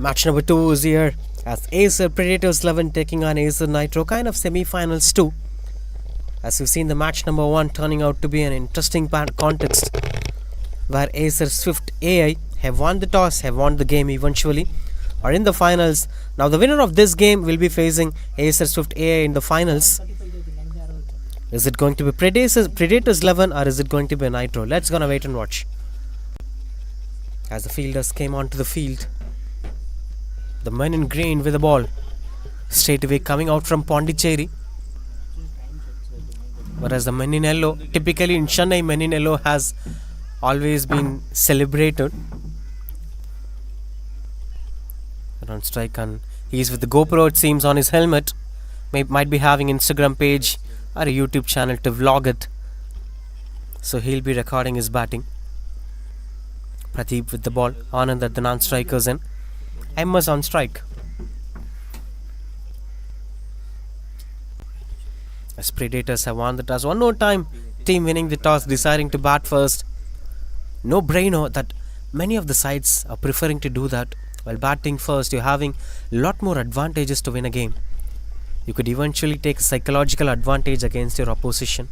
Match number 2 is here as Acer Predators 11 taking on Acer NITRO, kind of semi-finals too. As you've seen the match number 1 turning out to be an interesting contest where Acer Swift AI have won the toss, have won the game eventually, are in the finals. Now the winner of this game will be facing Acer Swift AI in the finals. Is it going to be Predators 11 or is it going to be NITRO? Let's gonna wait and watch. As the fielders came onto the field, the men in green with the ball straight away coming out from Pondicherry, whereas the men in yellow, typically in Chennai, men in yellow has always been celebrated. Around strike, and he's with the GoPro, it seems, on his helmet. Might be having Instagram page or a YouTube channel to vlog it, so he'll be recording his batting. Pradeep with the ball, Anand at the non-strikers in. Emma's on strike. As Predators have won the toss one more time, team winning the toss, deciding to bat first. No brainer that many of the sides are preferring to do that. While batting first, you're having a lot more advantages to win a game. You could eventually take a psychological advantage against your opposition.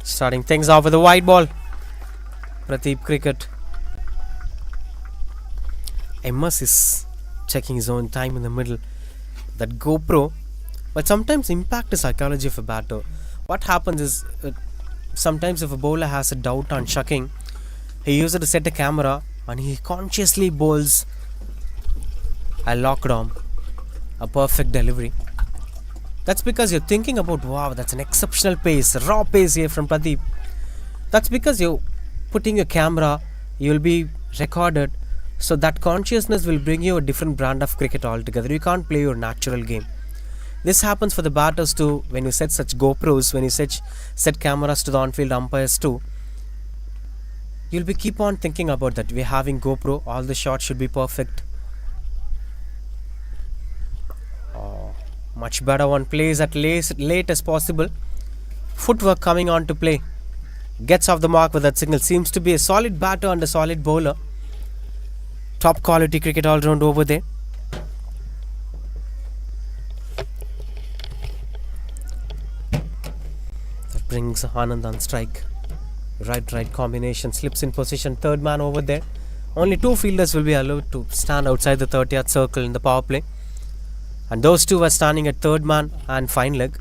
Starting things off with a wide ball. Pradeep cricket. Amos is checking his own time in the middle. That GoPro, but sometimes impact the psychology of a batter. What happens is, sometimes if a bowler has a doubt on chucking, he uses it to set a camera and he consciously bowls a lockdown, a perfect delivery. That's because you're thinking about, wow, that's an exceptional pace, raw pace here from Pradeep. That's because you're putting your camera, you'll be recorded, so that consciousness will bring you a different brand of cricket altogether. You can't play your natural game. This happens for the batters too, when you set such GoPros, when you set cameras to the on-field umpires too. You'll be keep on thinking about that. We're having GoPro, all the shots should be perfect. Much better one, plays at late as possible. Footwork coming on to play. Gets off the mark with that signal. Seems to be a solid batter and a solid bowler. Top quality cricket all round over there. That brings Anand on strike. Right combination. Slips in position. Third man over there. Only 2 fielders will be allowed to stand outside the 30th circle in the power play. And those 2 were standing at third man and fine leg.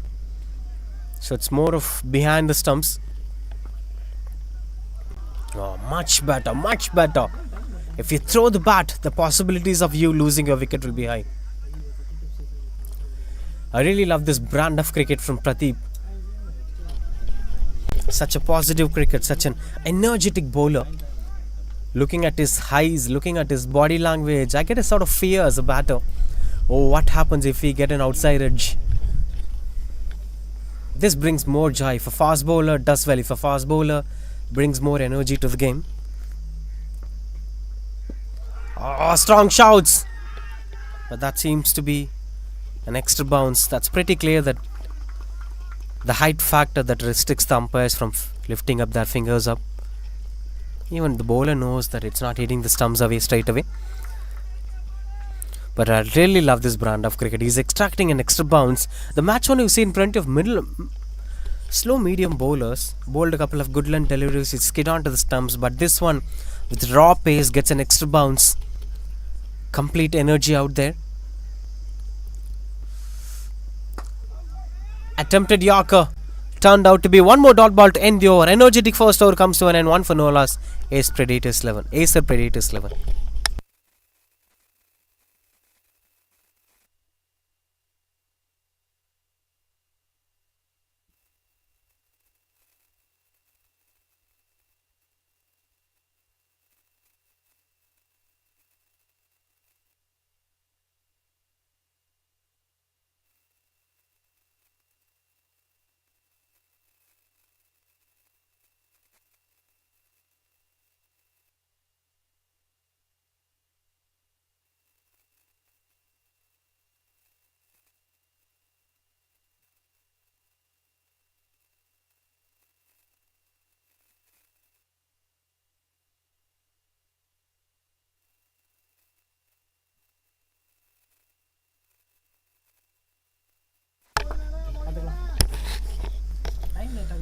So it's more of behind the stumps. Oh, much better, much better. If you throw the bat, the possibilities of you losing your wicket will be high. I really love this brand of cricket from Pradeep. Such a positive cricket, such an energetic bowler. Looking at his eyes, looking at his body language, I get a sort of fear as a batter. Oh, what happens if we get an outside edge? This brings more joy. If a fast bowler does well, if a fast bowler brings more energy to the game. Oh, strong shouts! But that seems to be an extra bounce. That's pretty clear that the height factor that restricts the umpires from lifting up their fingers up. Even the bowler knows that it's not hitting the stumps away straight away. But I really love this brand of cricket. He's extracting an extra bounce. The match one you see in front of slow medium bowlers, bowled a couple of good length deliveries, it skid onto the stumps, but this one with raw pace gets an extra bounce. Complete energy out there. Attempted Yorker turned out to be one more dot ball to end the over. Energetic first over comes to an end, 1 for no loss. Acer Predators 11.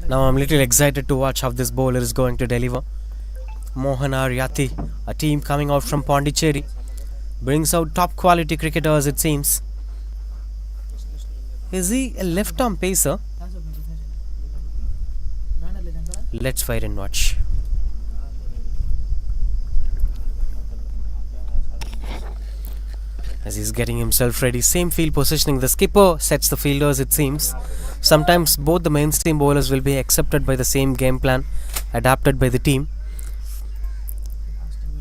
Now I'm little excited to watch how this bowler is going to deliver. Mohan Yati, a team coming out from Pondicherry, brings out top quality cricketers it seems. Is he a left arm pacer? Let's wait and watch. As he's getting himself ready, same field positioning. The skipper sets the fielders it seems. Sometimes both the mainstream bowlers will be accepted by the same game plan, adapted by the team.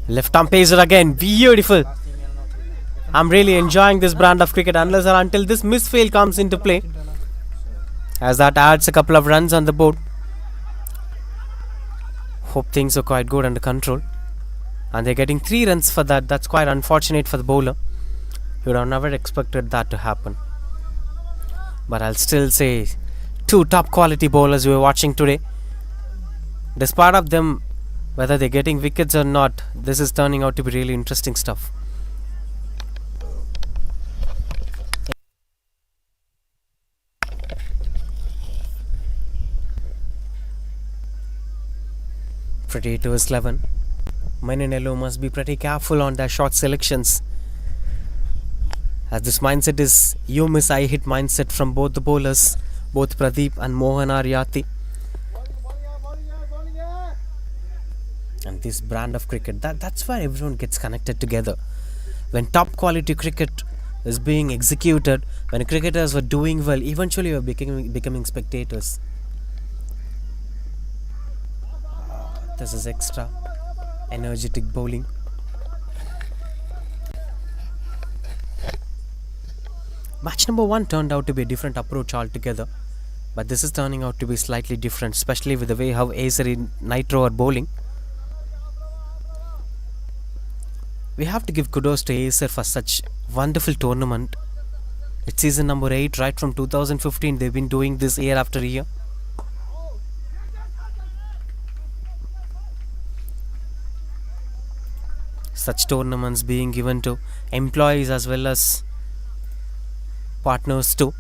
Left arm pacer again, beautiful. I'm really enjoying this brand of cricket unless or until this misfield comes into play, as that adds a couple of runs on the board. Hope things are quite good under control, and they're getting 3 runs for that. That's quite unfortunate for the bowler. You would have never expected that to happen. But I'll still say 2 top quality bowlers we were watching today. Despite of them, whether they're getting wickets or not, this is turning out to be really interesting stuff. Pretty to his 11. Maninello must be pretty careful on their shot selections, as this mindset is you miss I hit mindset from both the bowlers, both Pradeep and Mohan Yati. And this brand of cricket, that's where everyone gets connected together. When top quality cricket is being executed, when cricketers were doing well, eventually we're becoming spectators. This is extra energetic bowling. Match number 1 turned out to be a different approach altogether, but this is turning out to be slightly different, especially with the way how Acer and NITRO are bowling. We have to give kudos to Acer for such wonderful tournament. It's season number 8, right from 2015 they've been doing this year after year. Such tournaments being given to employees as well as partners too,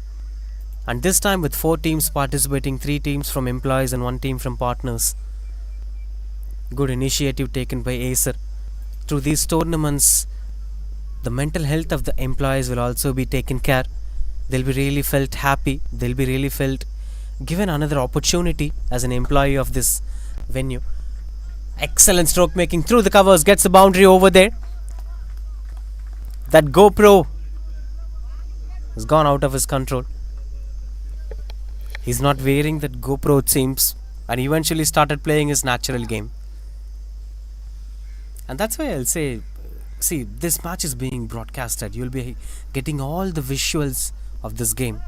and this time with 4 teams participating, 3 teams from employees and 1 team from partners. Good initiative taken by Acer. Through these tournaments, the mental health of the employees will also be taken care. They'll be really felt happy, they'll be really felt given another opportunity as an employee of this venue. Excellent stroke making through the covers, gets the boundary over there. That GoPro has gone out of his control. He's not wearing that GoPro it seems, and eventually started playing his natural game. And that's why I'll say, see, this match is being broadcasted. You'll be getting all the visuals of this game.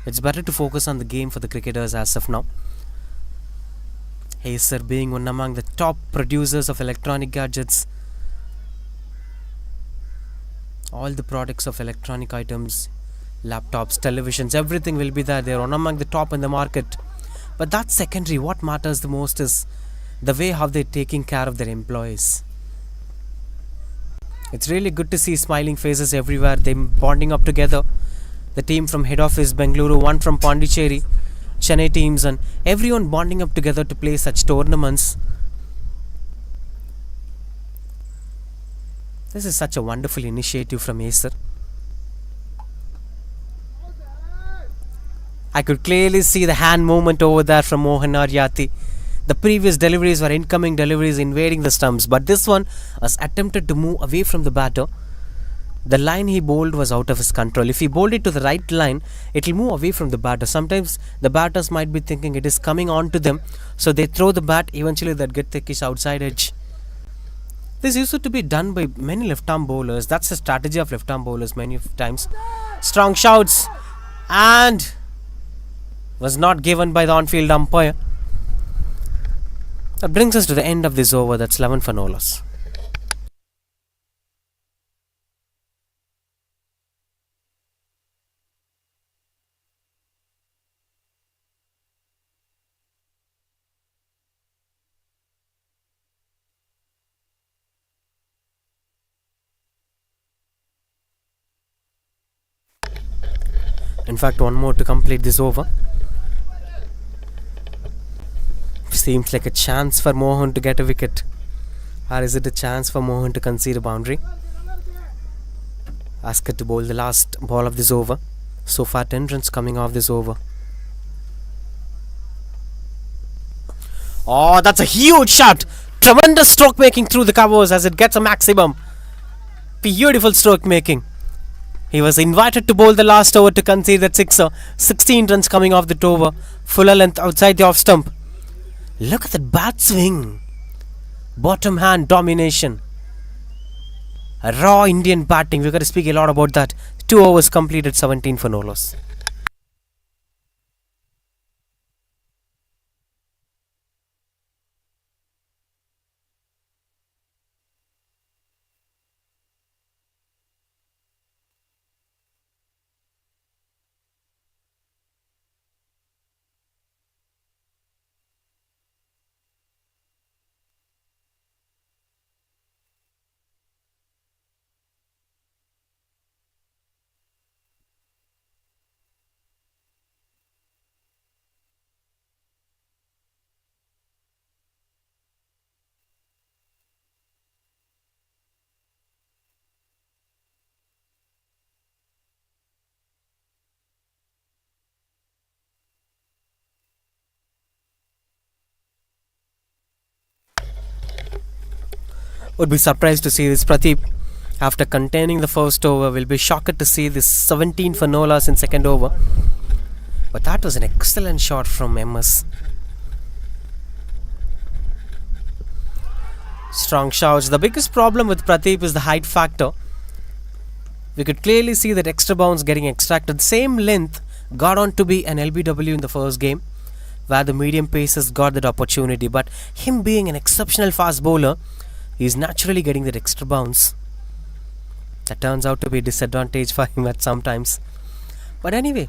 It's better to focus on the game for the cricketers as of now. Acer being one among the top producers of electronic gadgets, all the products of electronic items, laptops, televisions, everything will be there. They're one among the top in the market. But that's secondary. What matters the most is the way how they're taking care of their employees. It's really good to see smiling faces everywhere. They're bonding up together. The team from head office Bengaluru, 1 from Pondicherry, Chennai teams, and everyone bonding up together to play such tournaments. This is such a wonderful initiative from Acer. I could clearly see the hand movement over there from Mohan Yati. The previous deliveries were incoming deliveries invading the stumps, but this one was attempted to move away from the batter. The line he bowled was out of his control. If he bowled it to the right line, it will move away from the batter. Sometimes the batters might be thinking it is coming on to them, so they throw the bat, eventually that get the outside edge. This used to be done by many left-arm bowlers. That's the strategy of left-arm bowlers many times. Strong shouts, and was not given by the on-field umpire. That brings us to the end of this over. That's 11 for no loss. In fact, one more to complete this over. seems like a chance for Mohan to get a wicket. Or is it a chance for Mohan to concede a boundary? Asker to bowl the last ball of this over. So far 10 runs coming off this over. Oh, that's a huge shot! Tremendous stroke making through the covers as it gets a maximum. Beautiful stroke making. He was invited to bowl the last over to concede that sixer. 16 runs coming off the over. Fuller length outside the off stump. Look at that bat swing. Bottom hand domination. A raw Indian batting. We've got to speak a lot about that. 2 overs completed, 17 for no loss. Would be surprised to see this Pradeep after containing the first over. Will be shocked to see this 17 for no loss in second over. But that was an excellent shot from MS. Strong shouts. The biggest problem with Pradeep is the height factor. We could clearly see that extra bounce getting extracted. Same length got on to be an LBW in the first game, where the medium pacers got that opportunity. But him being an exceptional fast bowler, he's naturally getting that extra bounce. That turns out to be a disadvantage for him at some times. But anyway.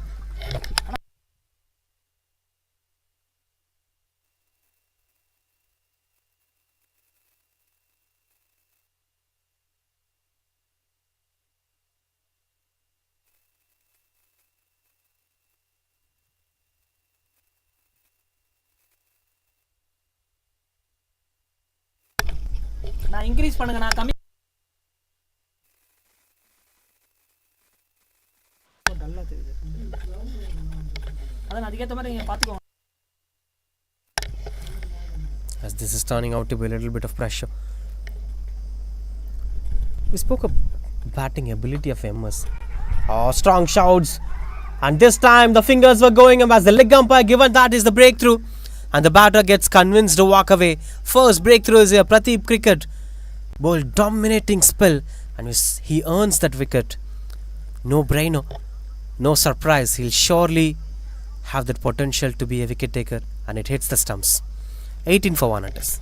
நான் increase பண்ணுங்க நான் கம்மி டல்லா தெரியுது அத அதுக்கு ஏத்த மாதிரி நீங்க பாத்துக்கோங்க. As this is turning out to be a little bit of pressure. We spoke of batting ability of MS. Oh, strong shouts. And this time the fingers were going up as the leg umpire given that is the breakthrough. And the batter gets convinced to walk away. First breakthrough is here. Pradeep Cricket bowled dominating spell and he earns that wicket. No brainer, no surprise. He'll surely have that potential to be a wicket taker, and it hits the stumps. 18 for 1 it is.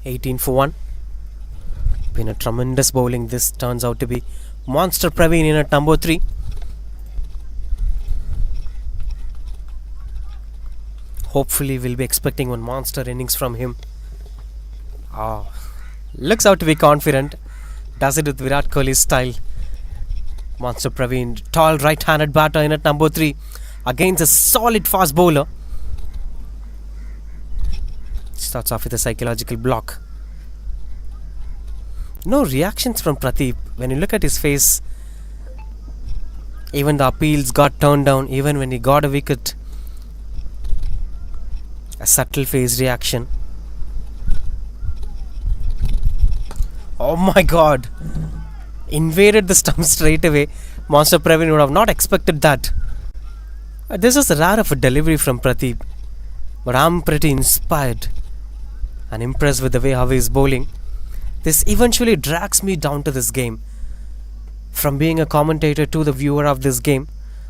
$18 for 1. Been a tremendous bowling. This turns out to be Monster Praveen in at number 3. Hopefully we'll be expecting one monster innings from him. Looks out to be confident. Does it with Virat Kohli's style. Monster Praveen, tall right-handed batter in at number 3. against a solid fast bowler. Starts off with a psychological block. No reactions from Pradeep. When you look at his face, even the appeals got turned down. Even when he got a wicket, a subtle face reaction. Oh my god! Invaded the stump straight away. Monster Praveen would have not expected that. This was rare of a delivery from Pradeep, but I'm pretty inspired and impressed with the way how he is bowling. This eventually drags me down to this game. From being a commentator to the viewer of this game,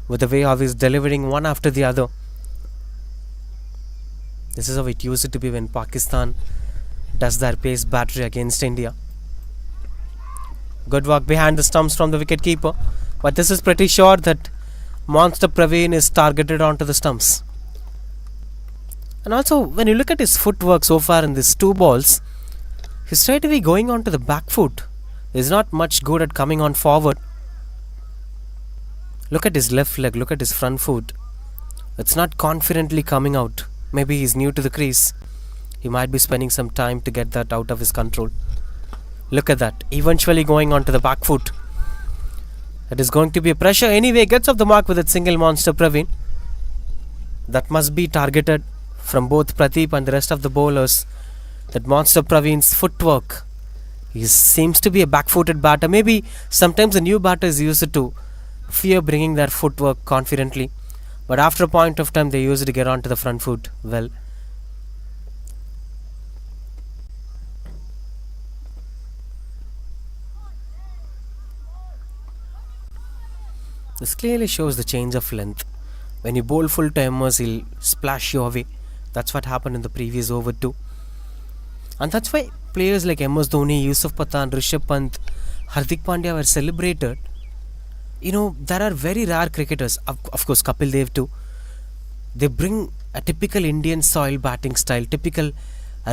with the way how he is delivering one after the other. This is how it used to be when Pakistan does their pace battery against India. Good work behind the stumps from the wicketkeeper, but this is pretty sure that Monster Praveen is targeted onto the stumps. And also, when you look at his footwork so far in these 2 balls, he's straight away going onto the back foot. He's not much good at coming on forward. Look at his left leg, look at his front foot. It's not confidently coming out. Maybe he's new to the crease. He might be spending some time to get that out of his control. Look at that, eventually going onto the back foot. It is going to be a pressure anyway. Gets off the mark with that single, Monster Praveen. That must be targeted from both Pradeep and the rest of the bowlers. That Monster Praveen's footwork. He seems to be a back-footed batter. Maybe sometimes the new batters used to fear bringing their footwork confidently, but after a point of time they used to get onto the front foot well. This clearly shows the change of length. When you bowl full timers, he'll splash you away. That's what happened in the previous over too. And that's why players like MS Dhoni, Yusuf Pathan, Rishabh Pant, Hardik Pandya were celebrated. You know, there are very rare cricketers, of course Kapil Dev too. They bring a typical Indian soil batting style, typical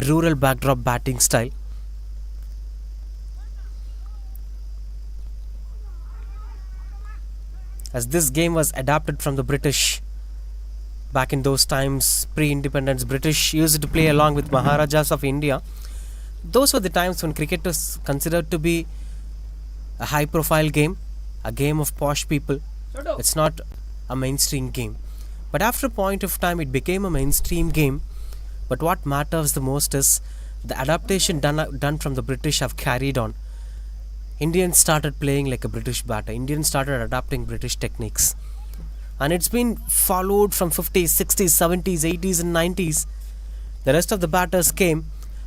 rural backdrop batting style. As this game was adapted from the British. Back in those times, pre-independence, British used to play along with Maharajas of India. Those were the times when cricket was considered to be a high-profile game, a game of posh people. It's not a mainstream game. But after a point of time, it became a mainstream game. But what matters the most is the adaptation done from the British have carried on. Indians started playing like a British batter. Indians started adapting British techniques. And it's been followed from 50s, 60s, 70s, 80s and 90s. The rest of the batters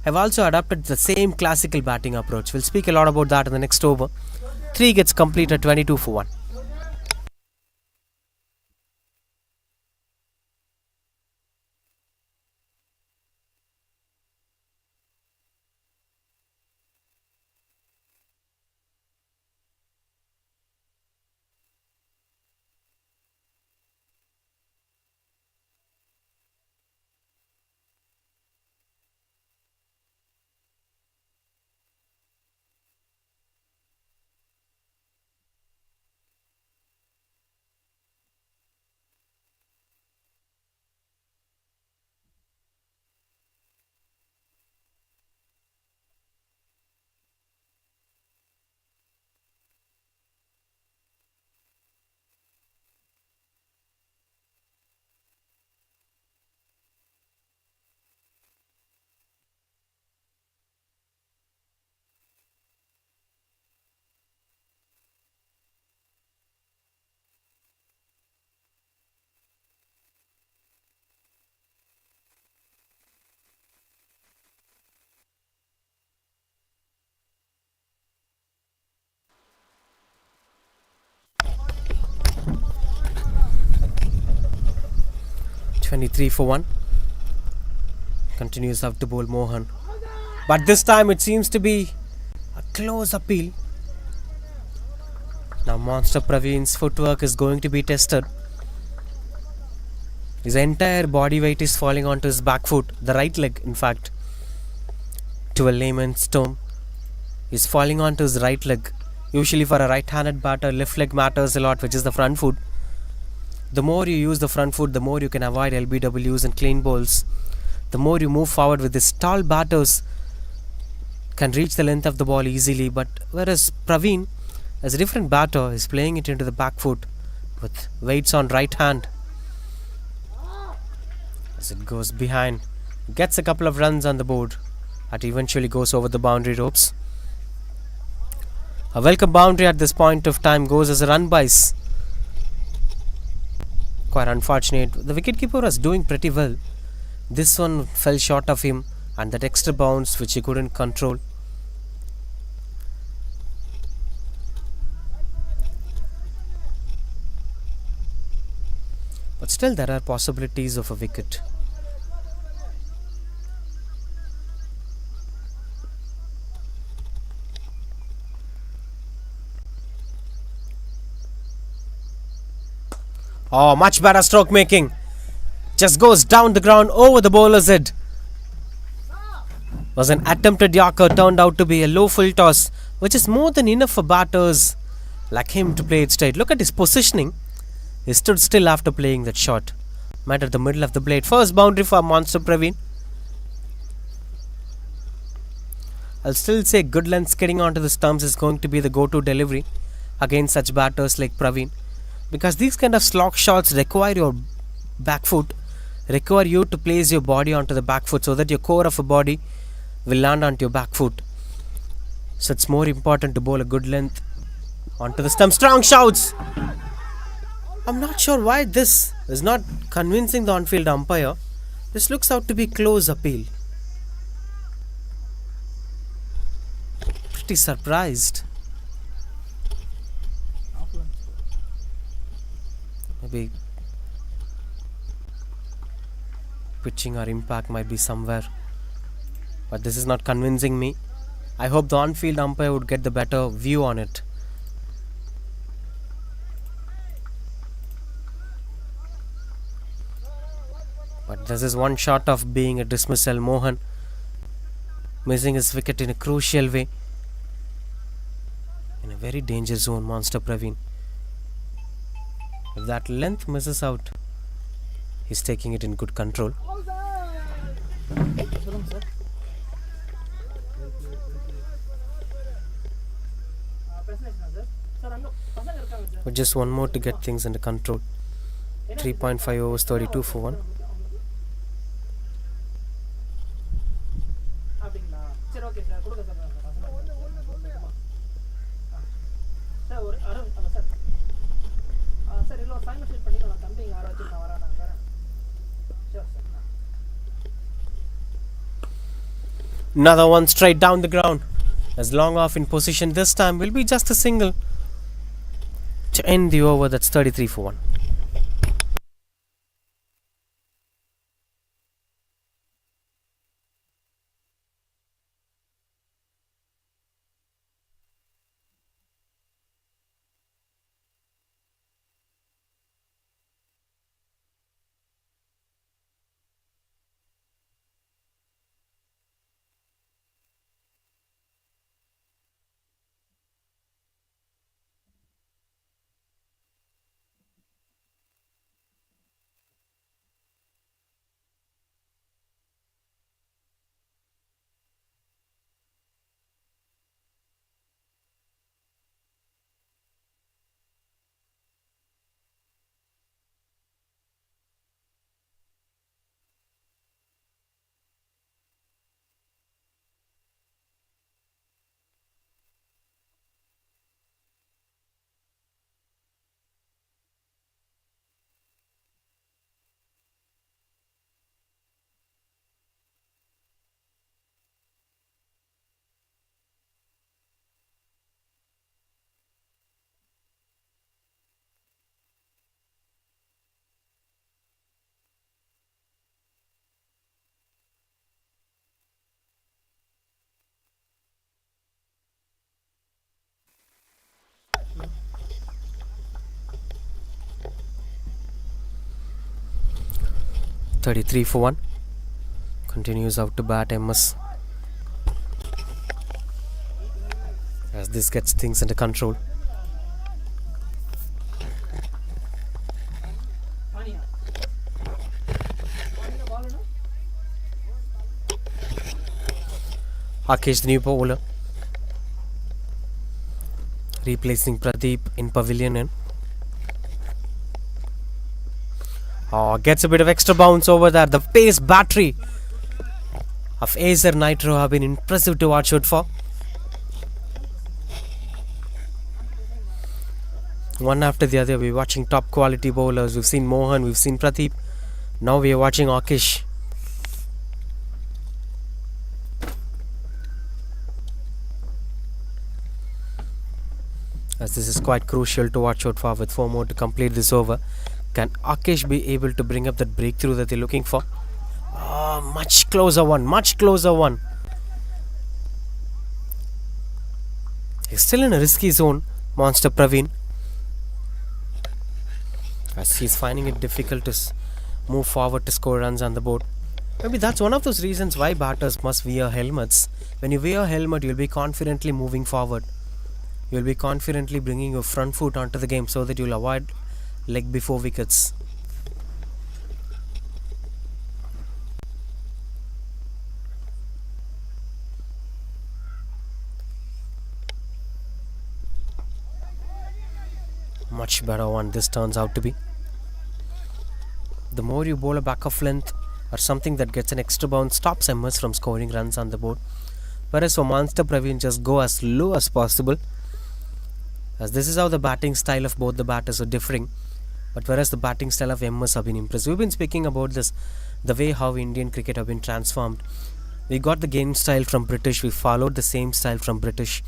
have also adopted the same classical batting approach. We'll speak a lot about that in the next over. 3 gets completed, 22 for 1. Twenty-three for 1. Continues up to bowl Mohan. But this time it seems to be a close appeal. Now Monster Praveen's footwork is going to be tested. His entire body weight is falling onto his back foot, the right leg in fact. To a layman's term, he's falling onto his right leg. Usually for a right-handed batter, left leg matters a lot, which is the front foot. The more you use the front foot, the more you can avoid LBWs and clean bowls. The more you move forward with these tall batters can reach the length of the ball easily, but whereas Praveen, as a different batter, is playing it into the back foot with weights on right hand. As it goes behind, gets a couple of runs on the board, and eventually goes over the boundary ropes. A welcome boundary at this point of time goes as a run base. Quite unfortunate. The wicketkeeper was doing pretty well. This one fell short of him, and that extra bounce which he couldn't control. But still there are possibilities of a wicket. Oh, much better stroke making. Just goes down the ground over the bowler's head. Was an attempted Yorker, turned out to be a low full toss, which is more than enough for batters like him to play it straight. Look at his positioning. He stood still after playing that shot. Met at the middle of the blade. First boundary for Monster Praveen. I'll still say good length skidding onto the stumps is going to be the go-to delivery against such batters like Praveen. Because these kind of slog shots require your back foot, require you to place your body onto the back foot so that your core of a body will land onto your back foot. So it's more important to bowl a good length onto the stump. Strong shouts! I'm not sure why this is not convincing the on-field umpire. This looks out to be close appeal. Pretty surprised. Maybe pitching or impact might be somewhere, but this is not convincing me. I hope the on-field umpire would get the better view on it. But this is one shot of being a dismissal. Mohan missing his wicket in a crucial way, in a very dangerous zone. Monster Praveen, if that length misses out, he's taking it in good control. But just one more to get things under control. 3.5 overs, 32 for 1. Another one straight down the ground. As long off in position this time will be just a single to end the over. That's 33 for 1. .33 for 1. Continues out to bat MS. As this gets things under control. Akesh, the new bowler, replacing Pradeep in pavilion end. Oh, gets a bit of extra bounce over there. The pace battery of Acer NITRO have been impressive to watch out for. One after the other, we're watching top quality bowlers. We've seen Mohan, we've seen Pradeep. Now we are watching Akesh. As this is quite crucial to watch out for with 4 more to complete this over. Can Akesh be able to bring up that breakthrough that they're looking for? Oh, much closer one, much closer one. He's still in a risky zone, Monster Praveen. As he's finding it difficult to move forward to score runs on the board. Maybe that's one of those reasons why batters must wear helmets. When you wear a helmet, you'll be confidently moving forward. You'll be confidently bringing your front foot onto the game so that you'll avoid leg before wickets. Much better one this turns out to be. The more you bowl a back of length or something that gets an extra bounce, stops MS from scoring runs on the board. Whereas for Monster Praveen, just go as low as possible. As this is how the batting style of both the batters are differing. But whereas the batting style of MS have been impressive. We've been speaking about this, the way how Indian cricket have been transformed. We got the game style from British, we followed the same style from British.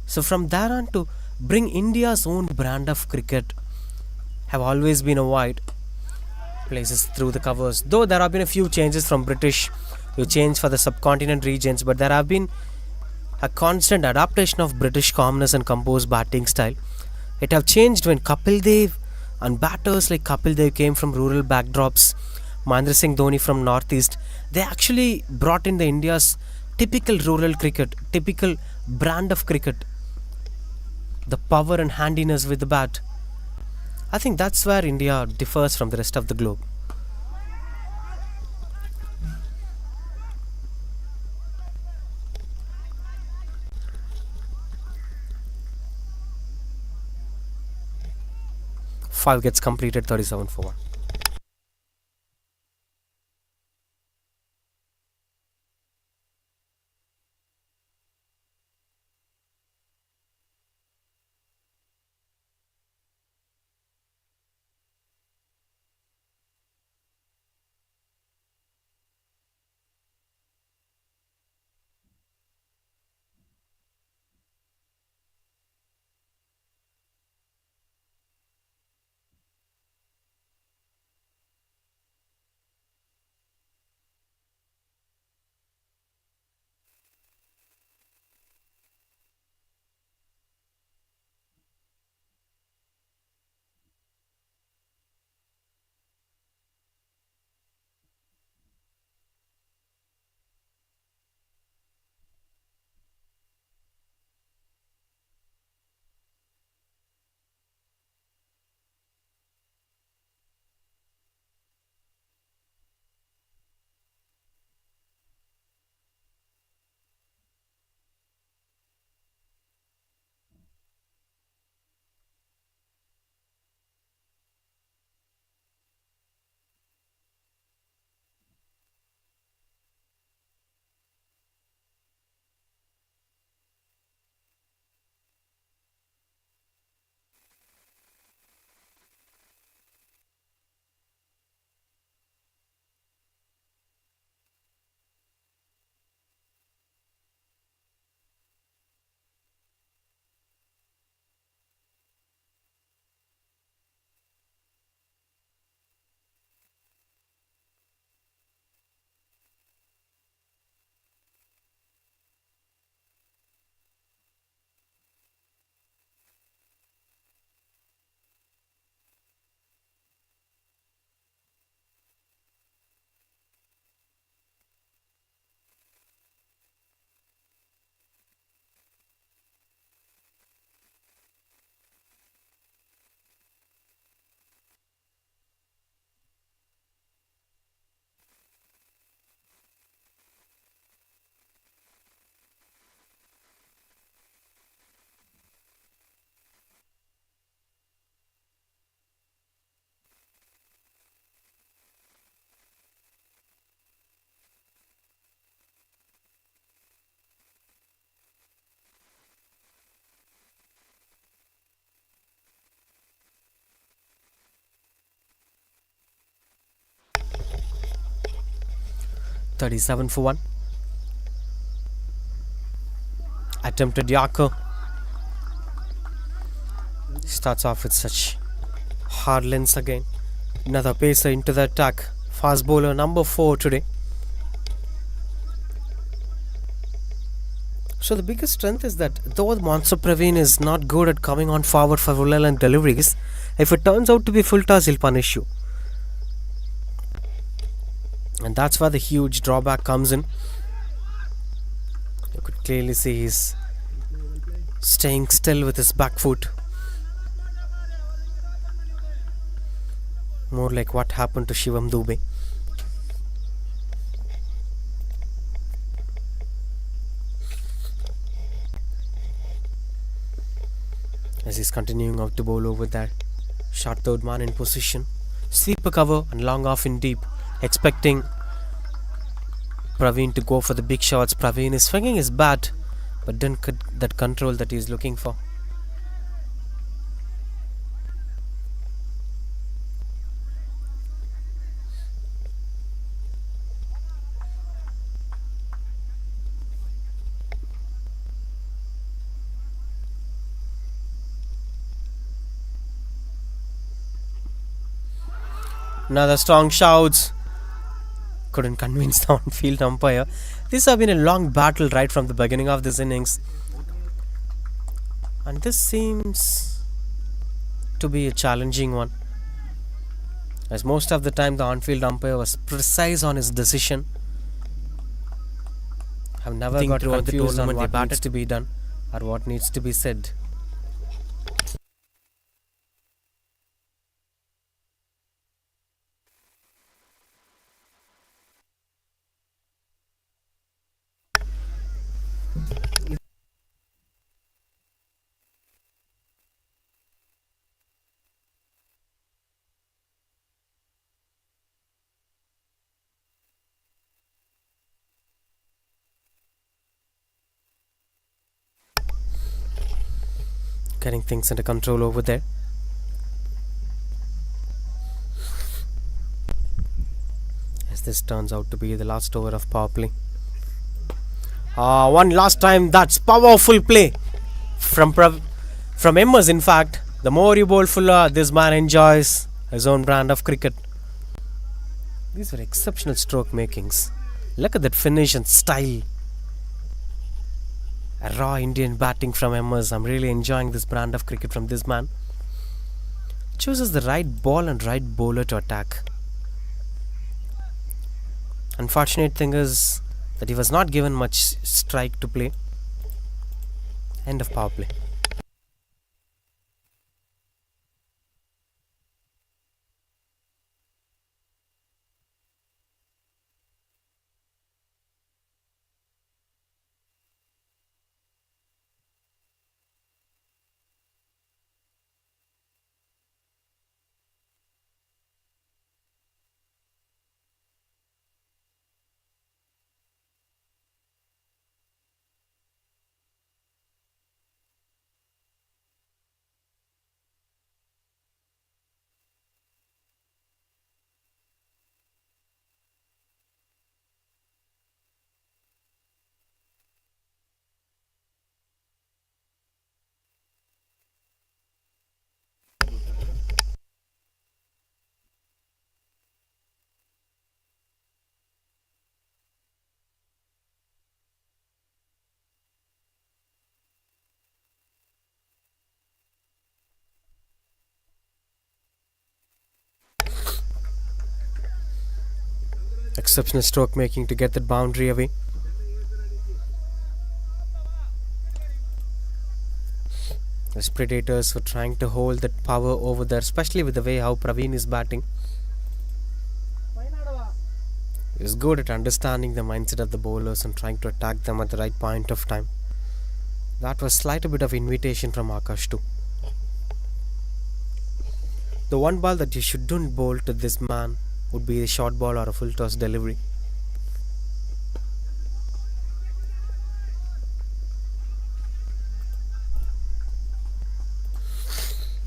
So from there on to bring India's own brand of cricket have always been avoid places through the covers. Though there have been a few changes from British, we changed for the subcontinent regions, but there have been a constant adaptation of British calmness and composed batting style. It have changed when Kapil Dev and batters like Kapil Dev came from rural backdrops, Mahendra Singh Dhoni from northeast. They actually brought in the India's typical rural cricket, typical brand of cricket, the power and handiness with the bat. I think that's where India differs from the rest of the globe. Five gets completed, 37 for 1. 37 for 1. Attempted Yorker. Starts off with such hard lengths again. Another pacer into the attack. Fast bowler number 4 today. So the biggest strength is that though Monster Praveen is not good at coming on forward for full length deliveries, if it turns out to be full toss, he'll punish you. And that's where the huge drawback comes in. You could clearly see he's staying still with his back foot. More like what happened to Shivam Dubey. As he's continuing out to bowl over there. Short third man in position. Sweeper cover and long off in deep. Expecting Praveen to go for the big shots. Praveen is swinging his bat, but didn't get that control that he's looking for. Another strong shouts. Couldn't convince the on-field umpire. This has been a long battle right from the beginning of this innings. And this seems to be a challenging one. As most of the time the on-field umpire was precise on his decision. I've never got confused on what needs to be done or what needs to be said. Getting things under control over there. As this turns out to be the last over of power play. One last time, that's powerful play from Emmers. In fact, the more you bowl fuller, this man enjoys his own brand of cricket. These were exceptional stroke makings. Look at that finish and style. A raw Indian batting from Emmers. I'm really enjoying this brand of cricket from this man. Chooses the right ball and right bowler to attack. Unfortunate thing is that he was not given much strike to play. End of power play. Exceptional stroke making to get that boundary away. As Predators were trying to hold that power over there, especially with the way how Praveen is batting. He's good at understanding the mindset of the bowlers and trying to attack them at the right point of time. That was slight bit of invitation from Akash too. The one ball that you shouldn't bowl to this man would be a short ball or a full toss delivery.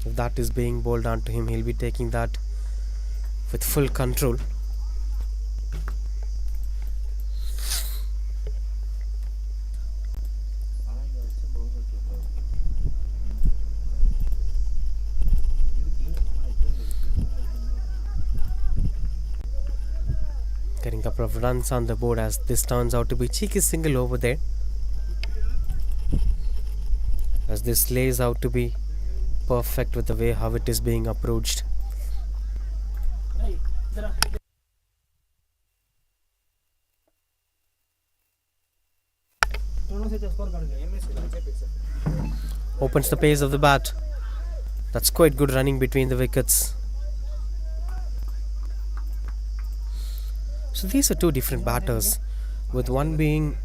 If that is being bowled onto him, he'll be taking that with full control. Getting a couple of runs on the board as this turns out to be cheeky single over there. As this lays out to be perfect with the way how it is being approached. Opens the pace of the bat. That's quite good running between the wickets. So these are two different batters, with one being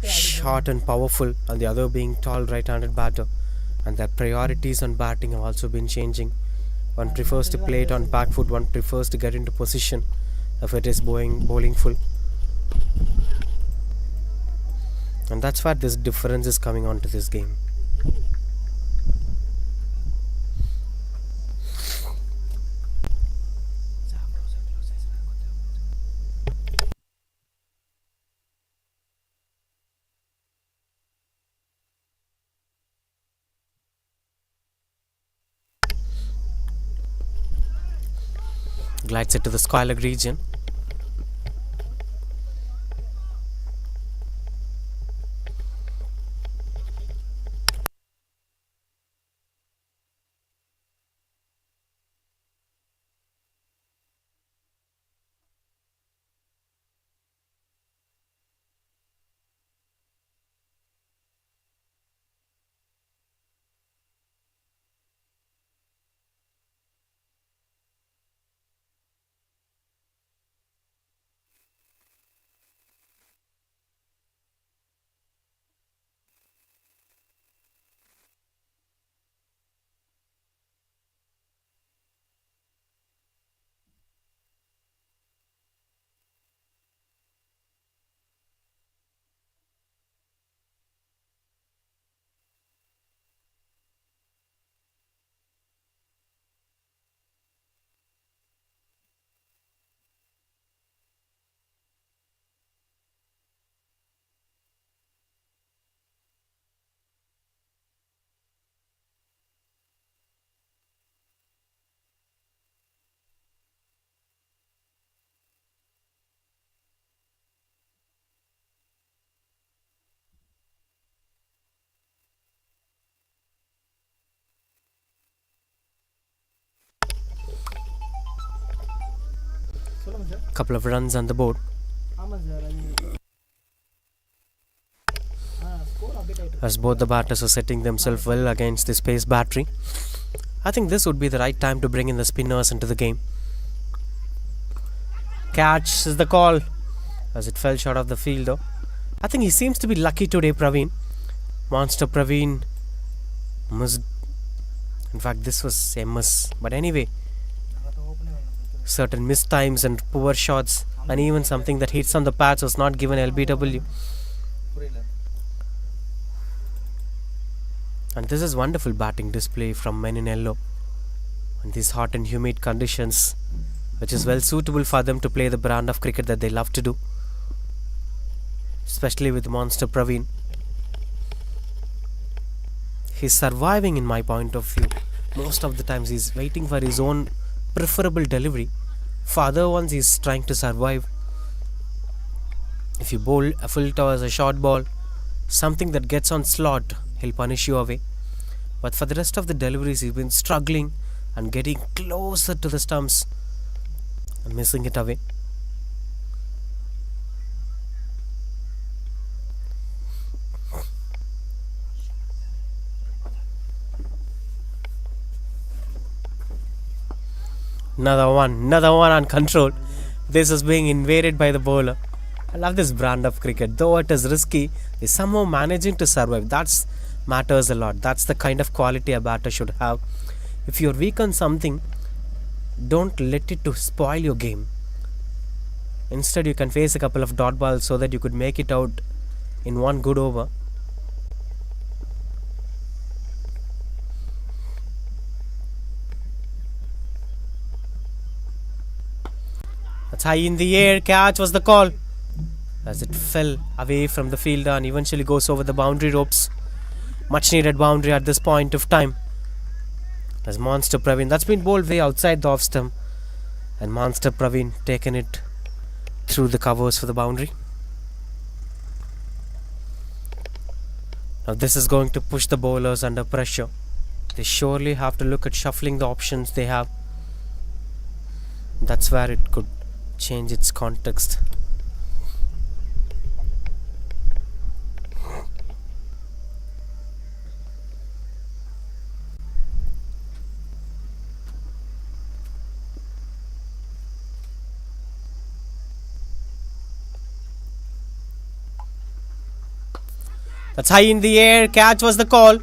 short and powerful and the other being tall right-handed batter, and their priorities on batting have also been changing. One prefers to play it on back foot, one prefers to get into position if it is bowling full. And that's where this difference is coming onto this game. Glides it to the square leg region. Couple of runs on the board. As both the batters are setting themselves well against this pace battery, I think this would be the right time to bring in the spinners into the game. Catch is the call as it fell short of the fielder. I think he seems to be lucky today, Praveen. Monster Praveen missed. In fact, this was a miss. But anyway, certain missed times and poor shots, and even something that hits on the pads was not given LBW. And this is wonderful batting display from men in yellow in these hot and humid conditions, which is well suitable for them to play the brand of cricket that they love to do, especially with Monster Praveen. He's surviving in my point of view. Most of the times he's waiting for his own preferable delivery. For other ones he's trying to survive. If you bowl a full toss, a short ball, something that gets on slot, he'll punish you away. But for the rest of the deliveries he's been struggling and getting closer to the stumps and missing it away. Another one on control. This is being invaded by the bowler. I love this brand of cricket. Though it is risky, he's somehow managing to survive. That matters a lot. That's the kind of quality a batter should have. If you're weak on something, don't let it to spoil your game. Instead, you can face a couple of dot balls so that you could make it out in one good over. That's high in the air. Catch was the call as it fell away from the fielder and eventually goes over the boundary ropes. Much needed boundary at this point of time. As Monster Praveen, that's been bowled way outside the off stump. And Monster Praveen taken it through the covers for the boundary. Now this is going to push the bowlers under pressure. They surely have to look at shuffling the options they have. That's where it could change its context. That's high in the air. Catch was the call.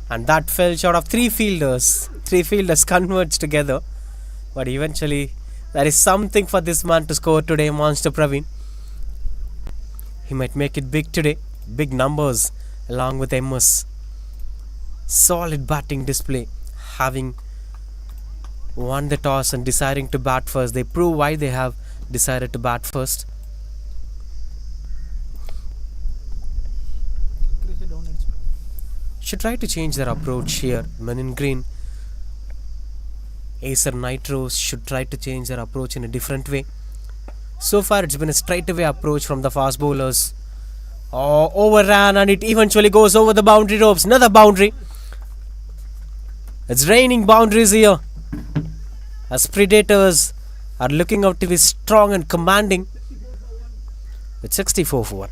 And that fell short of three fielders. Three fielders converged together. But eventually, there is something for this man to score today, Monster Praveen. He might make it big today. Big numbers along with MS. Solid batting display. Having won the toss and deciding to bat first. They prove why they have decided to bat first. Should try to change their approach here. Men in green, Acer NITRO should try to change their approach in a different way. So far it's been a straightaway approach from the fast bowlers. Oh, overran, and it eventually goes over the boundary ropes. Another boundary. It's raining boundaries here, as Predators are looking out to be strong and commanding with 64 for 1.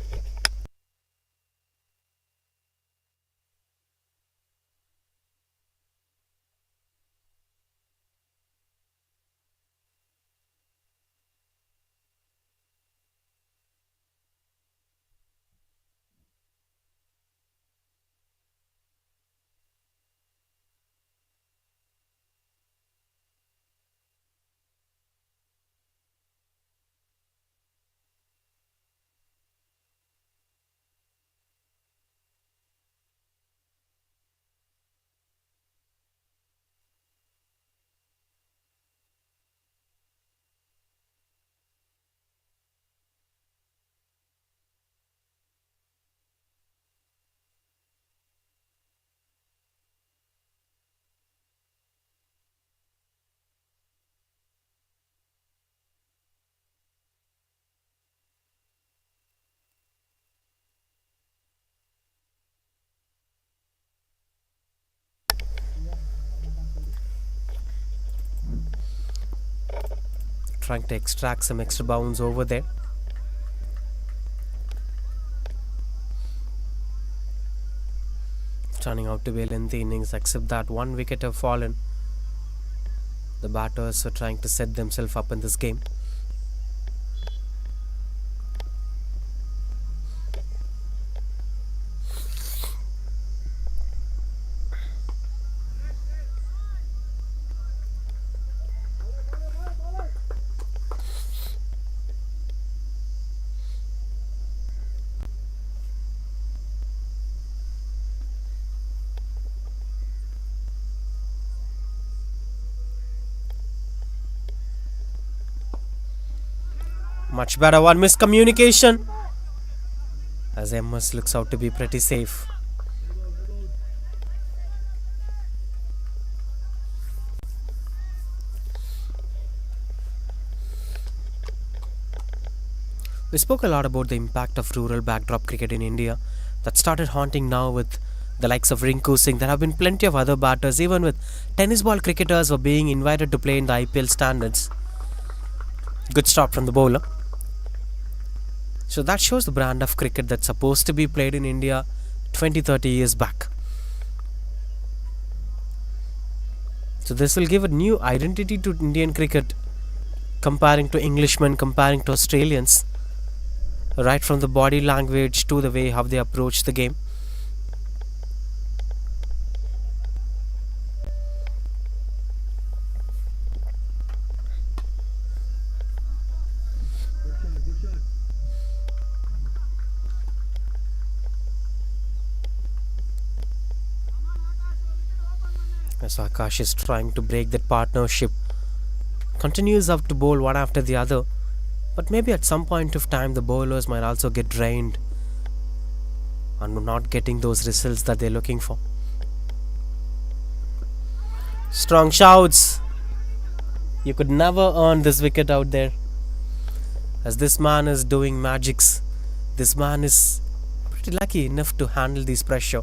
Trying to extract some extra bounds over there. Turning out to be a lengthy innings, except that one wicket have fallen. The batters are trying to set themselves up in this game. Much better one, miscommunication, as MS looks out to be pretty safe. We spoke a lot about the impact of rural backdrop cricket in India that started haunting now with the likes of Rinku Singh. There have been plenty of other batters, even with tennis ball cricketers were being invited to play in the IPL standards. Good stop from the bowler. So that shows the brand of cricket that's supposed to be played in India 20-30 years back. So this will give a new identity to Indian cricket, comparing to Englishmen, comparing to Australians, right from the body language to the way how they approach the game. As Akash is trying to break that partnership, continues up to bowl one after the other, but maybe at some point of time the bowlers might also get drained and not getting those results that they're looking for. Strong shouts. You could never earn this wicket out there. As this man is doing magics, this man is pretty lucky enough to handle this pressure.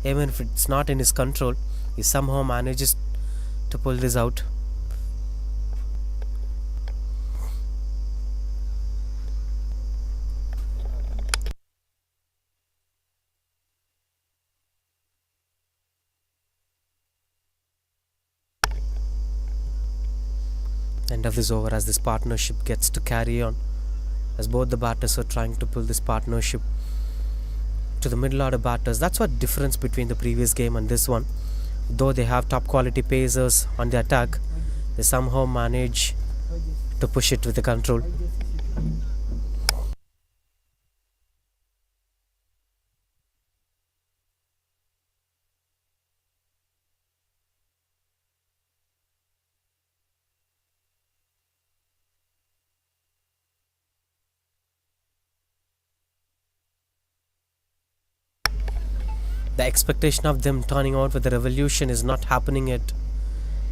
Even if it's not in his control, he somehow manages to pull this out. End of this over as this partnership gets to carry on, as both the batters are trying to pull this partnership to the middle order batters. That's what difference between the previous game and this one. Though they have top quality pacers on the attack, they somehow manage to push it with the control. The expectation of them turning out with a revolution is not happening yet.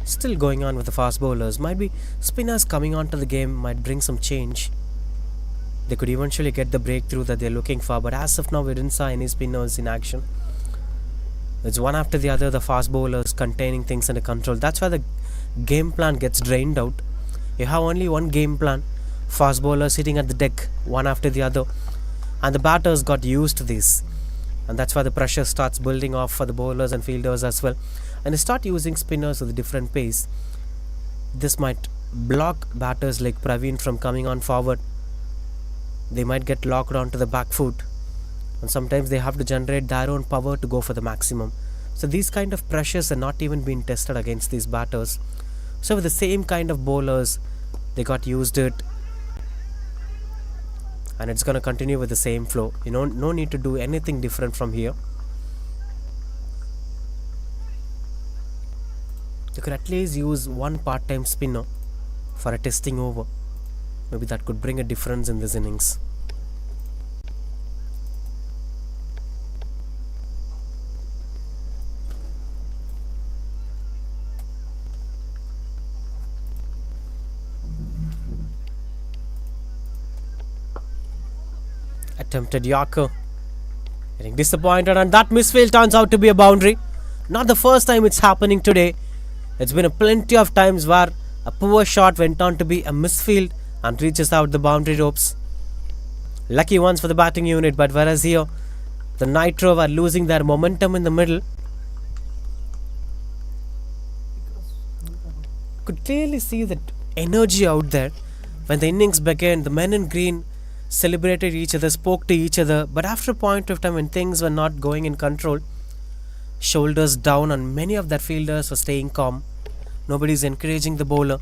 Still going on with the fast bowlers. Might be spinners coming onto the game might bring some change. They could eventually get the breakthrough that they're looking for, but as of now we didn't see any spinners in action. It's one after the other, the fast bowlers containing things under control. That's why the game plan gets drained out. You have only one game plan. Fast bowlers sitting at the deck, one after the other. And the batters got used to this. And that's why the pressure starts building off for the bowlers and fielders as well. And they start using spinners with a different pace. This might block batters like Praveen from coming on forward. They might get locked onto the back foot. And sometimes they have to generate their own power to go for the maximum. So these kind of pressures are not even being tested against these batters. So with the same kind of bowlers, they got used to it. And it's going to continue with the same flow. No need to do anything different from here. You could at least use one part-time spinner for a testing over. Maybe that could bring a difference in this innings. Attempted Yorker, getting disappointed, and that misfield turns out to be a boundary. Not the first time it's happening today. It's been a plenty of times where a poor shot went on to be a misfield and reaches out the boundary ropes. Lucky ones for the batting unit, but whereas here the NITRO were losing their momentum in the middle. Could clearly see that energy out there. When the innings began, the men in green celebrated each other, spoke to each other, but after a point of time when things were not going in control, shoulders down, and many of their fielders were staying calm. Nobody's encouraging the bowler.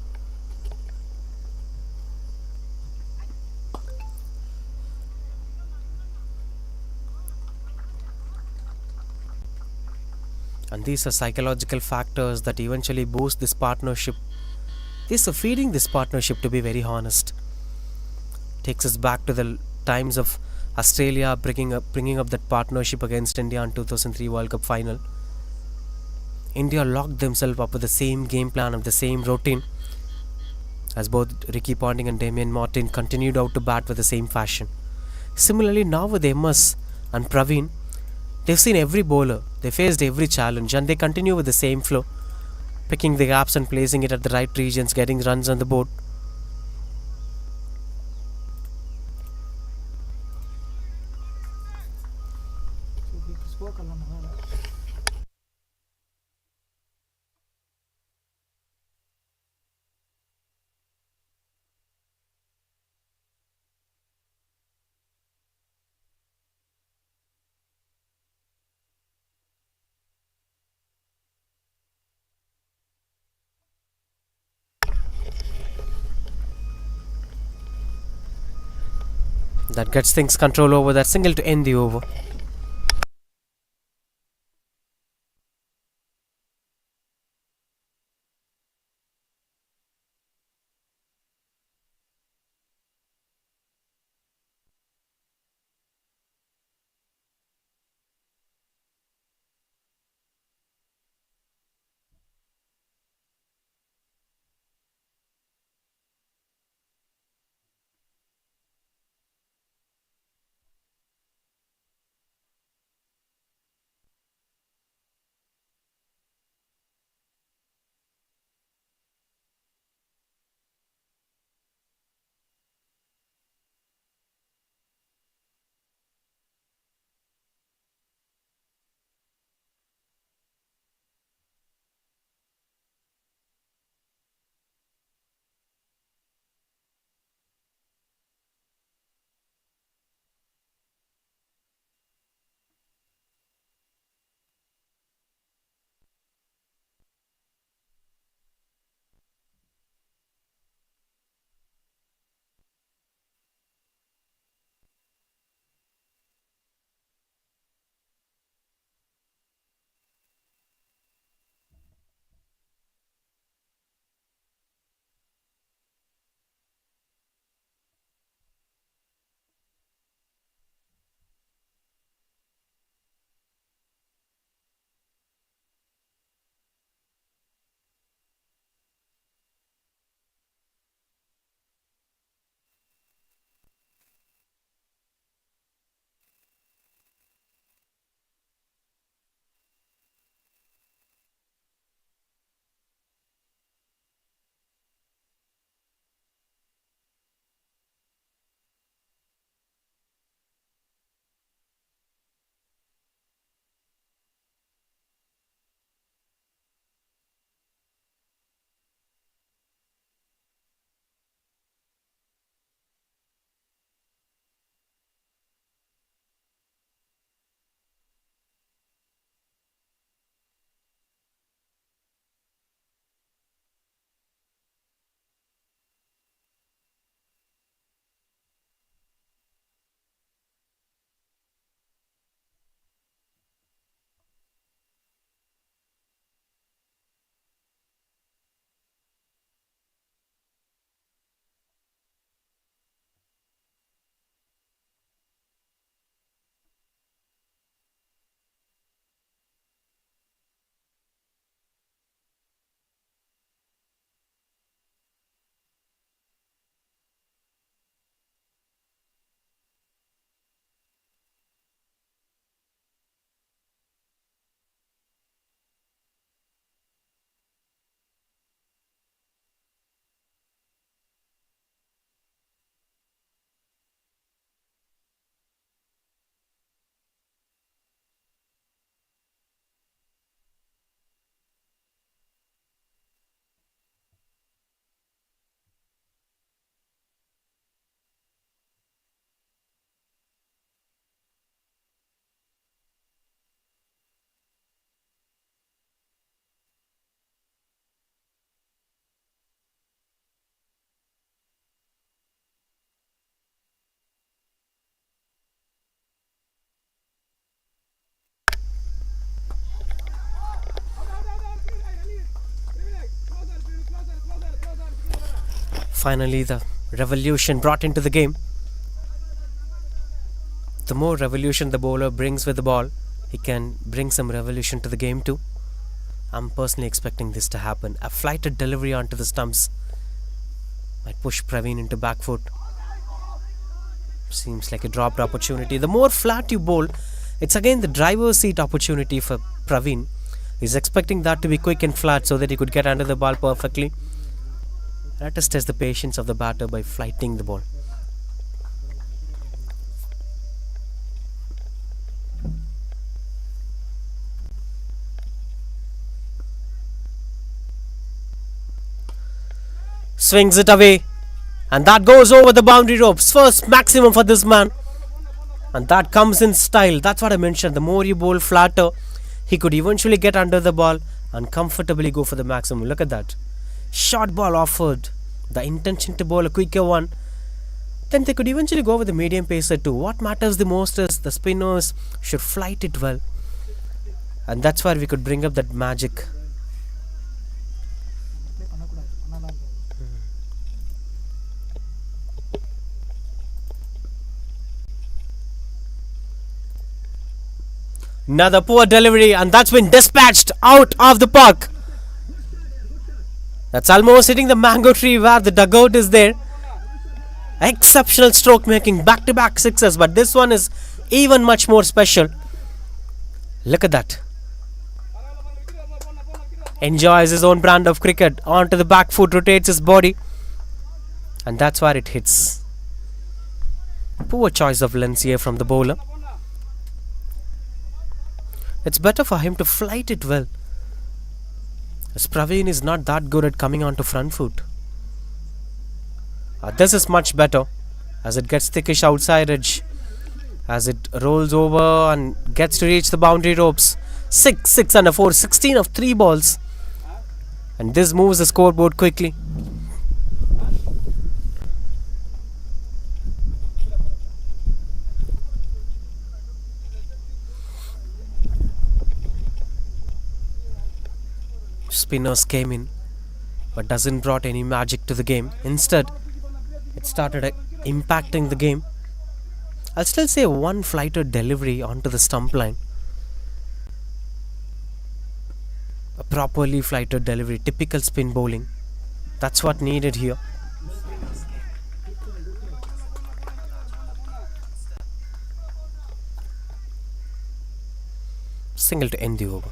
And these are psychological factors that eventually boost this partnership. These are feeding this partnership, to be very honest. Takes us back to the times of Australia bringing up that partnership against India in 2003 World Cup final. India locked themselves up with the same game plan of the same routine, as both Ricky Ponting and Damien Martin continued out to bat with the same fashion. Similarly, now with MS and Praveen, they've seen every bowler, they faced every challenge, and they continue with the same flow, picking the gaps and placing it at the right regions, getting runs on the board. That gets things control over that single to end the over. Finally, the revolution brought into the game. The more revolution the bowler brings with the ball, he can bring some revolution to the game too. I'm personally expecting this to happen. A flighted delivery onto the stumps might push Praveen into back foot. Seems like a dropped opportunity. The more flat you bowl, it's again the driver's seat opportunity for Praveen. He's expecting that to be quick and flat so that he could get under the ball perfectly. Let us test the patience of the batter by flighting the ball. Swings it away, and that goes over the boundary ropes. First maximum for this man, and that comes in style. That's what I mentioned. The more you bowl flatter, he could eventually get under the ball and comfortably go for the maximum. Look at that. Short ball offered, the intention to bowl a quicker one. Then they could eventually go with the medium pacer too. What matters the most is the spinners should flight it well, and that's where we could bring up that magic. Another poor delivery, and that's been dispatched out of the park. That's almost hitting the mango tree where the dugout is there. Exceptional stroke making, back-to-back sixes, but this one is even much more special. Look at that. Enjoys his own brand of cricket. Onto the back foot, rotates his body, and that's where it hits. Poor choice of lens here from the bowler. It's better for him to flight it well, as Praveen is not that good at coming onto front foot. This is much better, as it gets thickish outside edge, as it rolls over and gets to reach the boundary ropes. 6, 6 and a 4, 16 of 3 balls, and this moves the scoreboard quickly. Spinners came in, but doesn't brought any magic to the game. Instead, it started impacting the game. I'll still say one flighted delivery onto the stump line. A properly flighted delivery, typical spin bowling. That's what needed here. Single to end the over.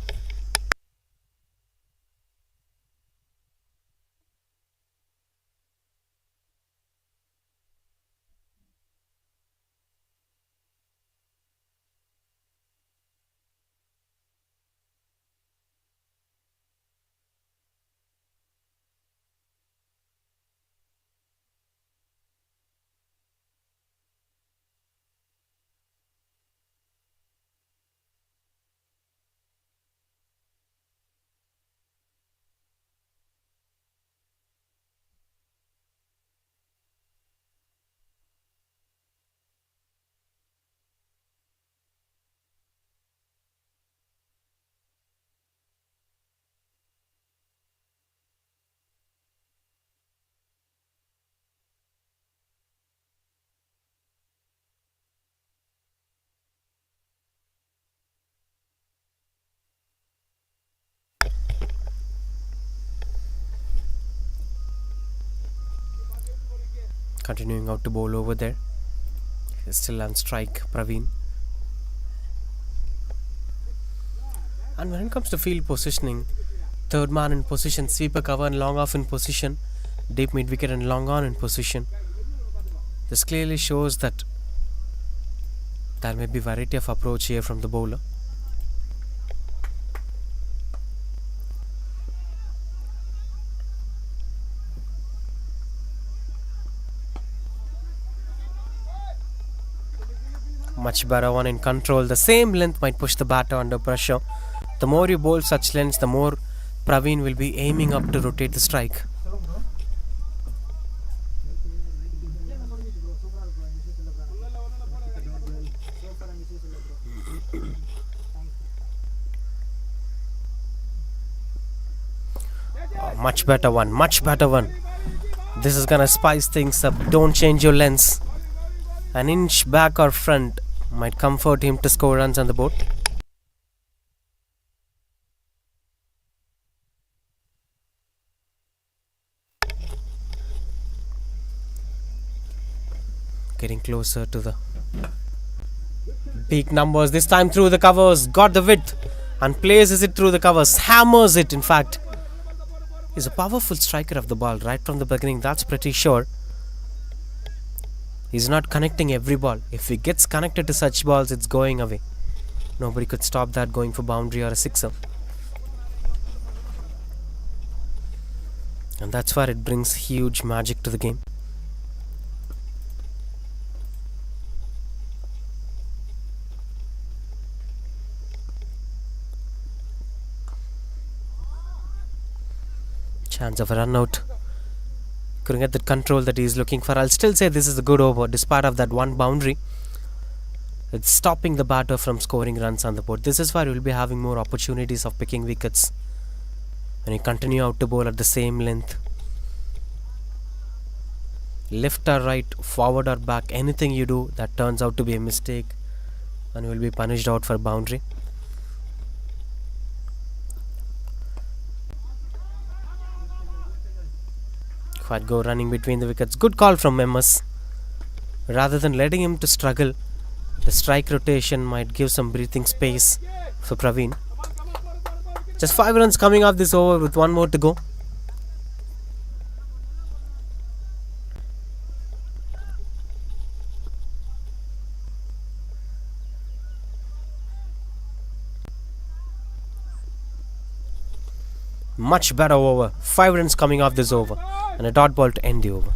Continuing out to bowl over there. He's still on strike, Praveen. And when it comes to field positioning, third man in position, sweeper cover and long off in position, deep mid wicket and long on in position. This clearly shows that there may be variety of approach here from the bowler. Much better one in control. The same length might push the batter under pressure. The more you bowl such lengths, the more Praveen will be aiming up to rotate the strike. Much better one, much better one. This is gonna spice things up. Don't change your lens. An inch back or front might comfort him to score runs on the board. Getting closer to the big numbers. This time through the covers. Got the width and places it through the covers. Hammers it, in fact. He's a powerful striker of the ball right from the beginning. That's pretty sure. He's not connecting every ball. If he gets connected to such balls, it's going away. Nobody could stop that going for boundary or a sixer. And that's where it brings huge magic to the game. Chance of a run out. Couldn't get the control that he's looking for. I'll still say this is a good over despite of that one boundary. It's stopping the batter from scoring runs on the board. This is where you'll be having more opportunities of picking wickets when you continue out to bowl at the same length. Left or right, forward or back, anything you do that turns out to be a mistake and you will be punished out for boundary. Quite go running between the wickets. Good call from MS. Rather than letting him to struggle, the strike rotation might give some breathing space for Praveen. Just 5 runs coming off this over with 1 more to go. Much better over. 5 runs coming off this over. And a dot ball to end the over.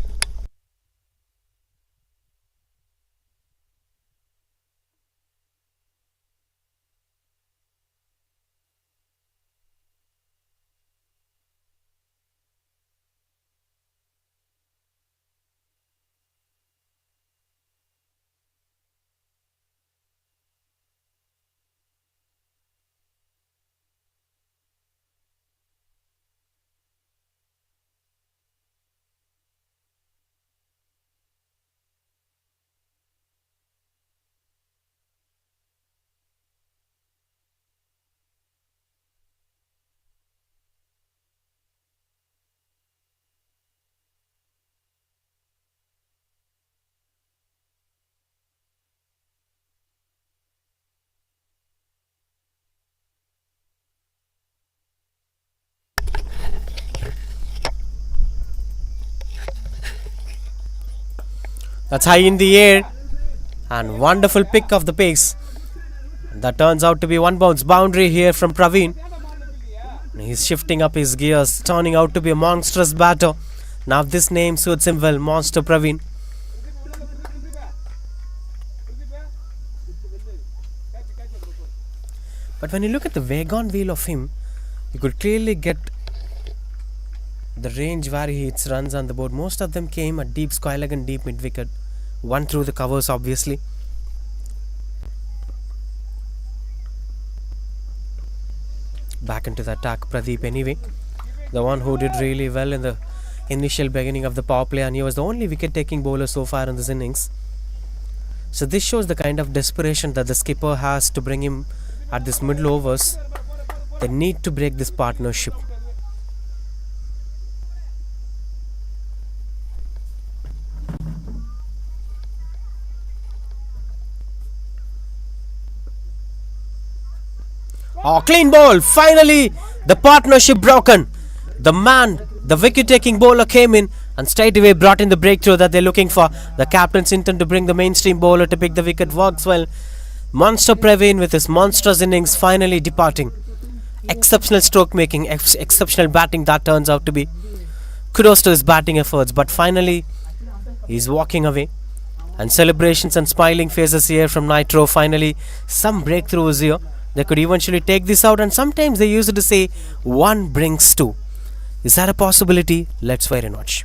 That's high in the air and wonderful pick of the pace. That turns out to be 1 bounce boundary here from Praveen. He's shifting up his gears, turning out to be a monstrous batter. Now this name suits him well, Monster Praveen. But when you look at the wagon wheel of him, you could clearly get the range where he hits runs on the board. Most of them came at deep square leg and deep mid wicket. 1 through the covers, obviously. Back into the attack, Pradeep anyway. The one who did really well in the initial beginning of the power play, and he was the only wicket taking bowler so far in this innings. So this shows the kind of desperation that the skipper has to bring him at this middle overs. They need to break this partnership. Oh, clean ball. Finally, the partnership broken. The wicket-taking bowler came in and straight away brought in the breakthrough that they're looking for. The captain's intent to bring the mainstream bowler to pick the wicket works well. Monster Praveen with his monstrous innings finally departing. Exceptional stroke making, exceptional batting that turns out to be. Kudos to his batting efforts, but finally he's walking away. And celebrations and smiling faces here from NITRO. Finally, some breakthrough is here. They could eventually take this out, and sometimes they used to say 1 brings 2. Is that a possibility? Let's wait and watch.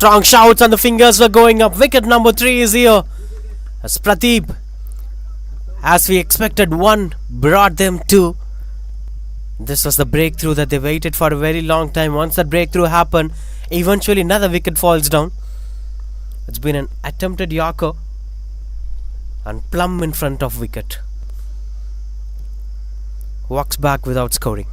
Strong shouts and the fingers were going up. Wicket number 3 is here. As Pradeep, as we expected, 1 brought them 2. This was the breakthrough that they waited for a very long time. Once that breakthrough happened, eventually another wicket falls down. It's been an attempted Yorker and plumb in front of wicket. Walks back without scoring.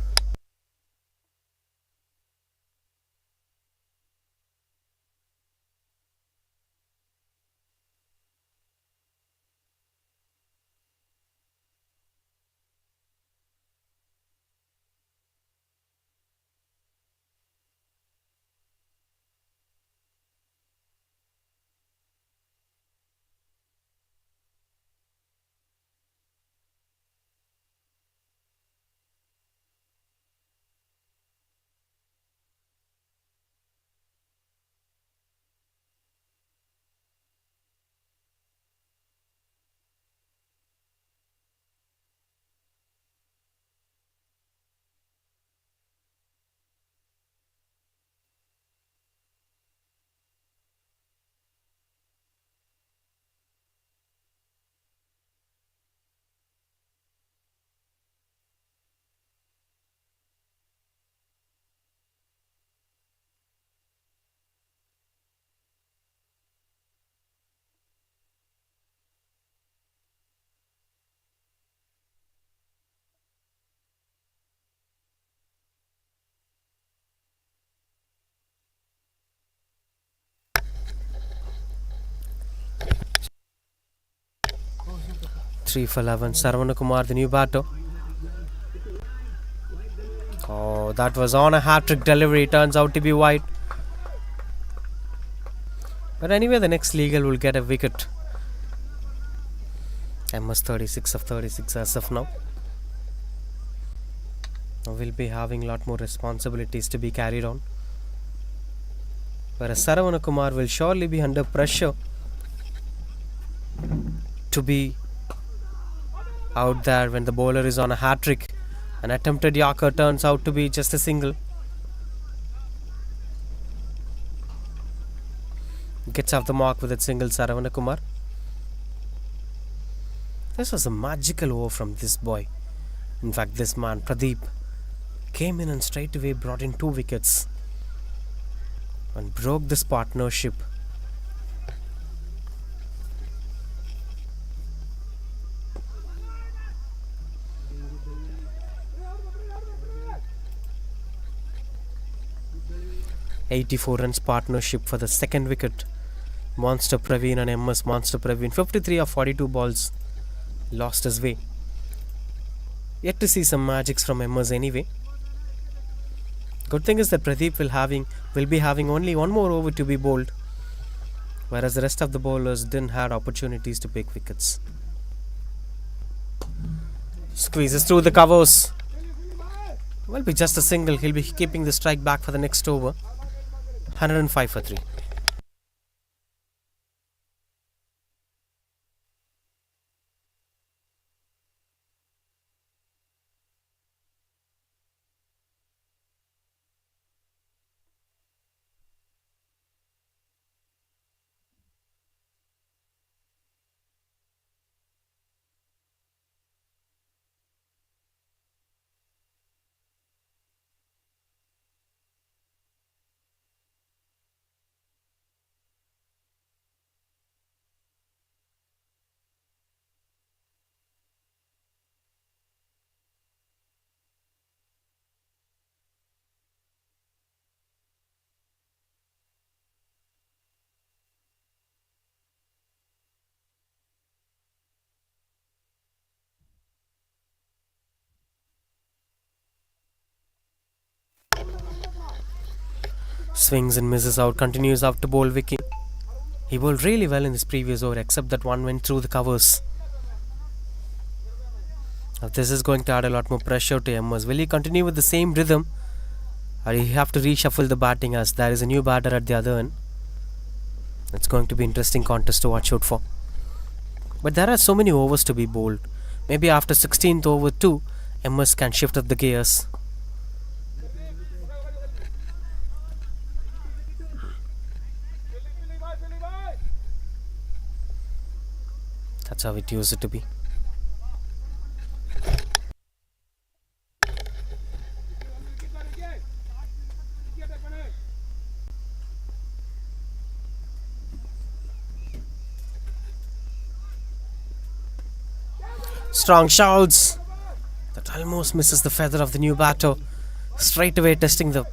Three for 11. Sarvanakumar, the new batter. Oh, that was on a hat-trick delivery. Turns out to be wide. But anyway, the next legal will get a wicket. MS 36 of 36 as of now. Will be having a lot more responsibilities to be carried on. Whereas Sarvanakumar will surely be under pressure to be out there when the bowler is on a hat-trick. An attempted Yorker turns out to be just a single. Gets off the mark with a single, Sarvanakumar. This was a magical over from this boy. In fact, this man, Pradeep, came in and straight away brought in 2 wickets and broke this partnership. "84 runs partnership for the second wicket. Monster Praveen and MS Monster Praveen, 53 of 42 balls, lost his way. Yet to see some magics from MS anyway. Good thing is that Pradeep will be having only 1 more over to be bowled, whereas the rest of the bowlers didn't have opportunities to pick wickets. Squeezes through the covers. Will be just a single. He'll be keeping the strike back for the next over. 105 for 3. Swings and misses out. Continues out to bowl Vicky. He bowled really well in this previous over, except that one went through the covers. Now this is going to add a lot more pressure to MS. Will he continue with the same rhythm, or he have to reshuffle the batting as there is a new batter at the other end? It's going to be interesting contest to watch out for. But there are so many overs to be bowled. Maybe after 16th over 2, MS can shift up the gears. That's how it used to be. Strong shouts. That almost misses the feather of the new batter. Straight away testing the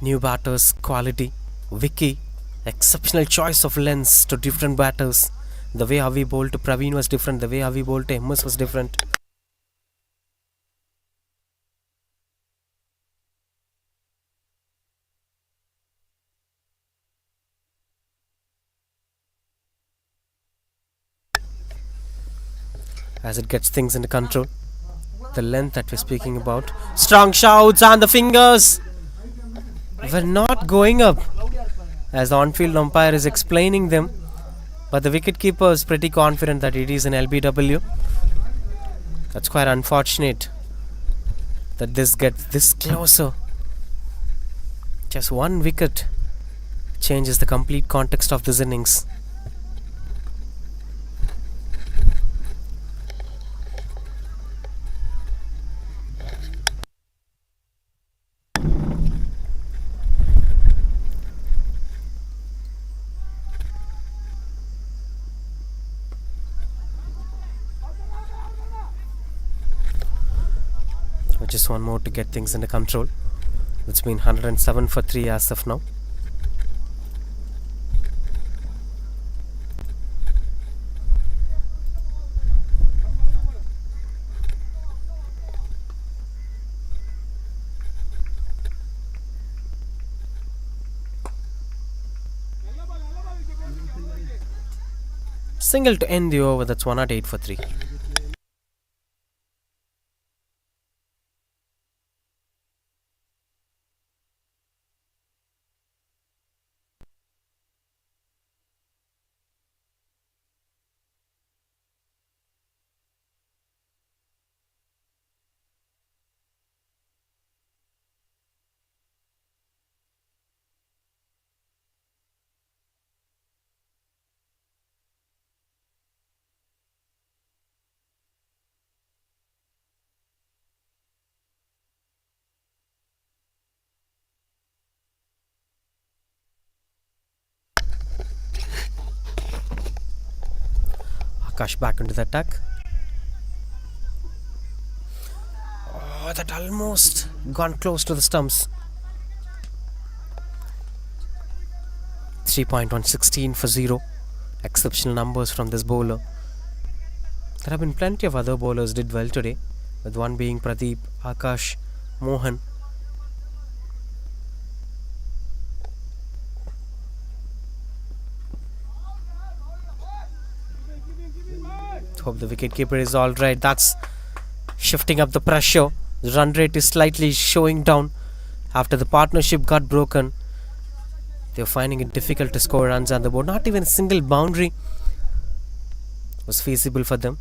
new batter's quality. Vicky, exceptional choice of lens to different batters. The way how we bowled to Praveen was different. The way how we bowled to MS was different. As it gets things under control. The length that we're speaking about. Strong shouts and the fingers were not going up as the on-field umpire is explaining them, but the wicketkeeper is pretty confident that it is an LBW. That's quite unfortunate that this gets this closer. Just one wicket changes the complete context of this innings. Just one more to get things under control. It's been 107 for 3 as of now. Single to end the over. That's 108 for 3. Akash back into the attack. Oh, that almost gone close to the stumps. 3.116 for 0. Exceptional numbers from this bowler. There have been plenty of other bowlers did well today, with one being Pradeep, Akash, Mohan. Hope the wicketkeeper is alright. That's shifting up the pressure. The run rate is slightly showing down after the partnership got broken. They're finding it difficult to score runs on the board. Not even a single boundary was feasible for them.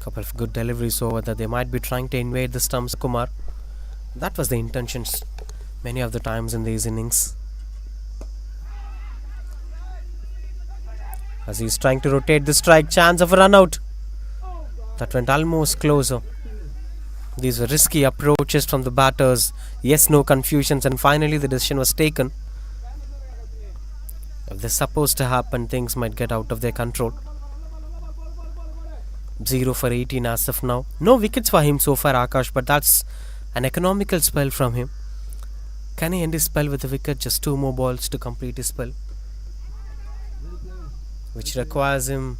Couple of good deliveries over that they might be trying to invade the stumps. Kumar, that was the intentions many of the times in these innings, as he's trying to rotate the strike. Chance of a run out that went almost closer. These were risky approaches from the batters. Yes, no confusions, and finally the decision was taken. If this is supposed to happen, things might get out of their control. 0 for 18 as of now. No wickets for him so far, Akash, but that's an economical spell from him. Can he end his spell with a wicket? Just 2 more balls to complete his spell, which requires him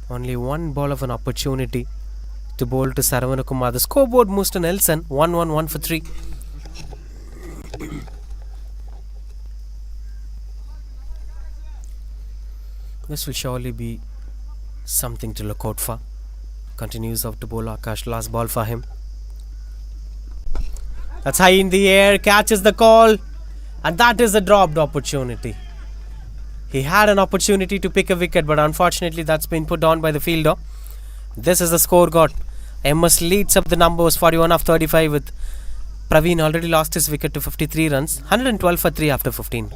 only 1 ball of an opportunity to bowl to Saravanakumar. The scoreboard moves to Nelson. 1-1-1 for 3. This will surely be something to look out for. Continues out to bowl Akash. Last ball for him. That's high in the air, catches the call, and that is a dropped opportunity. He had an opportunity to pick a wicket, but unfortunately that's been put on by the fielder. This is the score got. MS leads up the numbers 41 of 35 with Praveen already lost his wicket to 53 runs, 112 for 3 after 15.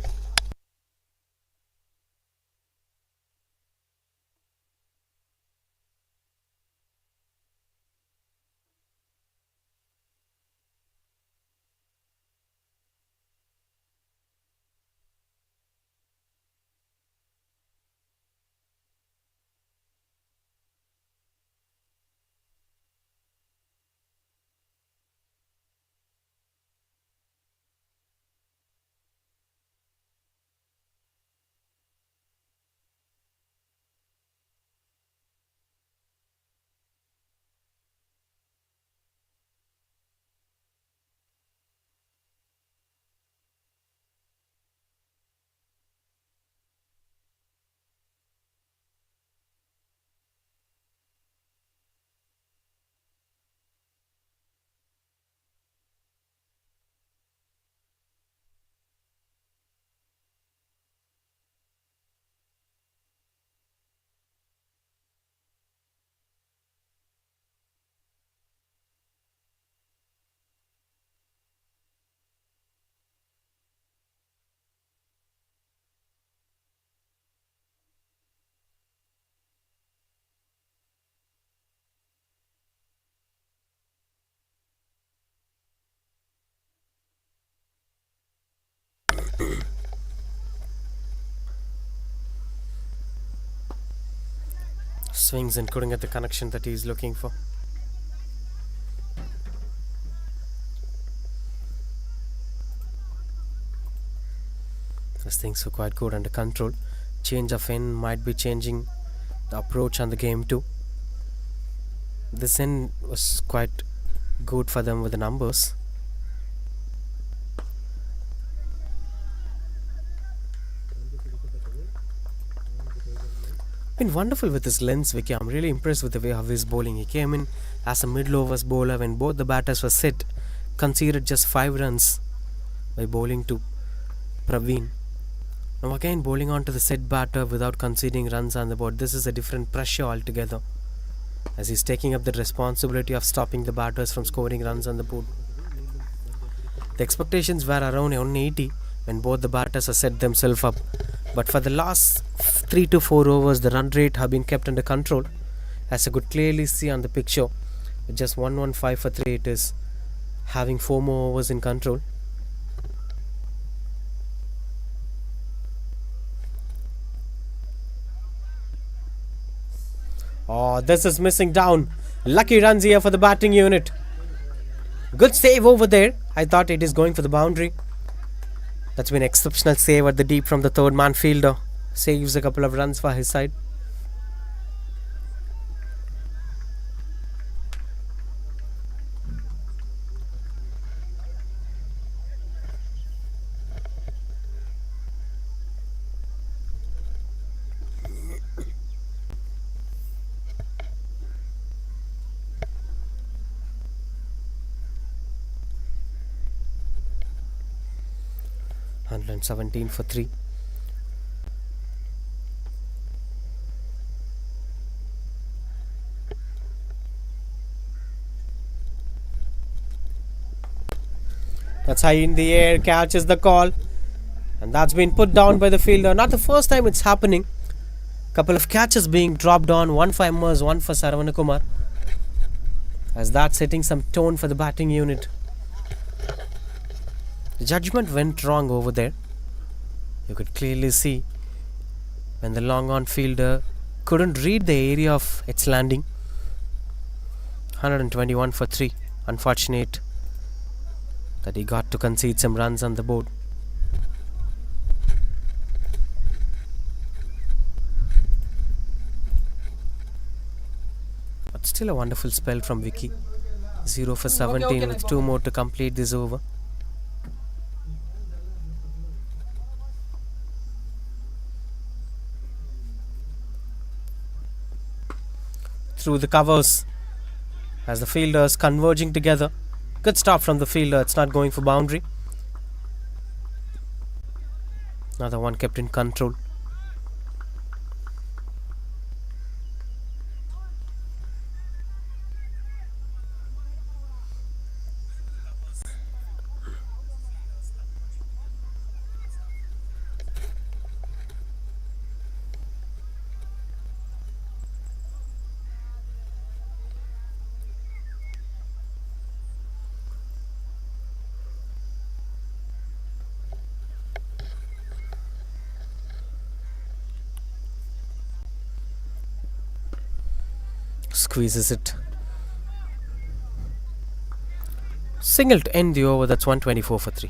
Swings and couldn't get the connection that he's looking for. These things were quite good under control. Change of end might be changing the approach on the game too. This end was quite good for them with the numbers. Been wonderful with his lengths, Vicky. I'm really impressed with the way how he's bowling. He came in as a middle overs bowler when both the batters were set, conceded just 5 runs by bowling to Praveen. Now again bowling on to the set batter without conceding runs on the board. This is a different pressure altogether, as he's taking up the responsibility of stopping the batters from scoring runs on the board. The expectations were around 180 when both the batters have set themselves up, but for the last 3 to 4 overs the run rate have been kept under control, as you could clearly see on the picture. With just 115 for 3 it is, having 4 more overs in control. Oh, this is missing down. Lucky runs here for the batting unit. Good save over there. I thought it is going for the boundary. That's been exceptional save at the deep from the third man fielder. Saves a couple of runs for his side. And 17 for 3. That's high in the air, catches the call, and that's been put down by the fielder. Not the first time it's happening. Couple of catches being dropped on, one for MS, one for Saravanakumar, as that's setting some tone for the batting unit. The judgment went wrong over there. You could clearly see when the long on fielder couldn't read the area of its landing. 121 for 3. Unfortunate that he got to concede some runs on the board. But still a wonderful spell from Vicky. 0 for 17 with 2 more to complete this over. Through the covers, as the fielders converging together, Good stop from the fielder. It's not going for boundary. Another one kept in control. Squeezes it. Single to end the over. That's 124 for 3.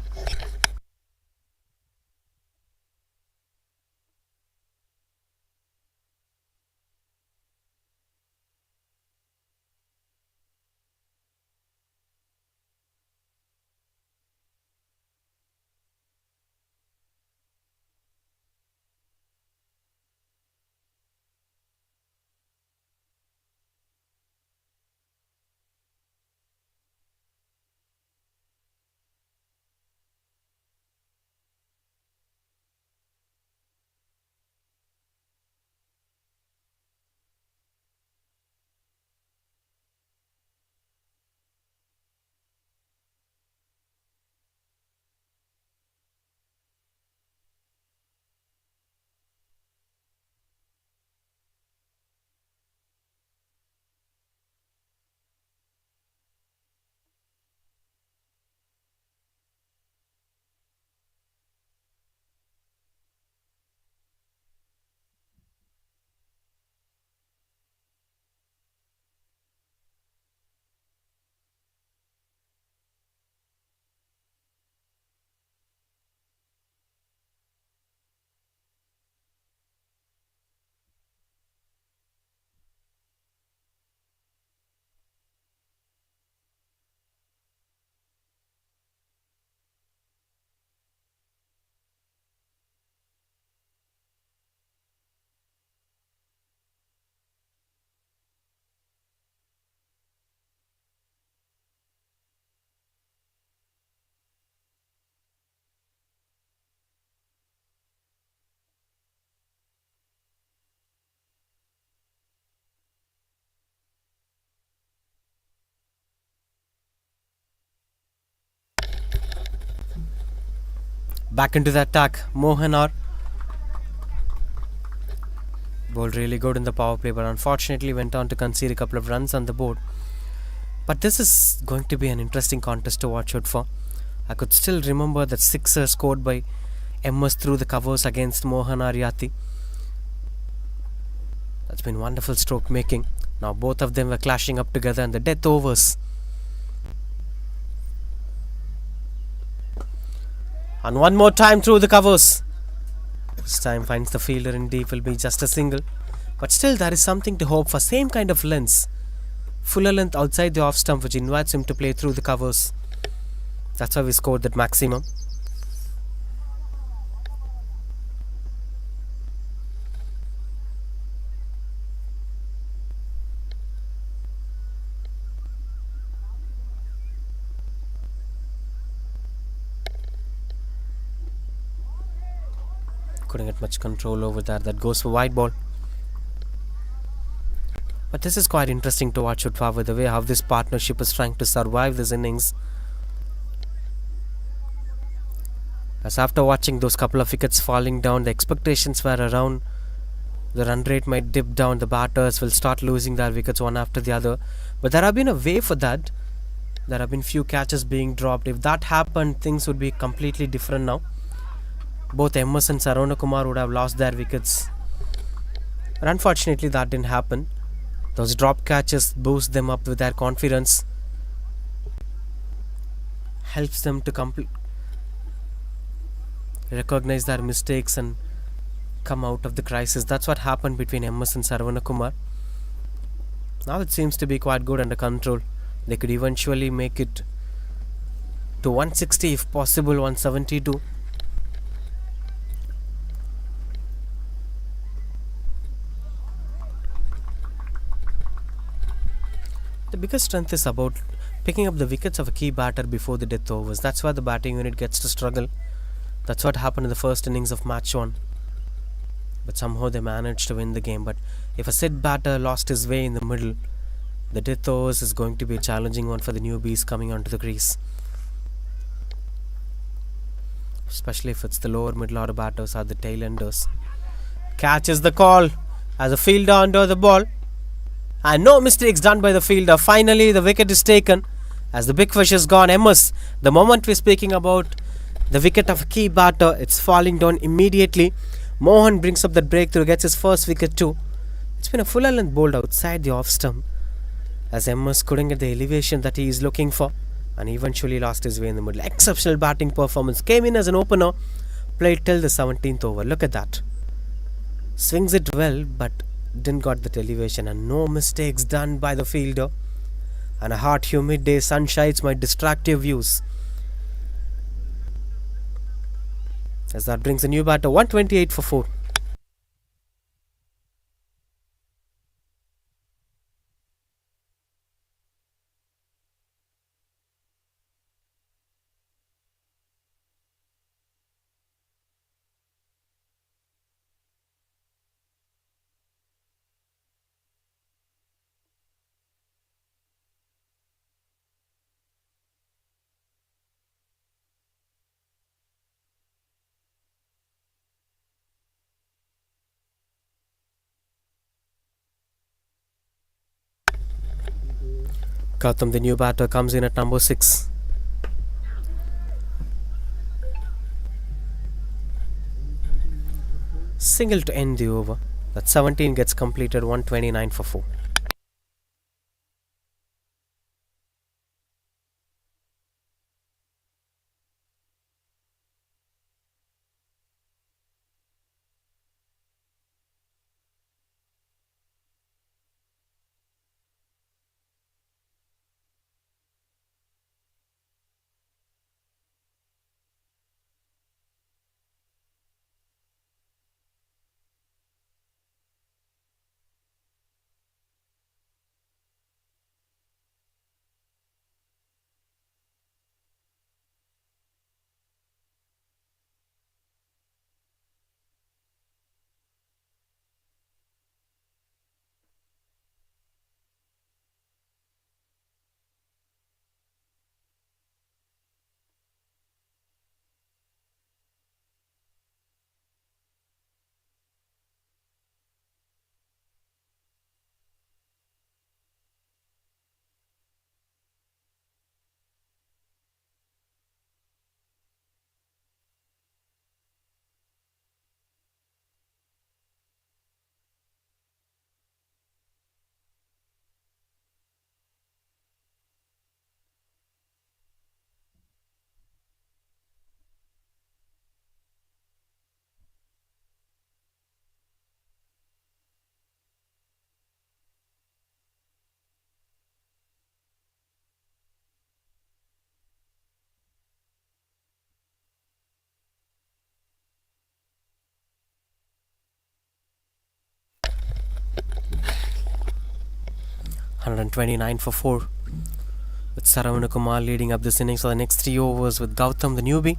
Back into the attack. Mohanar bowled really good in the power play, but unfortunately went on to concede a couple of runs on the board. But this is going to be an interesting contest to watch out for. I could still remember that sixer scored by MS through the covers against Mohanar Yati. That's been wonderful stroke making. Now both of them were clashing up together in the death overs. And one more time through the covers. This time finds the fielder in deep, will be just a single. But still there is something to hope for. Same kind of length. Fuller length outside the off stump, which invites him to play through the covers. That's why we scored that maximum. Couldn't get much control over that. That goes for wide ball. But this is quite interesting to watch out for, the way how this partnership is trying to survive this innings. As after watching those couple of wickets falling down, the expectations were around the run rate might dip down, the batters will start losing their wickets one after the other. But there have been a way for that. There have been few catches being dropped. If that happened, things would be completely different now. Both MS and Saronakumar would have lost their wickets. But unfortunately that didn't happen. Those drop catches boost them up with their confidence. Helps them to recognize their mistakes and come out of the crisis. That's what happened between MS and Saronakumar. Now it seems to be quite good under control. They could eventually make it to 160 if possible, 172. The biggest strength is about picking up the wickets of a key batter before the death overs. That's where the batting unit gets to struggle. That's what happened in the first innings of match 1. But somehow they managed to win the game. But if a Sid batter lost his way in the middle, the death overs is going to be a challenging one for the newbies coming onto the crease. Especially if it's the lower middle order batters or the tail enders. Catches the call as a fielder under the ball. And no mistakes done by the fielder. Finally, the wicket is taken as the big fish is gone. MS, the moment we're speaking about the wicket of a key batter, it's falling down immediately. Mohan brings up that breakthrough, gets his first wicket too. It's been a fuller length bowled outside the off stump as MS couldn't get the elevation that he is looking for and eventually lost his way in the middle. Exceptional batting performance. Came in as an opener, played till the 17th over. Look at that. Swings it well, but didn't got that elevation, and no mistakes done by the fielder. And a hot humid day, sunshines might distract your views. As that brings a new batter, 128 for 4. Gautam, the new batter, comes in at number 6. Single to end the over. That 17 gets completed, 129 for 4. $129 for 4. With Saravanakumar leading up this innings for the next 3 overs with Gautam, the newbie.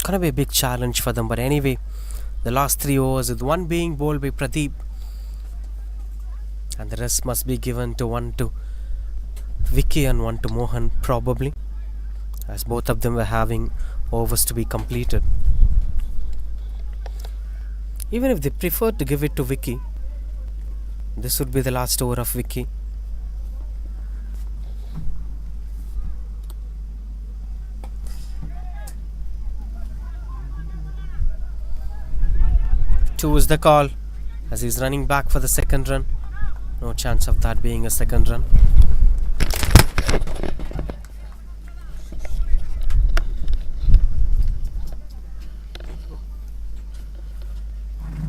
Gonna be a big challenge for them, but anyway, the last 3 overs with one being bowled by Pradeep, and the rest must be given to one to Vicky and one to Mohan probably, as both of them were having overs to be completed. Even if they preferred to give it to Vicky, this would be the last over of Vicky. Two is the call as he's running back for the second run. No chance of that being a second run.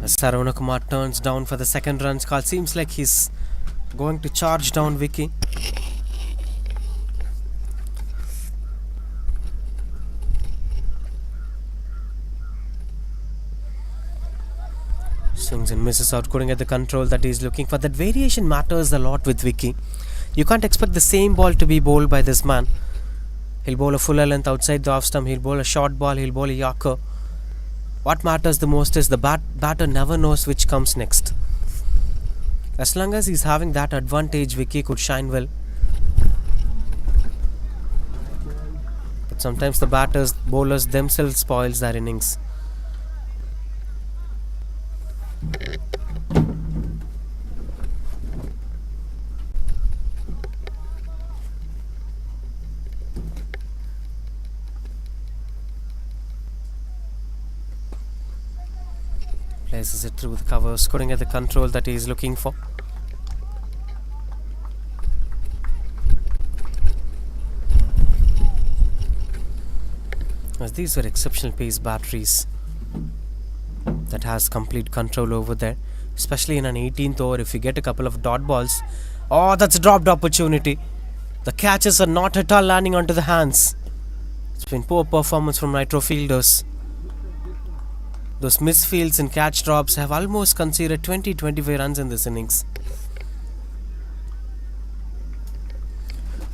As Saravanakumar turns down for the second run's call, seems like he's going to charge down Vicky. Swings and misses out, couldn't get the control that he's looking for. That variation matters a lot with Vicky. You can't expect the same ball to be bowled by this man. He'll bowl a fuller length outside the off stump, he'll bowl a short ball, he'll bowl a yorker. What matters the most is the batter never knows which comes next. As long as he's having that advantage, Vicky could shine well. But sometimes the bowlers themselves spoils their innings. Places it through the covers, couldn't get the control that he is looking for. As these were exceptional pace batteries that has complete control over there, especially in an 18th over. If you get a couple of dot balls, oh, that's a dropped opportunity. The catches are not at all landing onto the hands. It's been poor performance from NITRO fielders. Those misfields and catch drops have almost conceded 20-25 runs in this innings.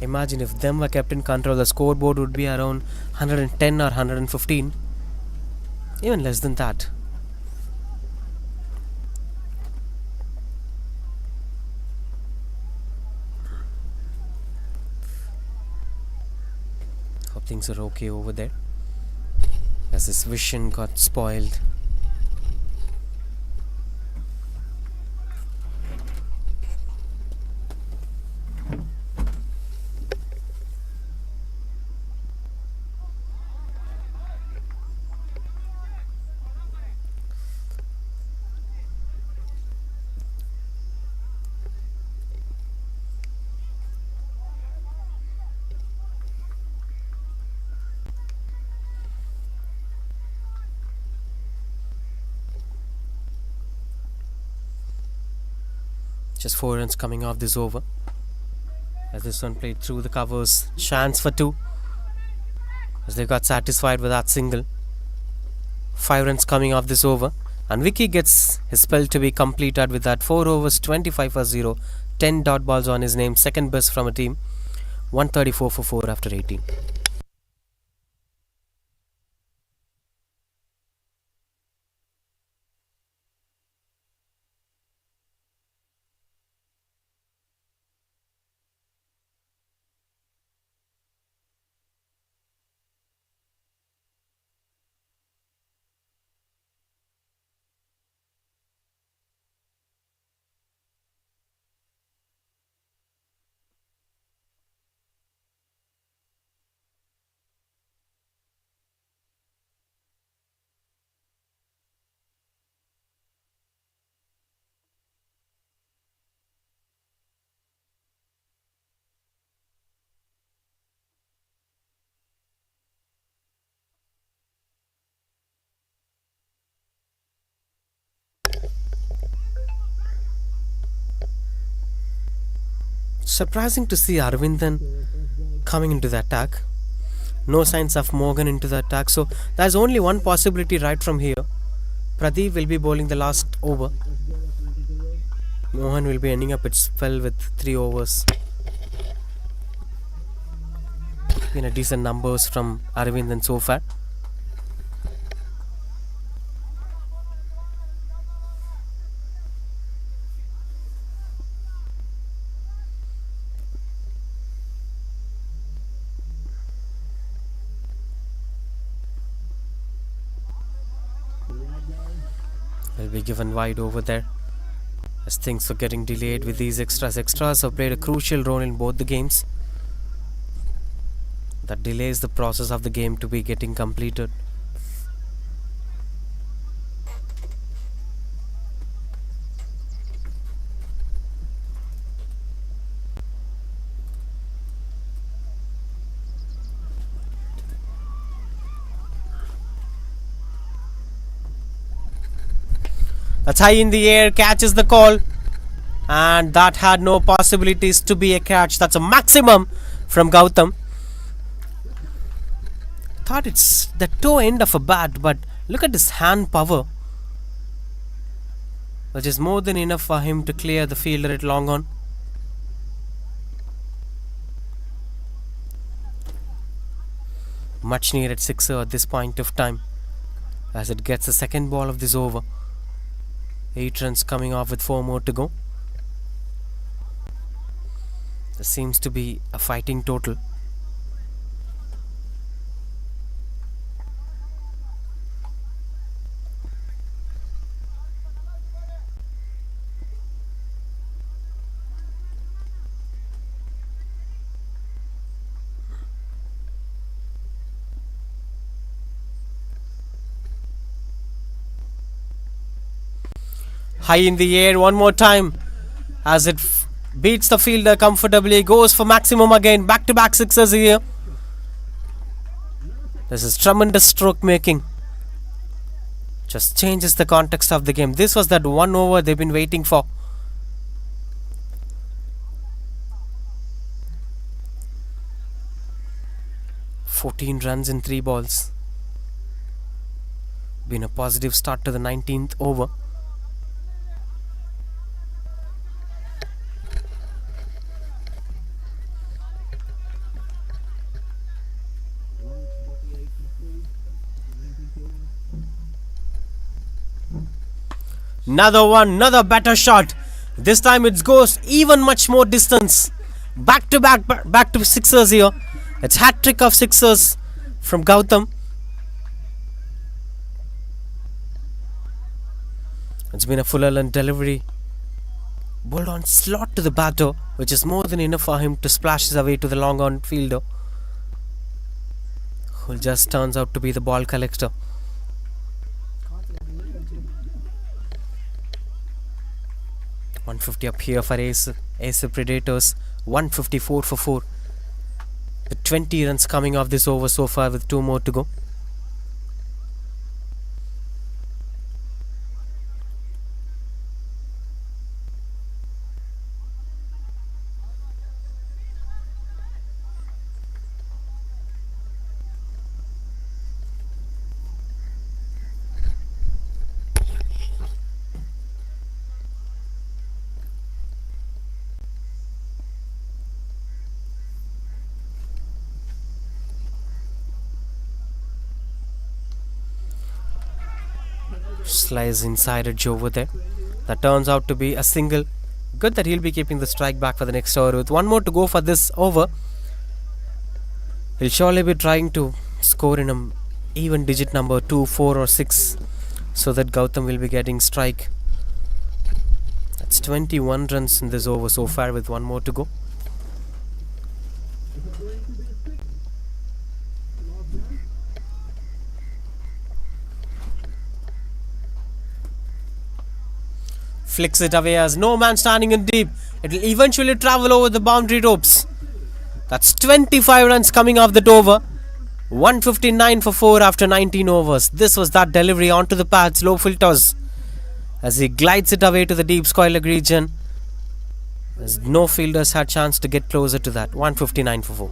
Imagine if them were kept in control, the scoreboard would be around 110 or 115. Even less than that. Hope things are okay over there, as his vision got spoiled. Just 4 runs coming off this over, as this one played through the covers. Chance for 2, as they got satisfied with that single. 5 runs coming off this over, and Vicky gets his spell to be completed with that 4 overs, 25 for 0, 10 dot balls on his name, second best from a team, 134 for 4 after 18. Surprising to see Arvindan coming into the attack. No signs of Morgan into the attack, so there's only one possibility right from here. Pradeep will be bowling the last over. Mohan will be ending up its spell with 3 overs. Been a decent numbers from Arvindan so far. Will be given wide over there, as things are getting delayed with these extras. Extras have played a crucial role in both the games. That delays the process of the game to be getting completed. That's high in the air, catches the call, and that had no possibilities to be a catch. That's a maximum from Gautam. Thought it's the toe end of a bat, but look at his hand power, which is more than enough for him to clear the fielder at long on. much needed sixer at this point of time as it gets the second ball of this over. 8 runs coming off with 4 more to go. There seems to be a fighting total. High in the air one more time as it beats the fielder comfortably, goes for maximum again. Back to back sixers here. This is tremendous stroke making. Just changes the context of the game. This was that one over they've been waiting for. "14 runs in 3 balls. Been a positive start to the 19th over. Another one, another better shot. This time it goes even much more distance. Back to sixers here. It's hat trick of sixers from Gautam. It's been a full length delivery. Bowled on slot to the batter, which is more than enough for him to splash his away to the long on fielder, who just turns out to be the ball collector. .150 up here for Acer Predators. 154 for 4. The 20 runs coming off this over so far with 2 more to go. Slice inside edge over there. That turns out to be a single. Good that he'll be keeping the strike back for the next over. With 1 more to go for this over, he'll surely be trying to score in an even digit number 2, 4 or 6, so that Gautam will be getting strike. That's 21 runs in this over so far with 1 more to go. Flicks it away as no man standing in deep. It will eventually travel over the boundary ropes. That's 25 runs coming off that over. 159 for 4 after 19 overs. This was that delivery onto the pads, low full toss, as he glides it away to the deep square leg region, as no fielders had chance to get closer to that. 159 for 4.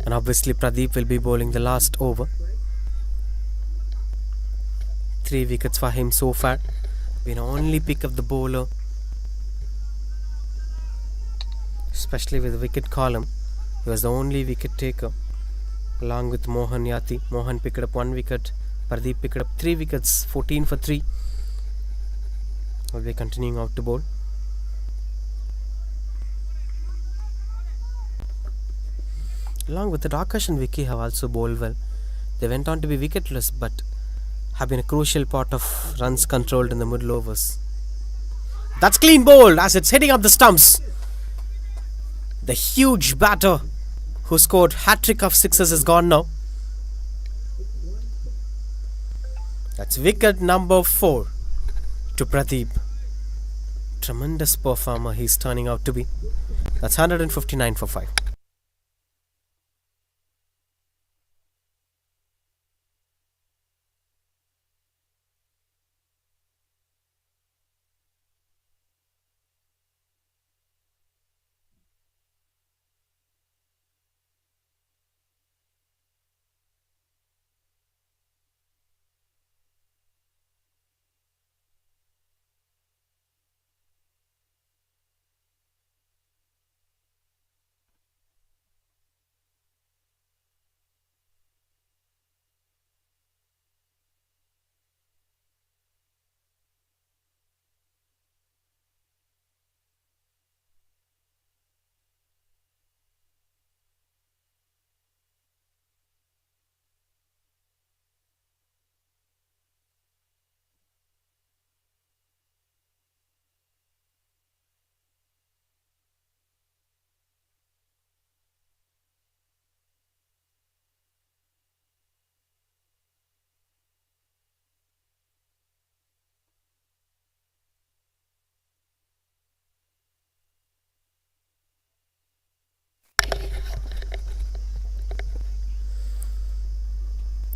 And obviously Pradeep will be bowling the last over. 3 wickets for him so far. Been only pick of the bowler, especially with the wicket column. He was the only wicket taker along with Mohan Yati. Mohan picked up 1 wicket. Pradeep picked up 3 wickets. 14 for 3. Will be continuing out to bowl. Along with it, Akash and Vicky have also bowled well. They went on to be wicketless but have been a crucial part of runs controlled in the middle overs. That's clean bowled as it's hitting up the stumps. The huge batter who scored hat-trick of sixes is gone now. That's wicket number 4 to Pradeep. Tremendous performer he's turning out to be. That's 159 for 5.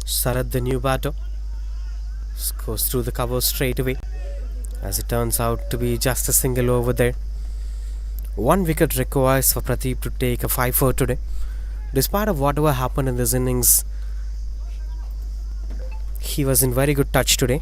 Sarad, the new batter, goes through the cover straight away, as it turns out to be just a single over there. 1 wicket requires for Pradeep to take a 5-4 today. Despite of whatever happened in this innings, he was in very good touch today.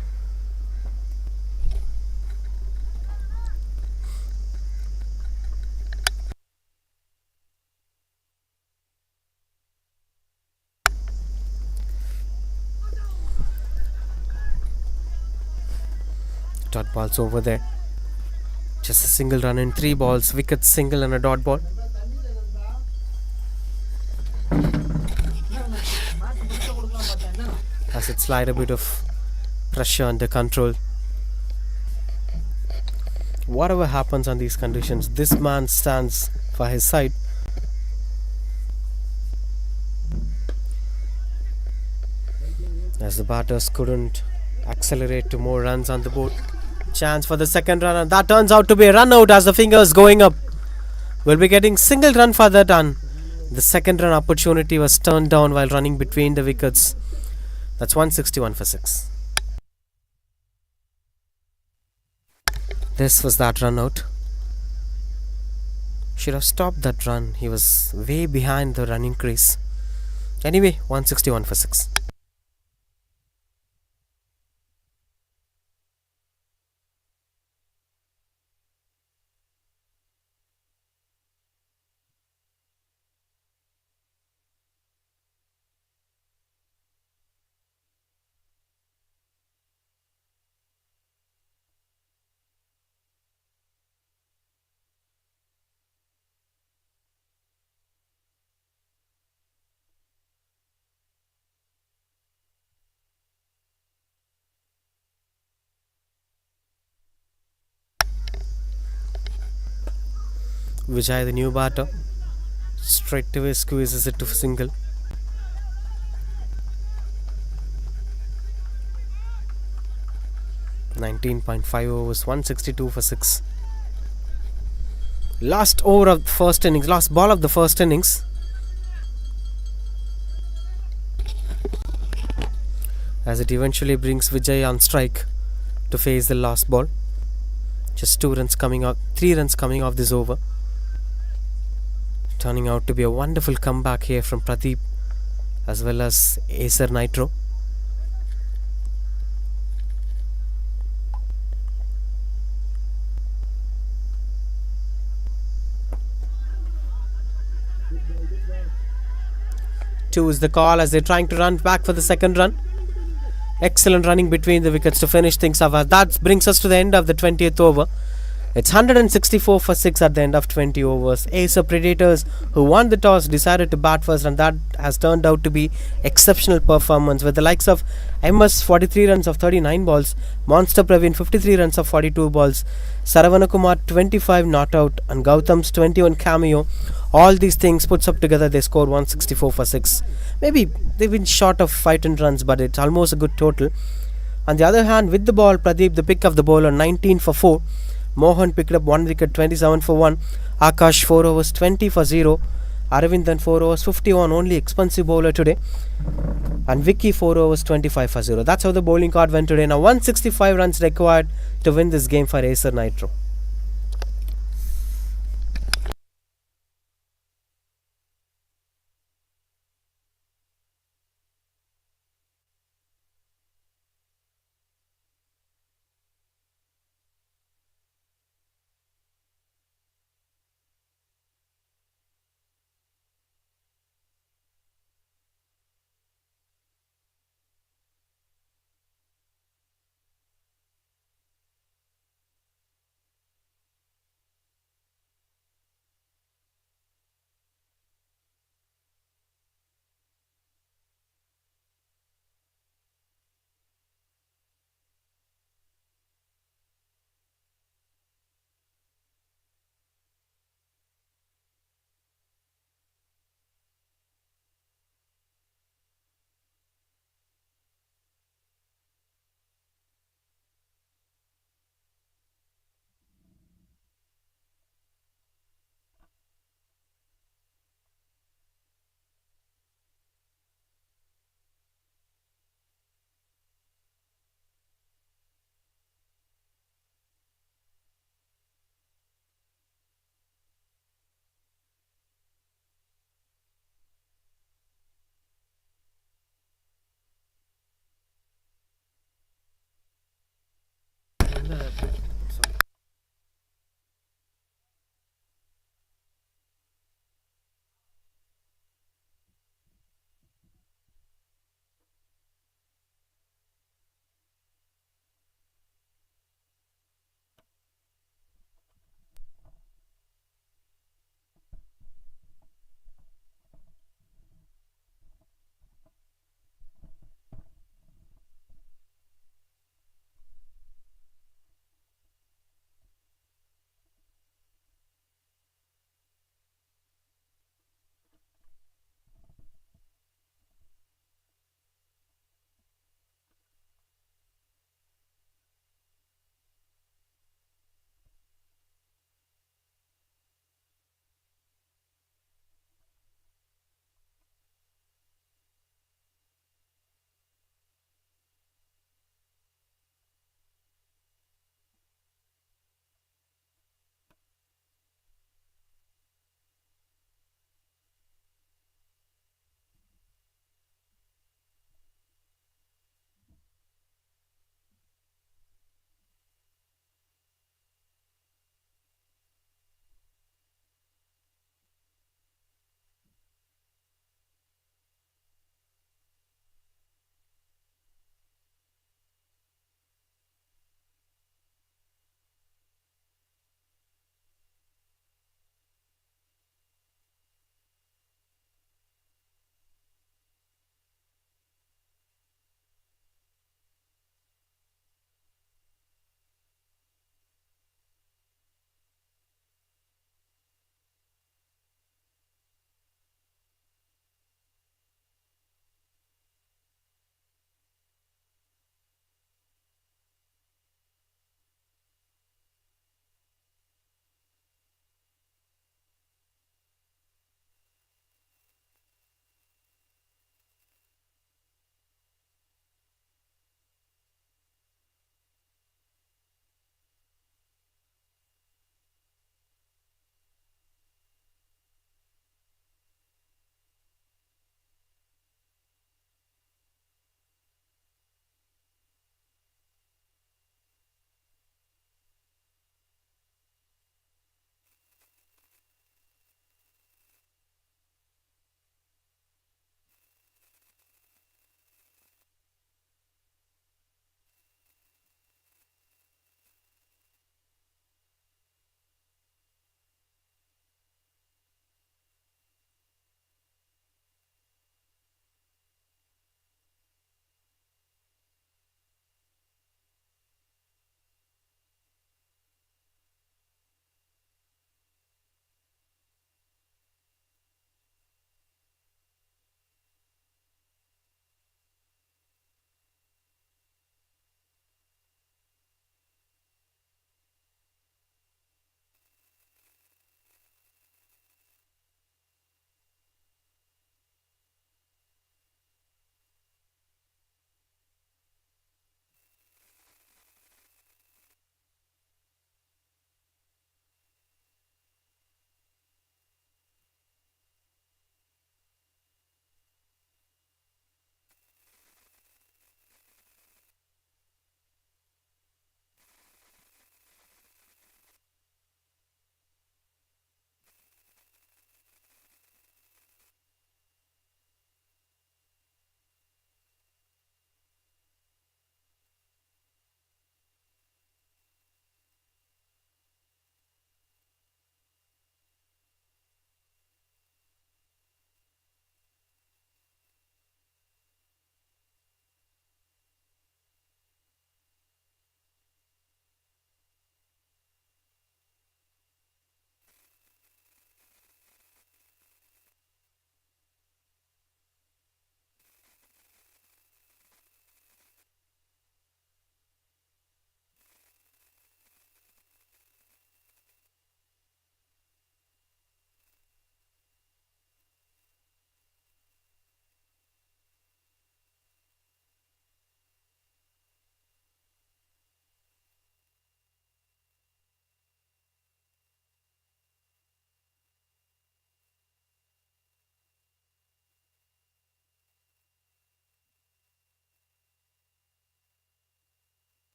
Dot balls over there. Just a single run in 3 balls. Wicket, single and a dot ball. As it slide a bit of pressure under control. Whatever happens on these conditions, this man stands for his side. As the batters couldn't accelerate to more runs on the board. Chance for the second run, and that turns out to be a run out as the fingers going up. We'll be getting single run for that run. The second run opportunity was turned down while running between the wickets. That's 161 for 6. This was that run out. Should have stopped that run. He was way behind the running crease. Anyway, 161 for 6. Vijay, the new batter, straight away squeezes it to single. .5 overs, 162 for 6. Last over of the first innings, last ball of the first innings. As it eventually brings Vijay on strike to face the last ball. Just 2 runs coming out, 3 runs coming off this over. Turning out to be a wonderful comeback here from Pradeep as well as Acer NITRO. Two is the call as they're trying to run back for the second run. Excellent running between the wickets to finish things off. That brings us to the end of the 20th over. It's 164 for 6 at the end of 20 overs. Acer Predators, who won the toss, decided to bat first, and that has turned out to be exceptional performance with the likes of MS 43 runs of 39 balls, Monster Praveen 53 runs of 42 balls, Saravanakumar 25 not out, and Gautam's 21 cameo. All these things puts up together, they score 164 for 6. Maybe they've been short of 510 runs, but it's almost a good total. On the other hand, with the ball, Pradeep, the pick of the bowler, 19 for 4. Mohan picked up 1 wicket, 27 for 1. Akash 4 overs, 20 for 0. Aravind then 4 overs, 51, only expensive bowler today. And Vicky 4 overs, 25 for 0. That's how the bowling card went today. Now 165 runs required to win this game for Acer Nitro.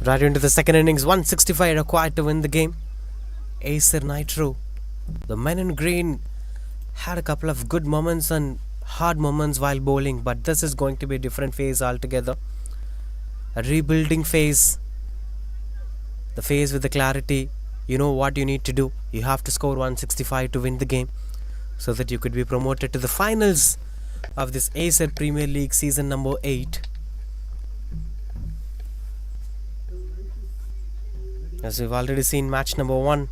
Right into the second innings, 165 required to win the game. Acer NITRO. The men in green had a couple of good moments and hard moments while bowling, but this is going to be a different phase altogether. A rebuilding phase. The phase with the clarity. You know what you need to do. You have to score 165 to win the game so that you could be promoted to the finals of this Acer Premier League season number 8. As we've already seen match number 1,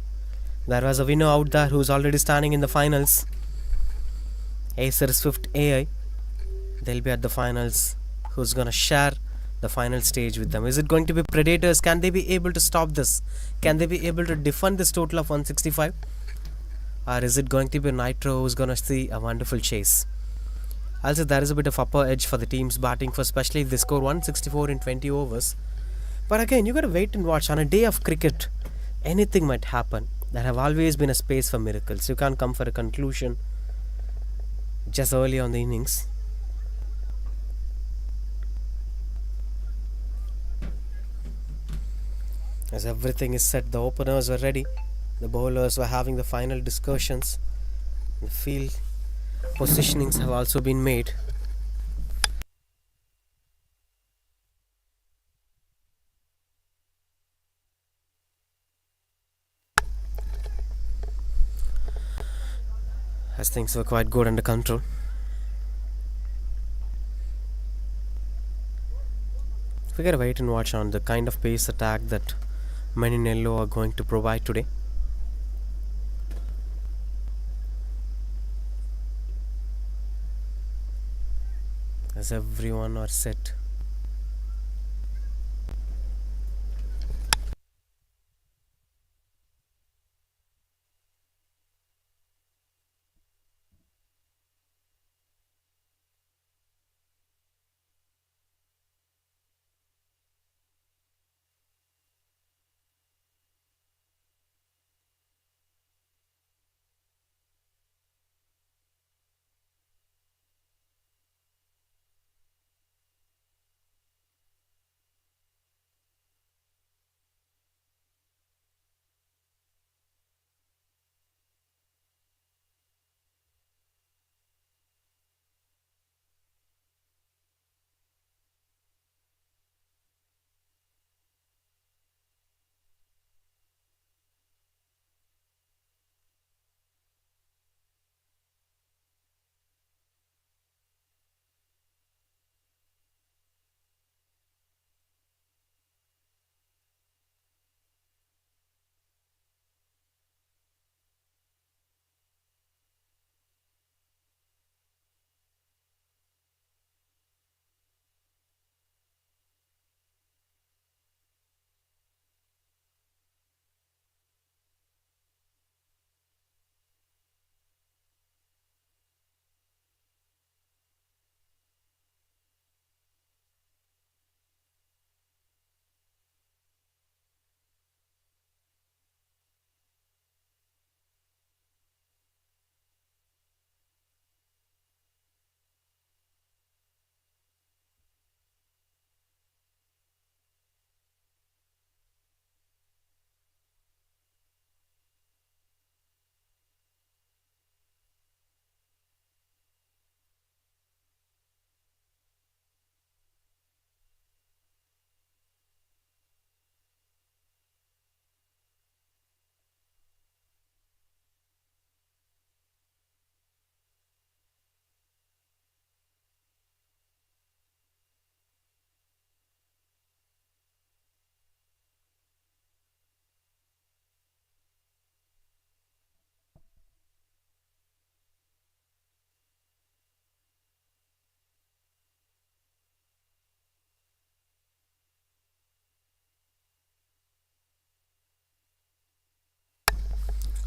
there was a winner out there who's already standing in the finals. Acer Swift AI. They'll be at the finals. Who's gonna share the final stage with them? Is it going to be Predators? Can they be able to stop this? Can they be able to defend this total of 165? Or is it going to be NITRO who's gonna see a wonderful chase? Also, there is a bit of upper edge for the teams batting for, especially if they score 164 in 20 overs. But again, you gotta wait and watch. On a day of cricket, anything might happen. There have always been a space for miracles. You can't come for a conclusion just early on the innings. As everything is set, the openers were ready. The bowlers were having the final discussions. The field positionings have also been made. As things were quite good under control. We gotta wait and watch on the kind of pace attack that men in yellow are going to provide today. As everyone are set.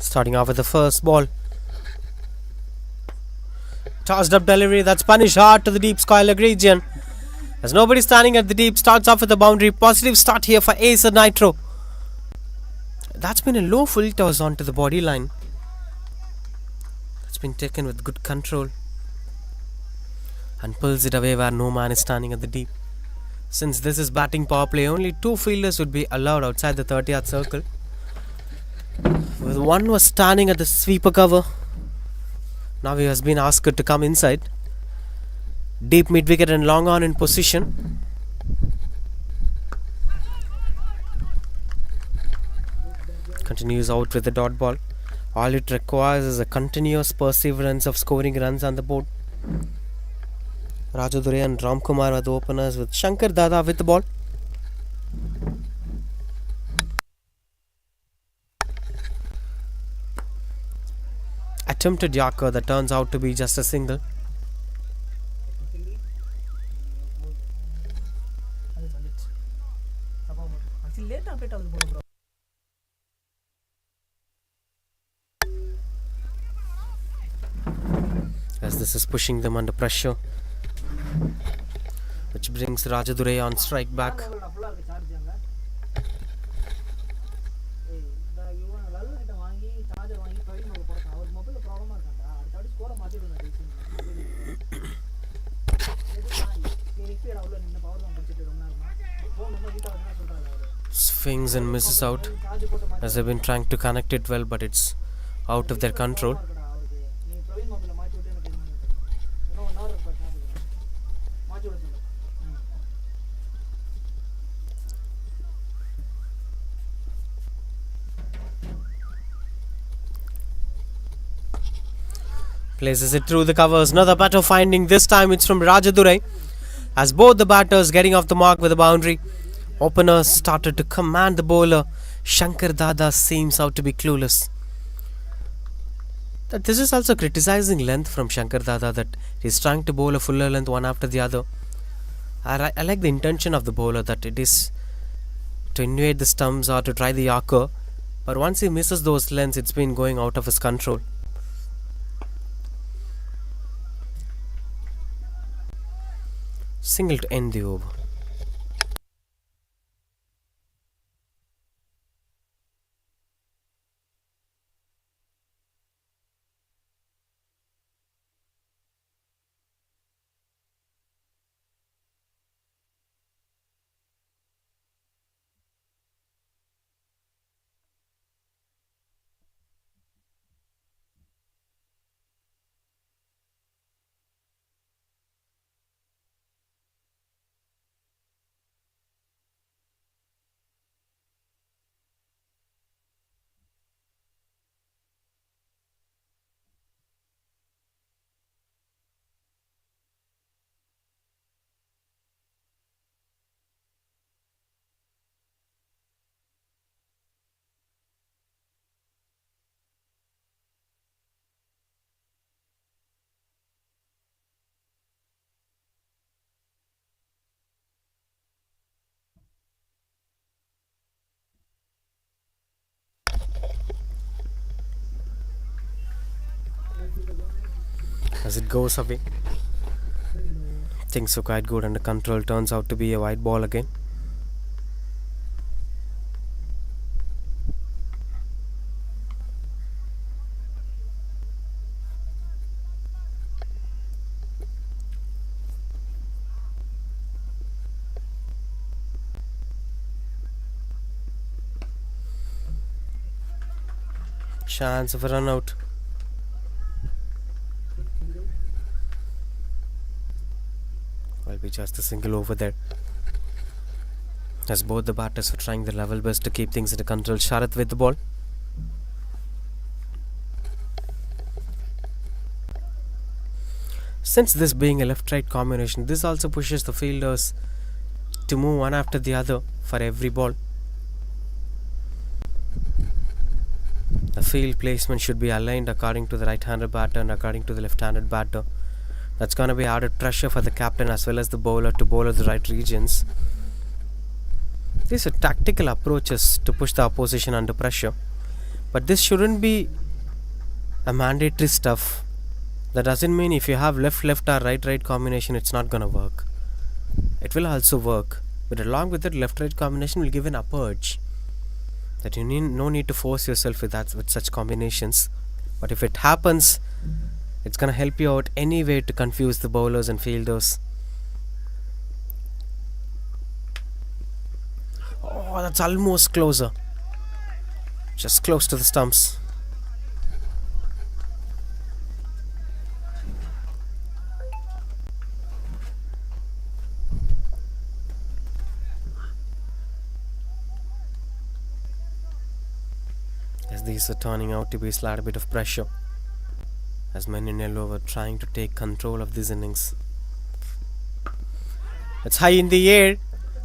Starting off with the first ball. Tossed up delivery that's punished hard to the deep square region. As nobody standing at the deep, starts off with the boundary. Positive start here for Acer NITRO. That's been a low full toss onto the body line. That's been taken with good control and pulls it away where no man is standing at the deep. Since this is batting power play, only 2 fielders would be allowed outside the 30th circle. One was standing at the sweeper cover. Now he has been asked to come inside. Deep mid wicket and long on in position. Continues out with the dot ball. All it requires is a continuous perseverance of scoring runs on the board. Raju Dure and Ram Kumar are the openers, with Shankar Dada with the ball. Attempted Yorker that turns out to be just a single. As this is pushing them under pressure, which brings Raju Dure on strike back. Swings and misses out, as they've been trying to connect it well, but it's out of their control. Places it through the covers. Another batter finding. This time it's from Raju Dure, as both the batters getting off the mark with a boundary. Opener started to command the bowler. Shankar Dada seems out to be clueless. This is also criticizing length from Shankar Dada, that he's trying to bowl a fuller length one after the other. I like the intention of the bowler, that it is to invade the stumps or to try the Yorker, but once he misses those lengths, it's been going out of his control. Single to end the over. As it goes away, things are quite good under control. Turns out to be a wide ball again. Chance of a run out. Will be just a single over there, as both the batters are trying their level best to keep things under control. Sharath with the ball. Since this being a left-right combination, this also pushes the fielders to move one after the other for every ball. The field placement should be aligned according to the right-handed batter and according to the left-handed batter. That's going to be added pressure for the captain as well as the bowler to bowl at the right regions. These are tactical approaches to push the opposition under pressure, but this shouldn't be a mandatory stuff. That doesn't mean if you have left or right combination, it's not going to work. It will also work, but along with it, left-right combination will give an upper edge. That you no need to force yourself with such combinations. But if it happens, it's going to help you out anyway to confuse the bowlers and fielders. Oh, that's almost closer. Just close to the stumps. As these are turning out to be a slight bit of pressure, as men in yellow were trying to take control of these innings. It's high in the air.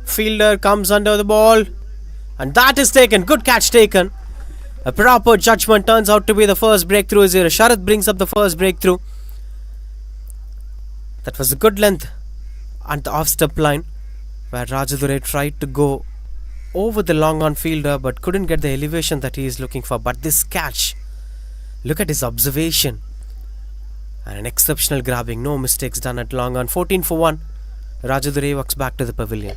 Fielder comes under the ball, and that is taken. Good catch taken. A proper judgment turns out to be the first breakthrough here. Sharath brings up the first breakthrough. That was a good length at the off-step line, where Rajadure tried to go over the long-on fielder but couldn't get the elevation that he is looking for. But this catch, look at his observation, and an exceptional grabbing. No mistakes done at long-on. 14 for 1. Rajadure walks back to the pavilion.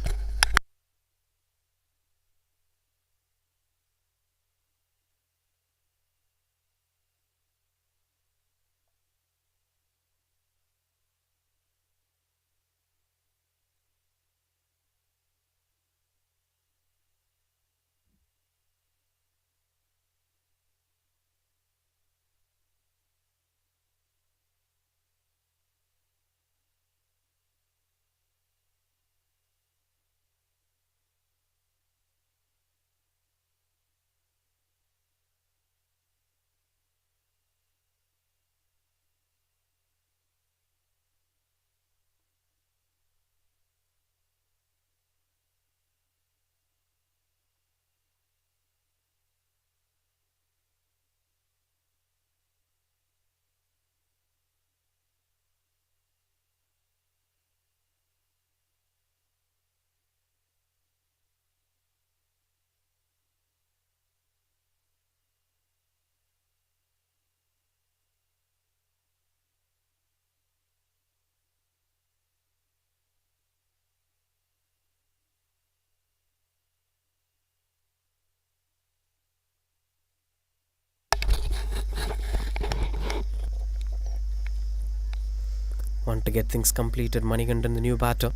Want to get things completed. Manikandan, the new batter,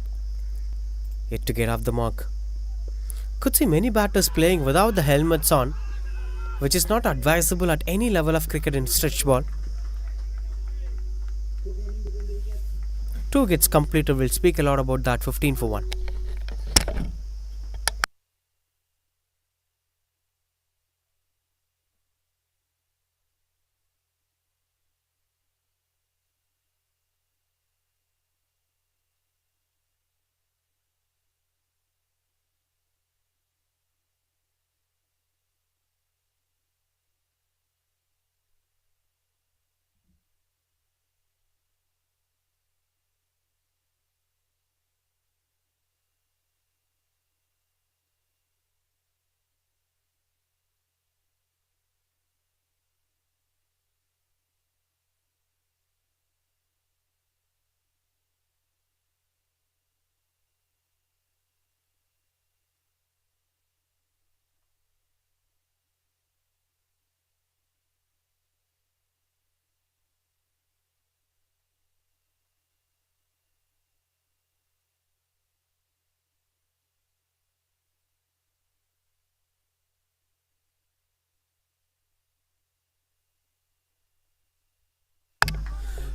yet to get off the mark. Could see many batters playing without the helmets on, which is not advisable at any level of cricket in stretch ball. 2 gets completed. We'll speak a lot about that. 15 for 1.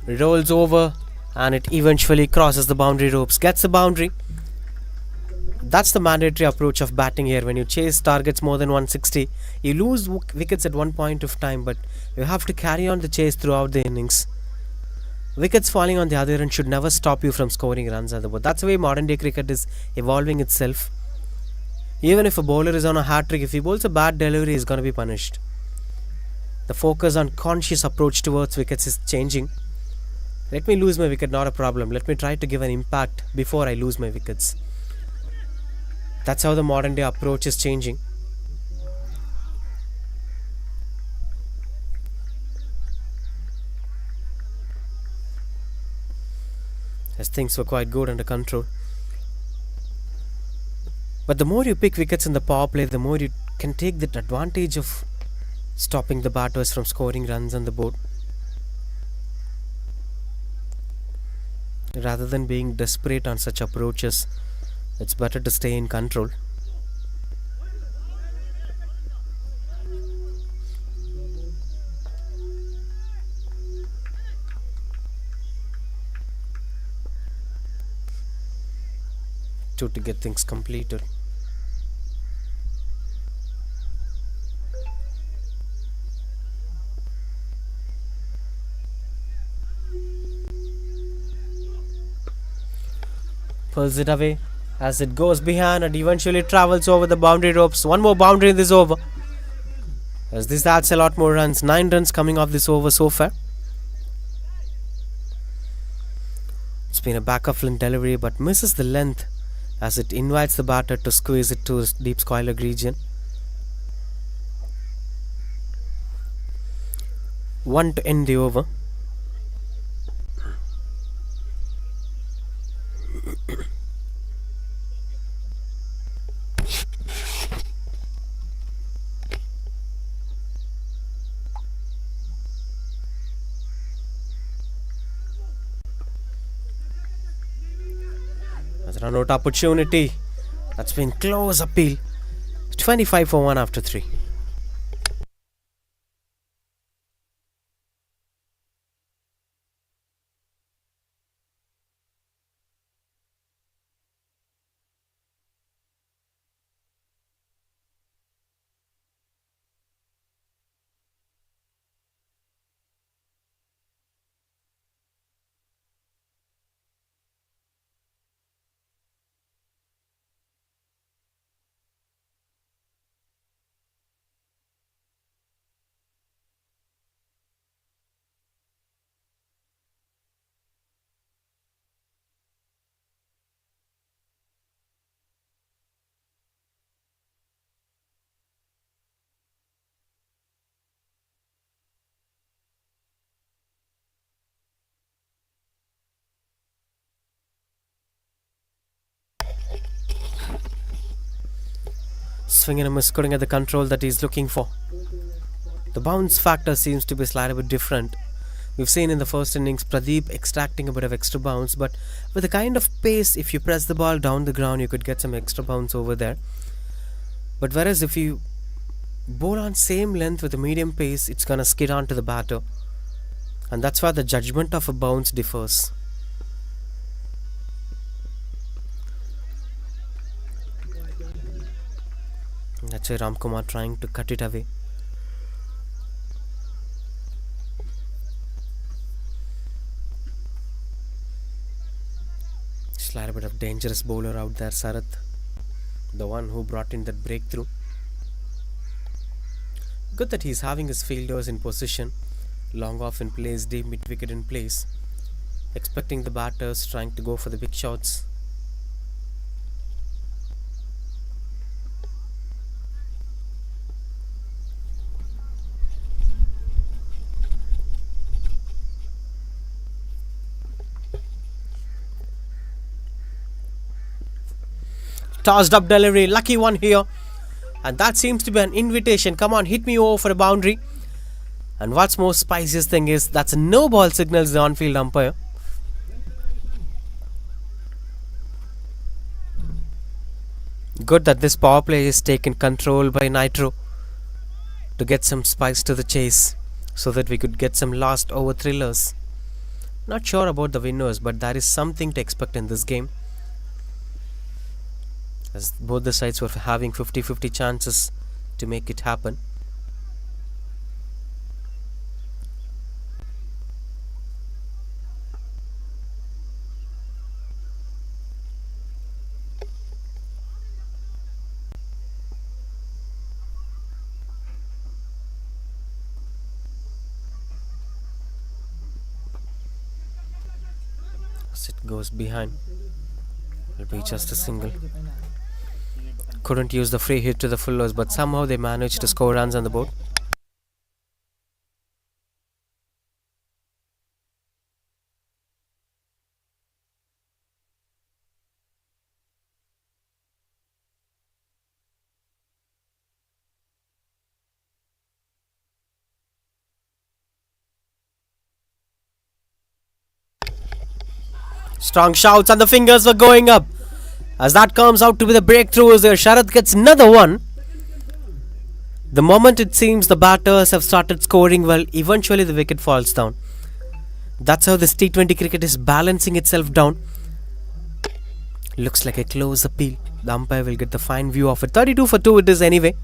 Rolls over and it eventually crosses the boundary ropes. Gets the boundary. That's the mandatory approach of batting here. When you chase targets more than 160, you lose wickets at one point of time, but you have to carry on the chase throughout the innings. Wickets falling on the other end should never stop you from scoring runs on the board. That's the way modern day cricket is evolving itself. Even if a bowler is on a hat-trick, if he bowls a bad delivery, he's going to be punished. The focus on conscious approach towards wickets is changing. Let me lose my wicket, not a problem. Let me try to give an impact before I lose my wickets. That's how the modern day approach is changing. As things were quite good under control. But the more you pick wickets in the power play, the more you can take that advantage of stopping the batters from scoring runs on the board. Rather than being desperate on such approaches, it's better to stay in control. to get things completed. Pulls it away as it goes behind and eventually travels over the boundary ropes. One more boundary in this over. As this adds a lot more runs. 9 runs coming off this over so far. It's been a back of length delivery but misses the length as it invites the batter to squeeze it to deep square leg region. 1 to end the over. As a run out opportunity. That's been close appeal. 25 for 1 after 3. Swing and a miss, couldn't get the control that he's looking for. The bounce factor seems to be slightly bit different. We've seen in the first innings Pradeep extracting a bit of extra bounce, but with the kind of pace, if you press the ball down the ground, you could get some extra bounce over there. But whereas if you bowl on same length with a medium pace, it's gonna skid onto the batter. And that's why the judgment of a bounce differs. That's why Ramkumar trying to cut it away. Slight bit of dangerous bowler out there, Sarath. The one who brought in that breakthrough. Good that he's having his fielders in position. Long off in place, deep mid wicket in place. Expecting the batters trying to go for the big shots. Tossed up delivery, lucky one here. And that seems to be an invitation. Come on, hit me over for a boundary. And what's more spiciest thing is that's a no ball signals the on-field umpire. Good that this power play is taken control by NITRO to get some spice to the chase so that we could get some last over thrillers. Not sure about the winners, but there is something to expect in this game. As both the sides were having 50-50 chances to make it happen. As it goes behind, it'll be just a single. Couldn't use the free hit to the fullers, but somehow they managed to score runs on the board. Strong shouts and the fingers were going up. As that comes out to be the breakthrough, as Sharath gets another one. The moment it seems the batters have started scoring well, eventually the wicket falls down. That's how this T20 cricket is balancing itself down. Looks like a close appeal. The umpire will get the fine view of it. 32 for 2 it is anyway.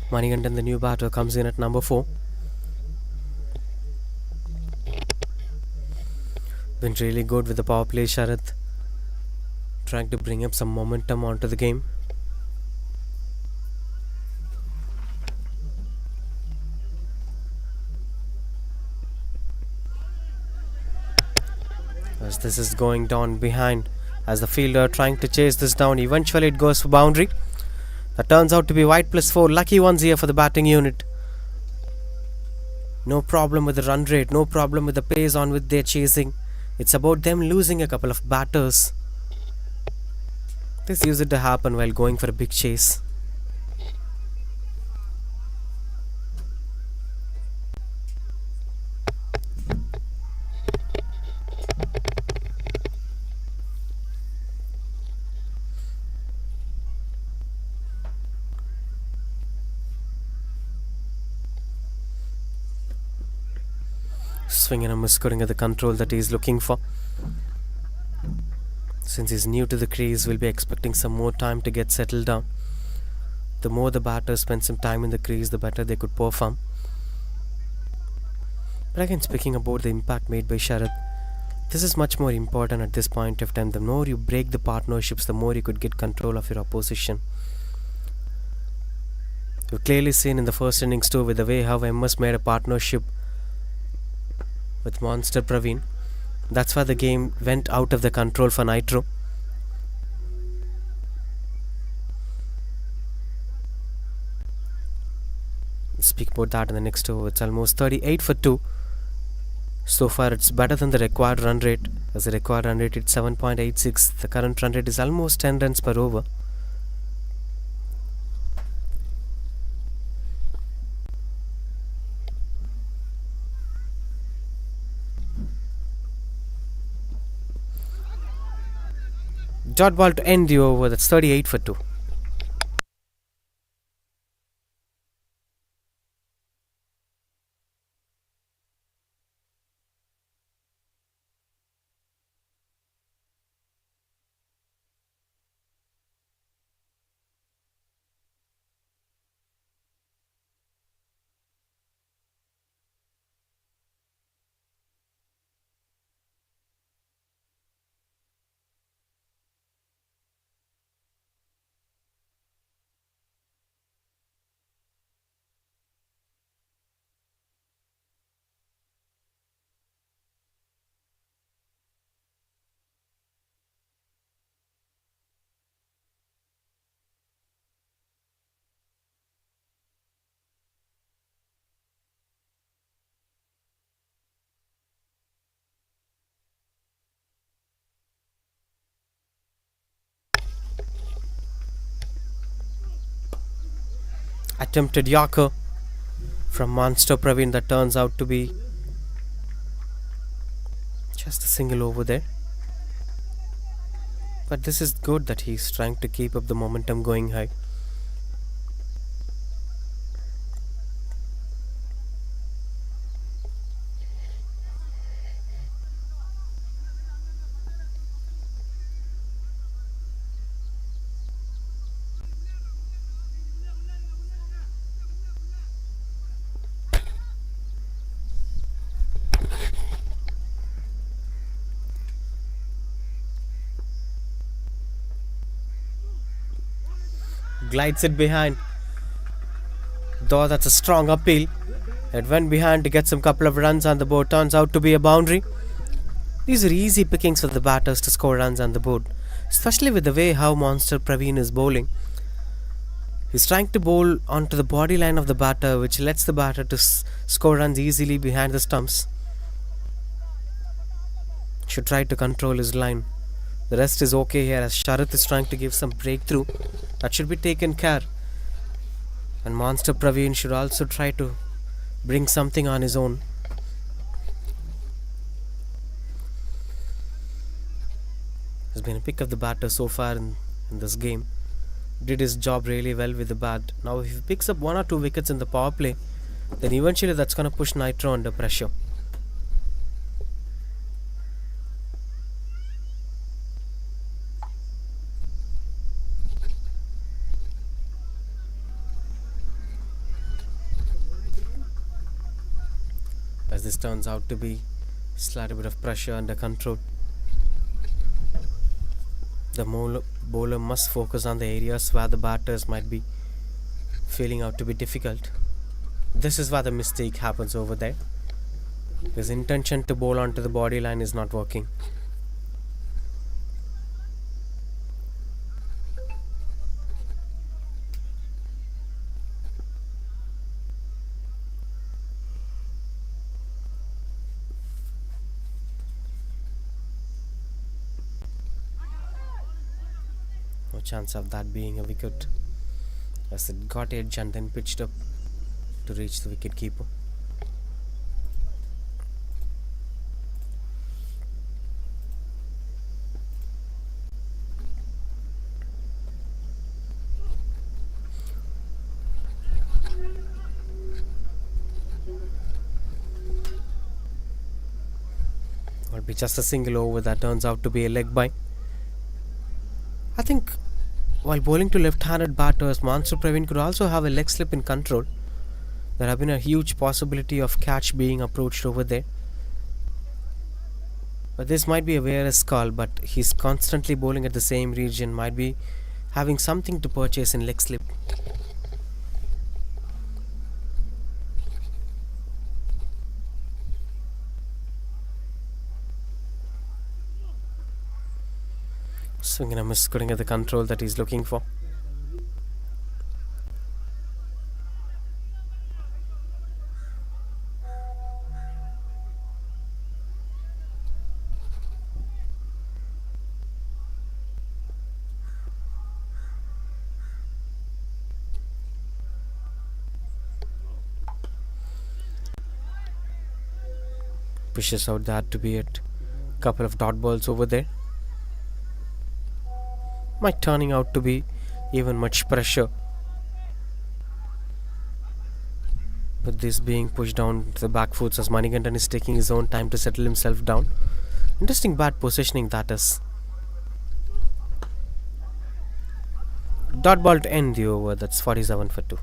Manigandan, the new batter, comes in at number 4. Been really good with the power play, Sharath. Trying to bring up some momentum onto the game. As this is going down behind, as the fielder trying to chase this down, eventually it goes for boundary. That turns out to be wide +4. Lucky ones here for the batting unit. No problem with the run rate, no problem with the pace on which they're chasing. It's about them losing a couple of batters. This used to happen while going for a big chase. Swing and a miss, scoring at the control that he's looking for. Since he's new to the crease, we'll be expecting some more time to get settled down. The more the batters spend some time in the crease, the better they could perform. But again, speaking about the impact made by Sharad, this is much more important at this point of time. The more you break the partnerships, the more you could get control of your opposition. You've clearly seen in the first innings too, with the way how MS made a partnership with Monster Praveen. That's why the game went out of the control for NITRO. Speak about that in the next over. It's almost 38 for 2. So far it's better than the required run rate. As the required run rate is 7.86. The current run rate is almost 10 runs per over. Dot ball to end the over. That's 38 for 2. Attempted Yorker from Monster Praveen that turns out to be just a single over there. But this is good that he's trying to keep up the momentum going high. glides it behind. Though that's a strong appeal. It went behind to get some couple of runs on the board. Turns out to be a boundary. These are easy pickings for the batters to score runs on the board, especially with the way how Monster Praveen is bowling. He's trying to bowl onto the body line of the batter, which lets the batter to score runs easily behind the stumps. Should try to control his line. The rest is okay here as Sharath is trying to give some breakthrough. That should be taken care. And Monster Praveen should also try to bring something on his own. Has been a pick of the batter so far in this game. Did his job really well with the bat. Now if he picks up 1 or 2 wickets in the power play, then eventually that's going to push NITRO under pressure. As this turns out to be slight bit of pressure under control. The bowler must focus on the areas where the batters might be feeling out to be difficult. This is where the mistake happens over there. His intention to bowl onto the body line is not working. No chance of that being a wicket, as it got edge and then pitched up to reach the wicket keeper. Will be just a single over that turns out to be a leg by. I think while bowling to left-handed batters, Monster Praveen could also have a leg slip in control. There have been a huge possibility of catch being approached over there. But this might be a VRS call, but he's constantly bowling at the same region, might be having something to purchase in leg slip. Swing and a miss, couldn't get the control that he's looking for. Pushes out that to be it. Couple of dot balls over there. Might turning out to be even much pressure. With this being pushed down to the back foot as Manikandan is taking his own time to settle himself down. Interesting bat positioning that is. Dot ball to end the over. That's 47 for 2.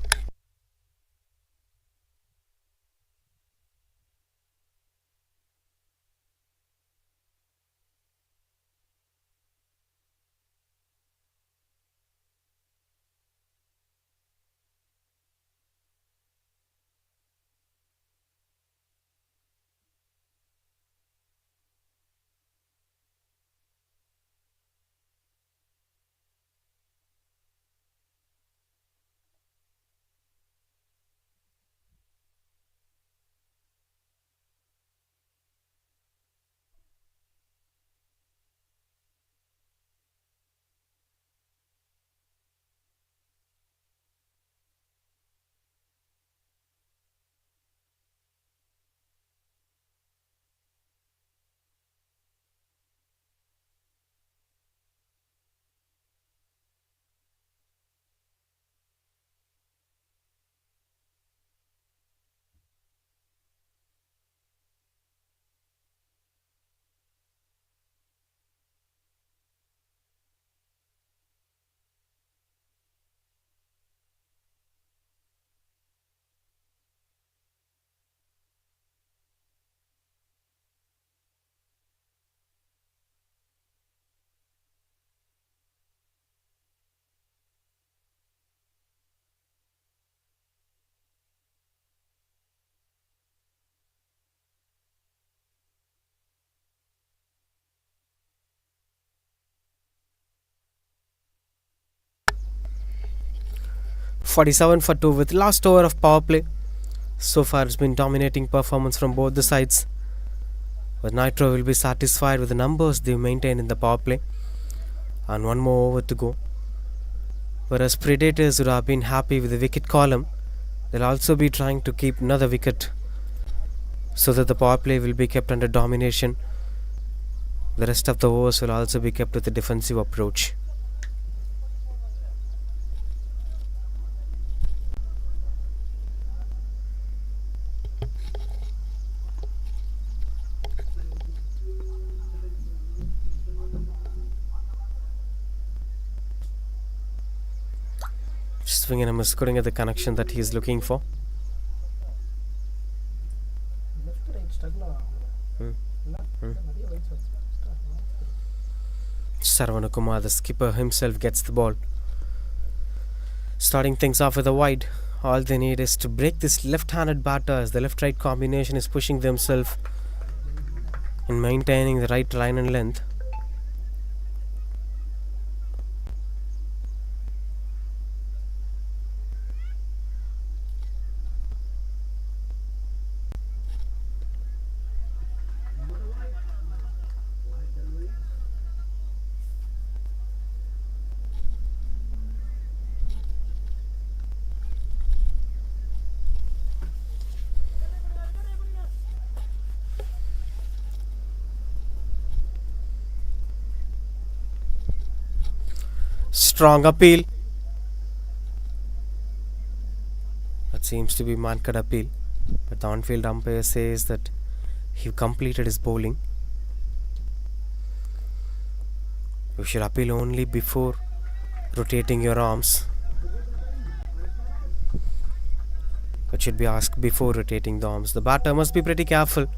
47 for 2 with last over of power play. So far it's been dominating performance from both the sides. But NITRO will be satisfied with the numbers they maintain in the power play. And one more over to go. Whereas Predators would have been happy with the wicket column, they'll also be trying to keep another wicket so that the power play will be kept under domination. The rest of the overs will also be kept with a defensive approach. Swingham is couldn't get the connection that he is looking for. Sarvanakumar, the skipper himself, gets the ball. Starting things off with a wide. All they need is to break this left-handed batter as the left-right combination is pushing themselves in maintaining the right line and length. Strong appeal. That seems to be man-cut appeal. But the on-field umpire says that he completed his bowling. You should appeal only before rotating your arms. It should be asked before rotating the arms. The batter must be pretty careful.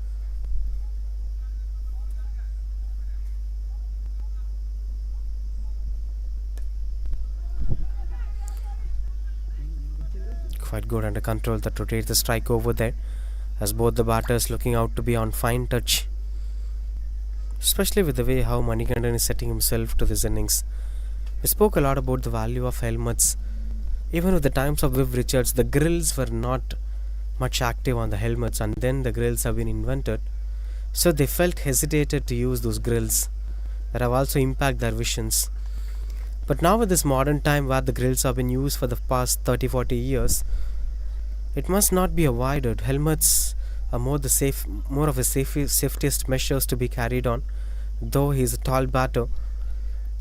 Quite good under control that rotates the strike over there, as both the batters looking out to be on fine touch, especially with the way how Manikandan is setting himself to this innings. We spoke a lot about the value of helmets. Even with the times of Viv Richards, the grills were not much active on the helmets, and then the grills have been invented, so they felt hesitated to use those grills that have also impacted their visions. But now with this modern time where the grills have been used for the past 30-40 years, it must not be avoided. Helmets are more of a safest measures to be carried on. Though he is a tall batter,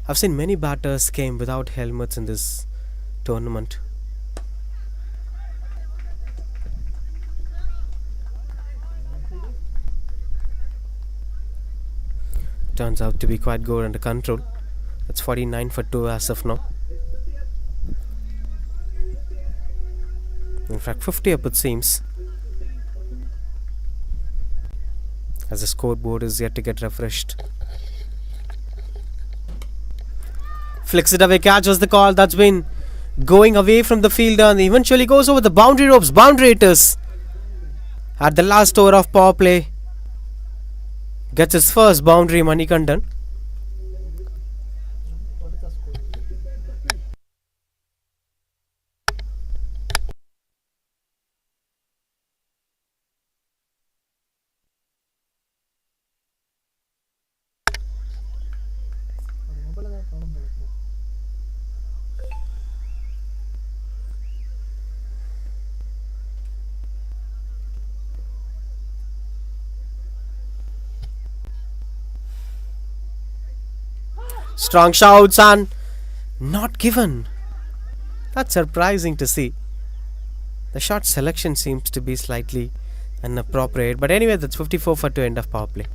I've seen many batters came without helmets in this tournament. Turns out to be quite good under control. That's 49 for 2 as of now. In fact, 50 up it seems, as the scoreboard is yet to get refreshed. Flicks it away, catch was the call. That's been going away from the fielder and eventually goes over the boundary ropes. Boundary it is. At the last over of power play, gets his first boundary, Manikandan. Strong shouts and not given. That's surprising to see. The shot selection seems to be slightly inappropriate, but anyway, that's 54 for 2 end of power play.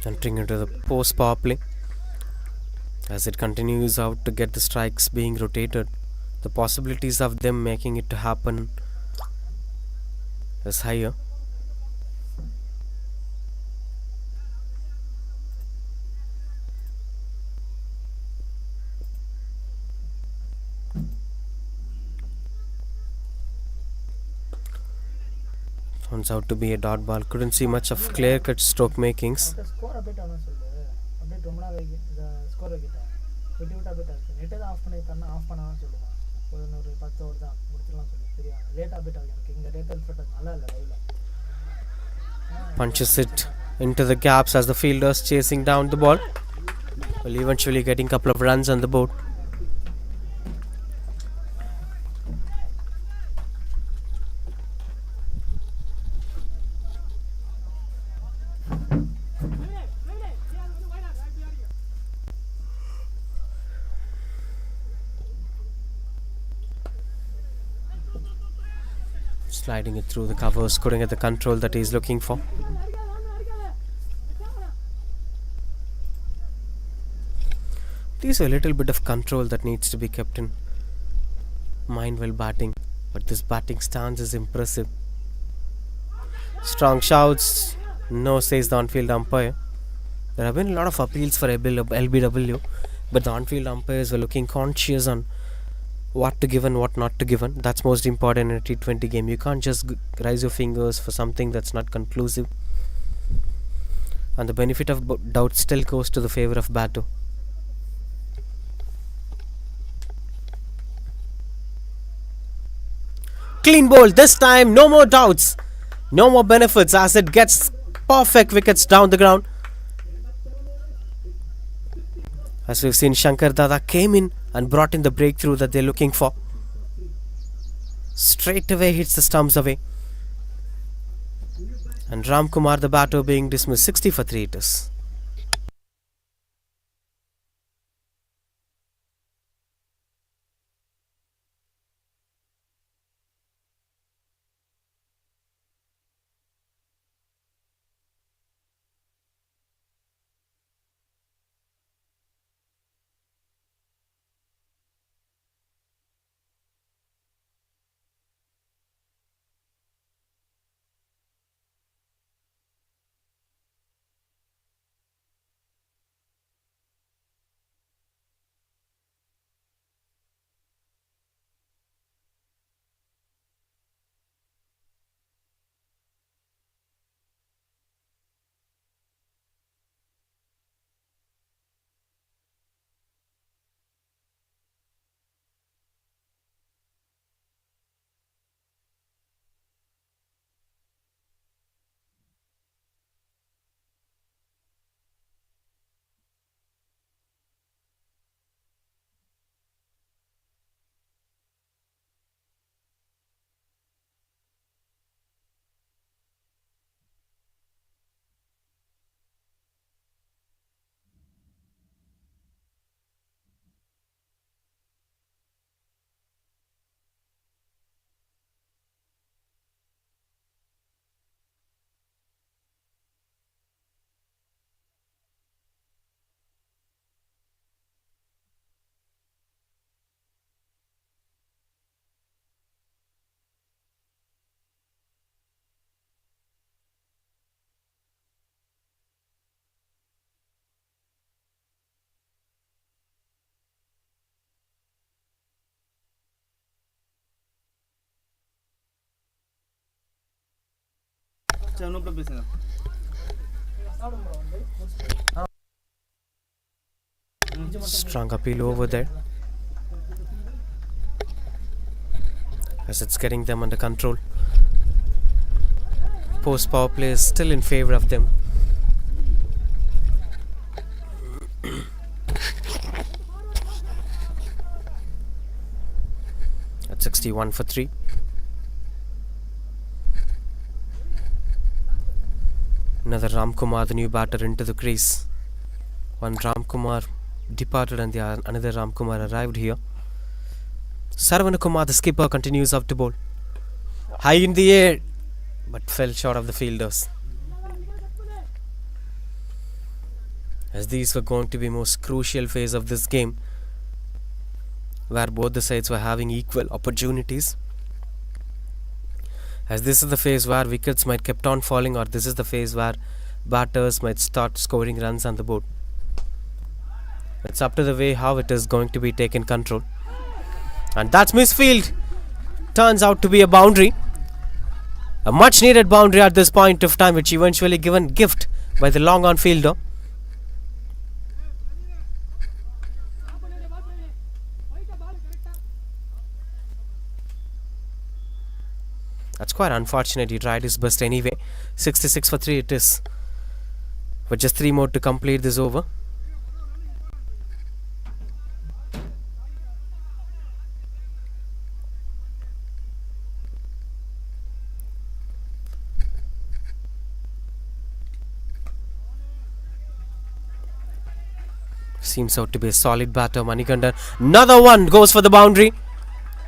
Entering into the post power play. As it continues out to get the strikes being rotated, the possibilities of them making it to happen is higher. Turns out to be a dot ball. Couldn't see much of clear cut stroke makings. Score update ஆகணும் சொல்லு. Update ரொம்ப நாள் இந்த score வைக்கிட்ட விட்டு விட்டு update ஆகுது. நெட்டை தான் ஆஃப் பண்ணி தரணும், ஆஃப் பண்ணாதான் சொல்லுவான். ஒரு 10 ஓவர் தான் முடிச்சிடலாம் சொல்லி. சரியா, லேட் அப்டேட் ஆகுது. எனக்கு இங்கே டேட்டா ஃபிட் நல்லா இல்லை லைவ்ல. Punches it into the gaps as the fielders chasing down the ball. Well, eventually getting a couple of runs on the board. Sliding it through the covers, couldn't get the control that he's looking for. There's a little bit of control that needs to be kept in mind while batting, but this batting stance is impressive. Strong shouts, no, says the on-field umpire. There have been a lot of appeals for LBW, but the on-field umpires were looking conscious on what to give and what not to give. That's most important in a T20 game. You can't just raise your fingers for something that's not conclusive. And the benefit of doubt still goes to the favor of batter. Clean bowl this time, no more doubts, no more benefits as it gets perfect wickets down the ground. As we've seen, Shankar Dada came in and brought in the breakthrough that they're looking for. Straight away hits the stumps away. And Ram Kumar, the batter, being dismissed. 60 for 3 it is. Strong appeal over there, as it's getting them under control. Post power play is still in favor of them. At 61 for 3. Another Ram Kumar, the new batter, into the crease. One Ram Kumar departed and another Ram Kumar arrived here. Sarvana Kumar, the skipper, continues up to bowl. High in the air, but fell short of the fielders. as these were going to be most crucial phase of this game, where both the sides were having equal opportunities, as this is the phase where wickets might kept on falling, or this is the phase where batters might start scoring runs on the board. It's up to the way how it is going to be taken control. And that's misfield. Turns out to be a boundary. A much needed boundary at this point of time, which eventually given gift by the long on fielder. That's quite unfortunate. He tried his best anyway. 66 for 3 it is. With just 3 more to complete this over. Seems out to be a solid batter, Manikandan. Another one goes for the boundary.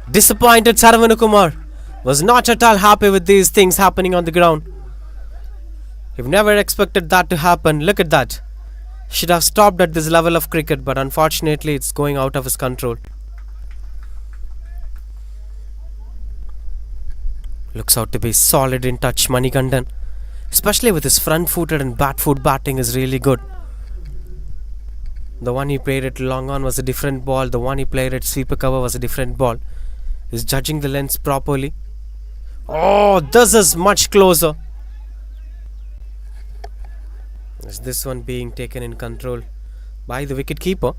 Disappointed Saravanukumar was not at all happy with these things happening on the ground. You've never expected that to happen. Look at that. Should have stopped at this level of cricket, but unfortunately it's going out of his control. Looks out to be solid in touch, Manikandan. Especially with his front-footed and bat-foot batting is really good. The one he played at long on was a different ball. The one he played at sweeper cover was a different ball. He's judging the lengths properly. Oh, this is much closer. Is this one being taken in control by the wicket keeper?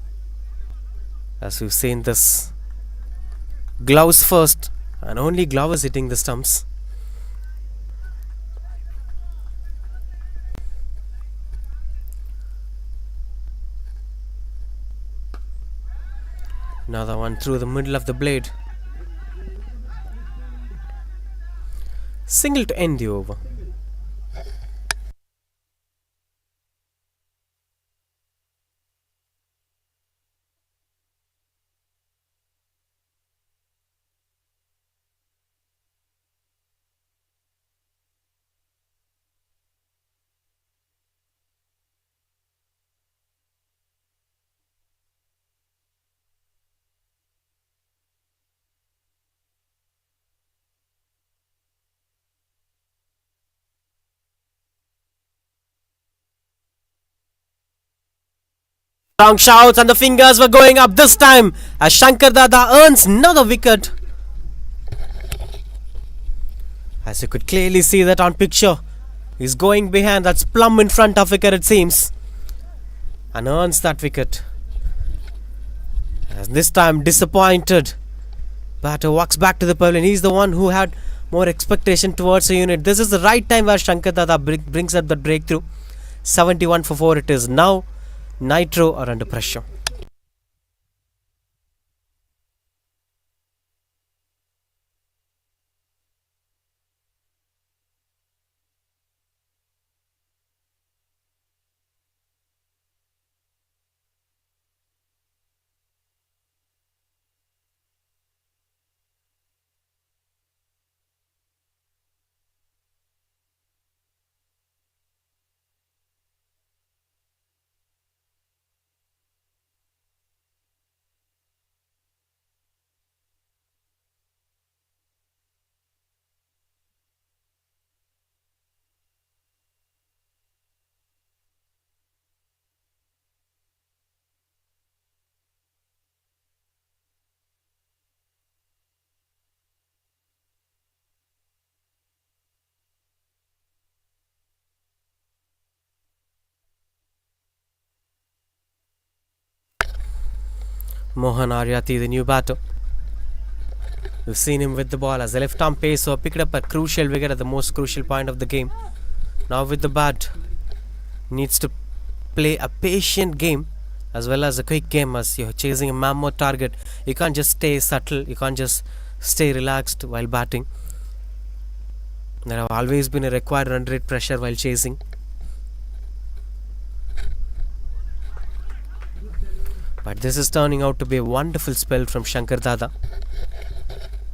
As we've seen this. Gloves first, and only glove is hitting the stumps. Another one through the middle of the blade. Single to end the over. Strong shouts and the fingers were going up this time as Shankar Dada earns another wicket. As you could clearly see that on picture, he's going behind, that's plumb in front of wicket it seems, and earns that wicket. As this time disappointed, batter walks back to the pavilion. He's the one who had more expectation towards the unit. This is the right time where Shankar Dada brings up that breakthrough. 71 for 4 it is now. NITRO are under pressure. Mohan Aryati, the new batter. We've seen him with the ball as a left arm pacer, picked up a crucial wicket at the most crucial point of the game. Now with the bat, needs to play a patient game as well as a quick game as you're chasing a mammoth target. You can't just stay subtle, you can't just stay relaxed while batting. There have always been a required run rate pressure while chasing. But this is turning out to be a wonderful spell from Shankar Dada.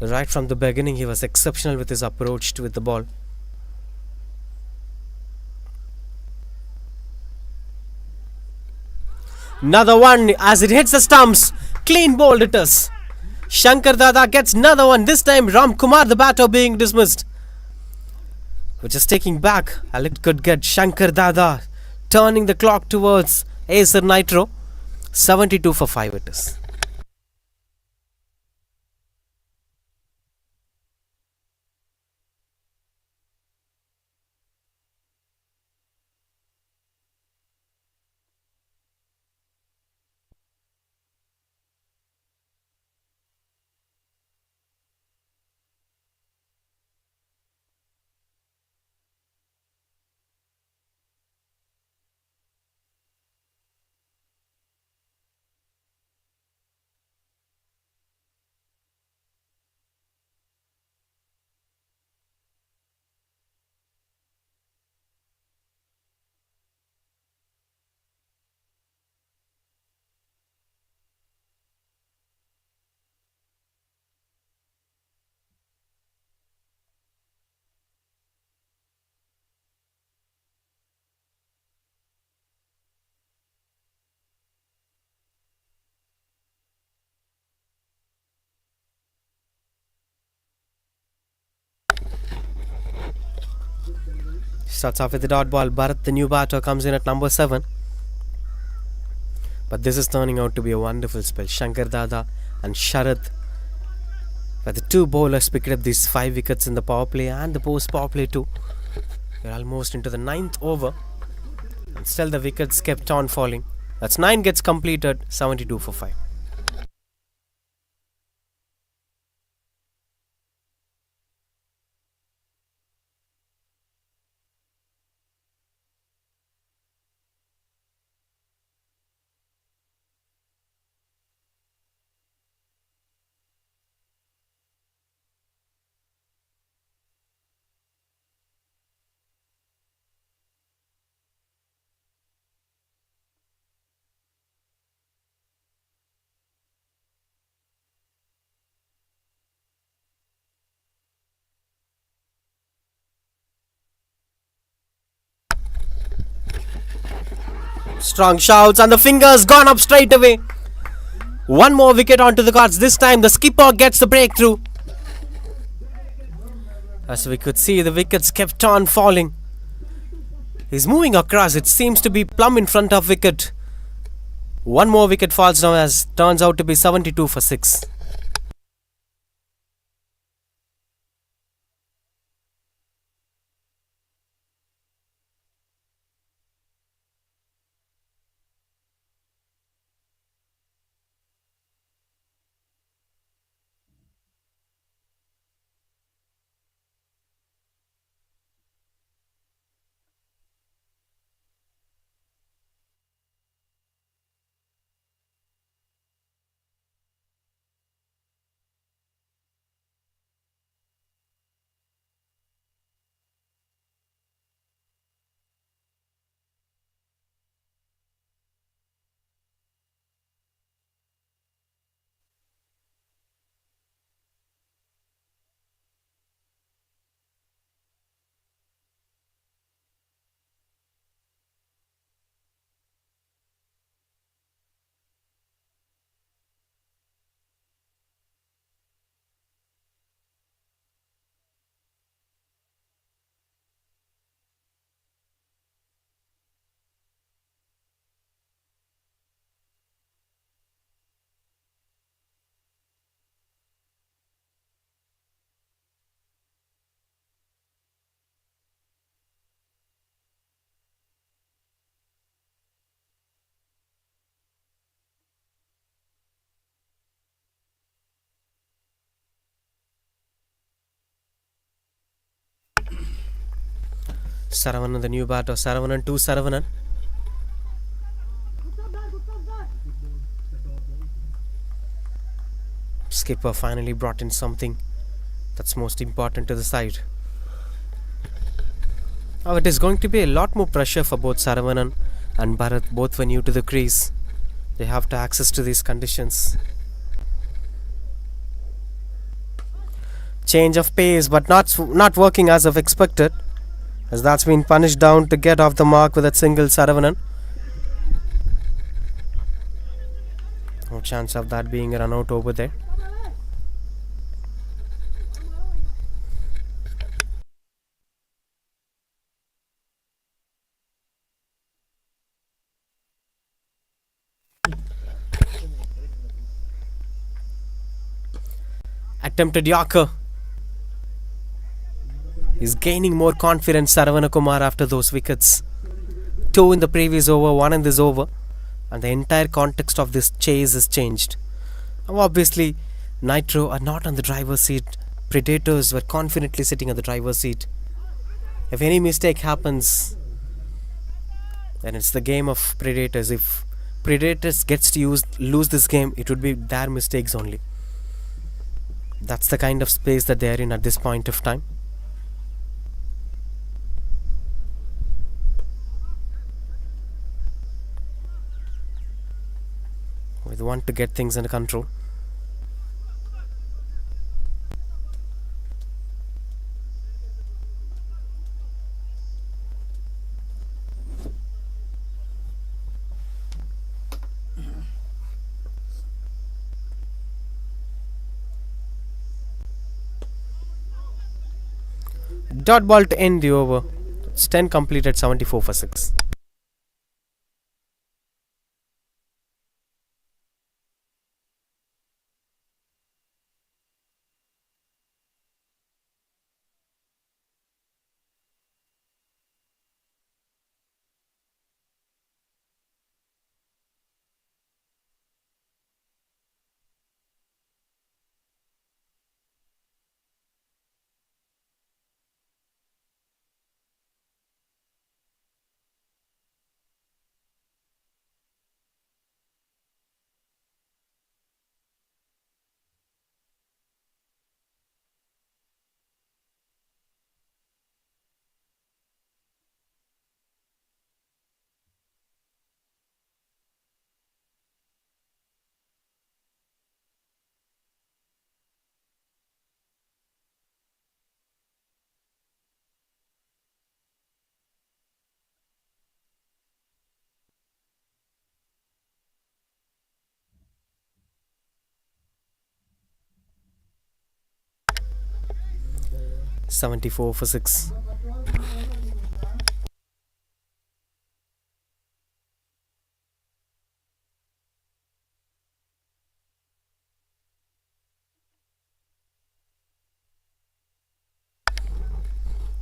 Right from the beginning, he was exceptional with his approach with the ball. Another one as it hits the stumps. Clean bowled it is. Shankar Dada gets another one. This time Ram Kumar, the batter, being dismissed. We're just taking back. Alec could get Shankar Dada, turning the clock towards Acer NITRO. 72 for 5 it is. Starts off with the dot ball. Bharat, the new batter, comes in at number 7. But this is turning out to be a wonderful spell. Shankar Dada and Sharath, where the two bowlers picked up these 5 wickets in the power play and the post power play too. We're almost into the 9th over, and still the wickets kept on falling. That's 9 gets completed. 72 for 5. Strong shouts and the fingers gone up straight away. One more wicket onto the cards. This time the skipper gets the breakthrough. As we could see, the wickets kept on falling. He's moving across. It seems to be plumb in front of wicket. One more wicket falls down, as turns out to be 72 for 6. Saravanan, the new batter. Saravanan 2 Saravanan. Skipper finally brought in something that's most important to the side. Now it is going to be a lot more pressure for both Saravanan and Bharat. Both were new to the crease. They have to access to these conditions. Change of pace, but not working as of expected, as that's been punished down to get off the mark with that single. Saravanan. No chance of that being a run out over there. Attempted Yorker. He's gaining more confidence, Saravanakumar, after those wickets. 2 in the previous over, 1 in this over, and the entire context of this chase is changed. Now, obviously, NITRO are not on the driver's seat. Predators were confidently sitting on the driver's seat. If any mistake happens, then it's the game of Predators. If Predators gets to lose this game, it would be their mistakes only. That's the kind of space that they are in at this point of time. We want to get things under control. Dot ball to end the over. It's 10 completed, 74 for 6. $74 for 6.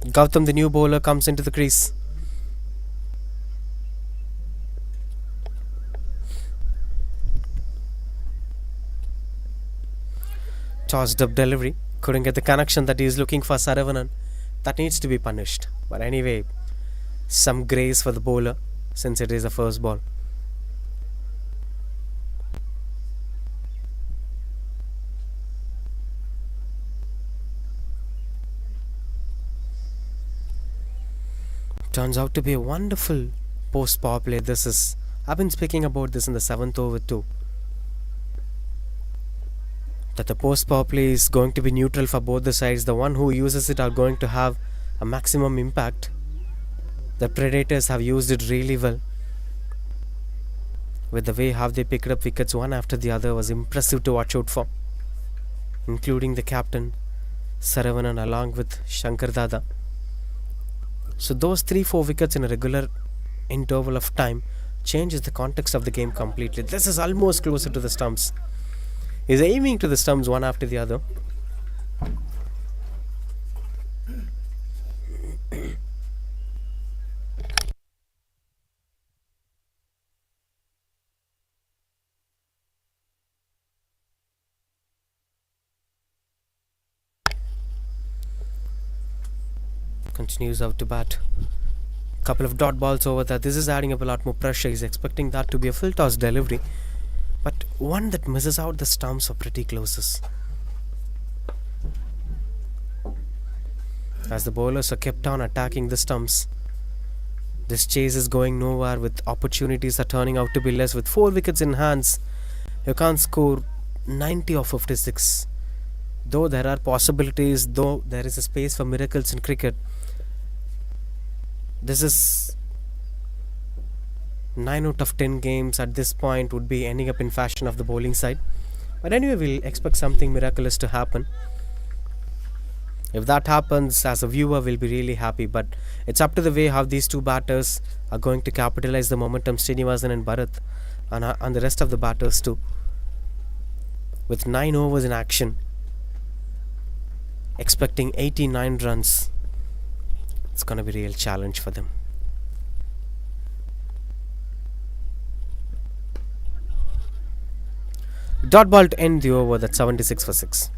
Gautam, the new bowler, comes into the crease. Tossed up delivery. Couldn't get the connection that he is looking for, Saravanan. That needs to be punished. But anyway, some grace for the bowler since it is a first ball. Turns out to be a wonderful post power play. I've been speaking about this in the 7th over too. That the post power play is going to be neutral for both the sides. The one who uses it are going to have a maximum impact. The Predators have used it really well. With the way how they picked up wickets one after the other was impressive to watch out for. Including the captain, Saravanan, along with Shankar Dada. So those 3-4 wickets in a regular interval of time changes the context of the game completely. This is almost closer to the stumps. He's aiming to the stumps one after the other. Continues out to bat. Couple of dot balls over there. This is adding up a lot more pressure. He's expecting that to be a full toss delivery. But one that misses out the stumps are pretty closest. As the bowlers are kept on attacking the stumps, this chase is going nowhere with opportunities are turning out to be less. With 4 wickets in hands, you can't score 90 or 56. Though there are possibilities, though there is a space for miracles in cricket, this is 9 out of 10 games at this point would be ending up in fashion of the bowling side. But anyway, we'll expect something miraculous to happen. If that happens, as a viewer, we'll be really happy. But it's up to the way how these two batters are going to capitalize the momentum, Srinivasan and Bharat, and the rest of the batters too. With 9 overs in action, expecting 89 runs, it's going to be a real challenge for them. Dot ball to end the over. That's 76 for 6.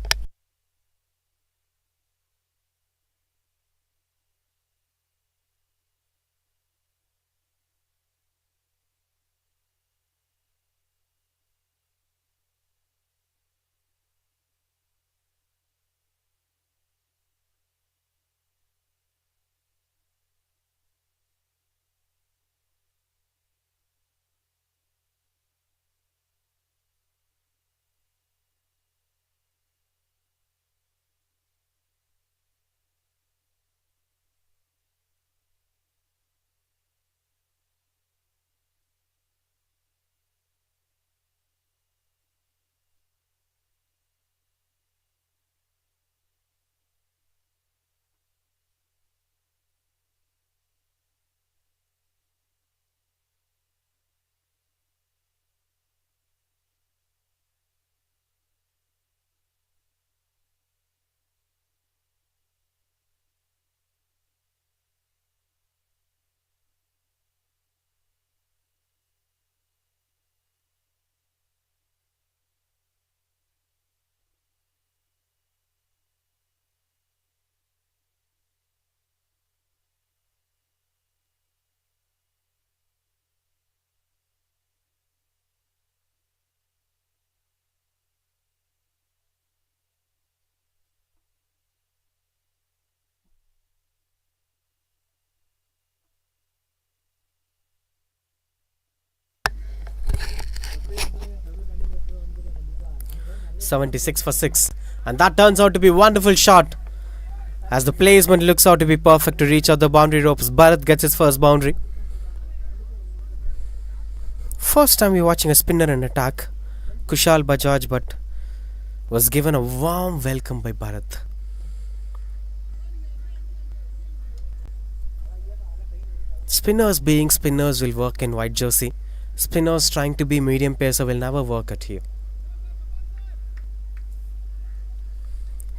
$76 for 6, and that turns out to be a wonderful shot as the placement looks out to be perfect to reach out the boundary ropes. Bharat gets his first boundary. First time we're watching a spinner in attack, Kushal Bajaj, but was given a warm welcome by Bharat. Spinners being spinners will work in white jersey. Spinners trying to be medium pacer will never work at here.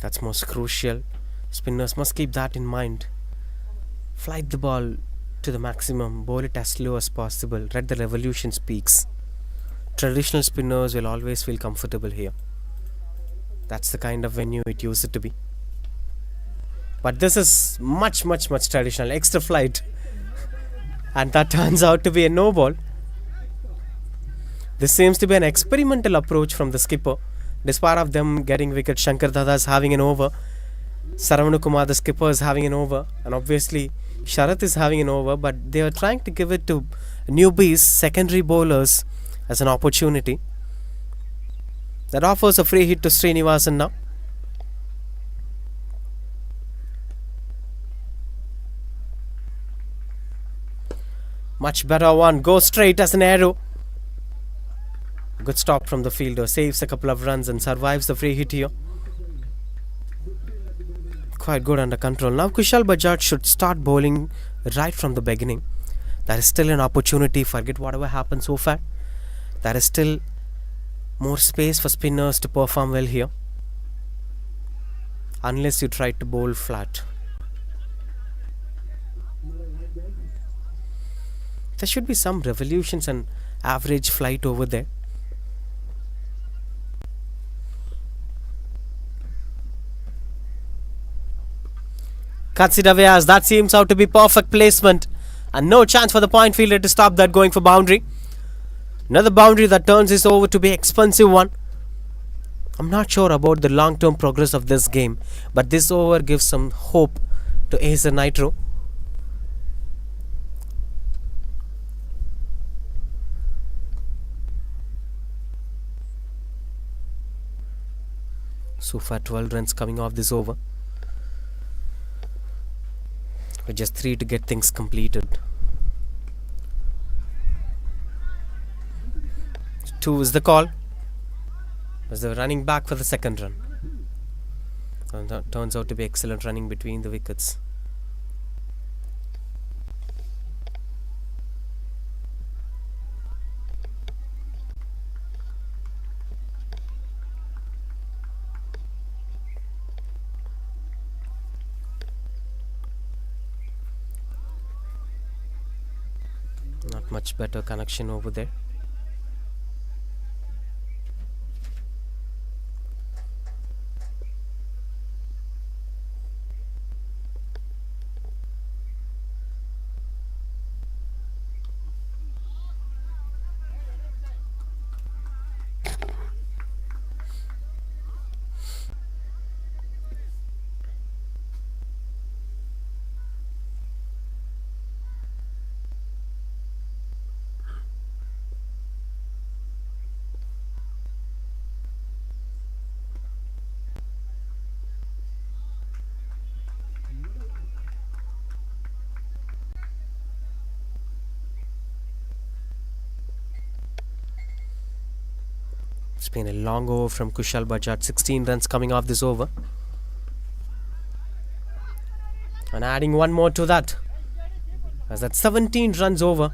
That's most crucial. Spinners must keep that in mind. Flight the ball to the maximum, bowl it as slow as possible, read the revolution peaks. Traditional spinners will always feel comfortable here. That's the kind of venue it used to be. But this is much traditional, extra flight. And that turns out to be a no ball. This seems to be an experimental approach from the skipper. Despite of them getting wicket, Shankar Dada is having an over. Saravana Kumar, the skipper, is having an over. And obviously, Sharath is having an over. But they are trying to give it to newbies, secondary bowlers, as an opportunity. That offers a free hit to Srinivasan now. Much better one. Goes straight as an arrow. Good stop from the fielder. Saves a couple of runs and survives the free hit here. Quite good under control. Now Kushal Bajaj should start bowling right from the beginning. There is still an opportunity. Forget whatever happened so far. There is still more space for spinners to perform well here. Unless you try to bowl flat. There should be some revolutions and average flight over there. Cuts it away as that seems out to be perfect placement. And no chance for the point fielder to stop that, going for boundary. Another boundary that turns this over to be expensive one. I'm not sure about the long-term progress of this game, but this over gives some hope to Acer NITRO. So far 12 runs coming off this over. With just 3 to get things completed. 2 is the call, as they were running back for the second run. And that turns out to be excellent running between the wickets. Not much better connection over there. It's been a long over from Kushal Bajaj. 16 runs coming off this over. And adding one more to that, as that's 17 runs over.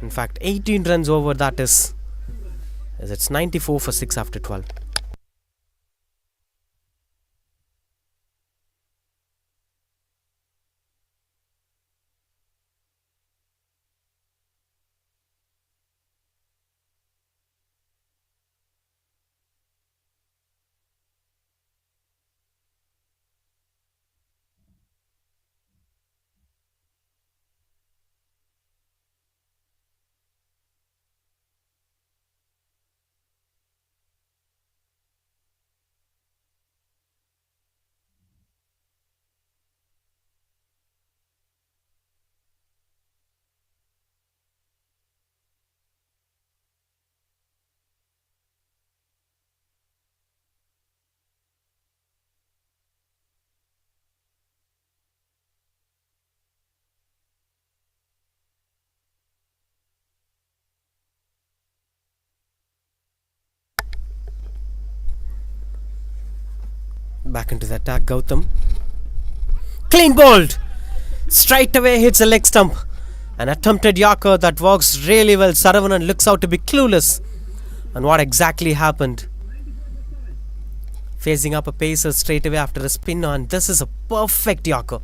In fact, 18 runs over, that is, as it's 94 for 6 after 12. Back into the attack, Gautam. Clean bowled! Straight away hits a leg stump. An attempted Yorker that works really well. Saravanan looks out to be clueless on what exactly happened. Facing up a pacer straight away after a spin on. This is a perfect Yorker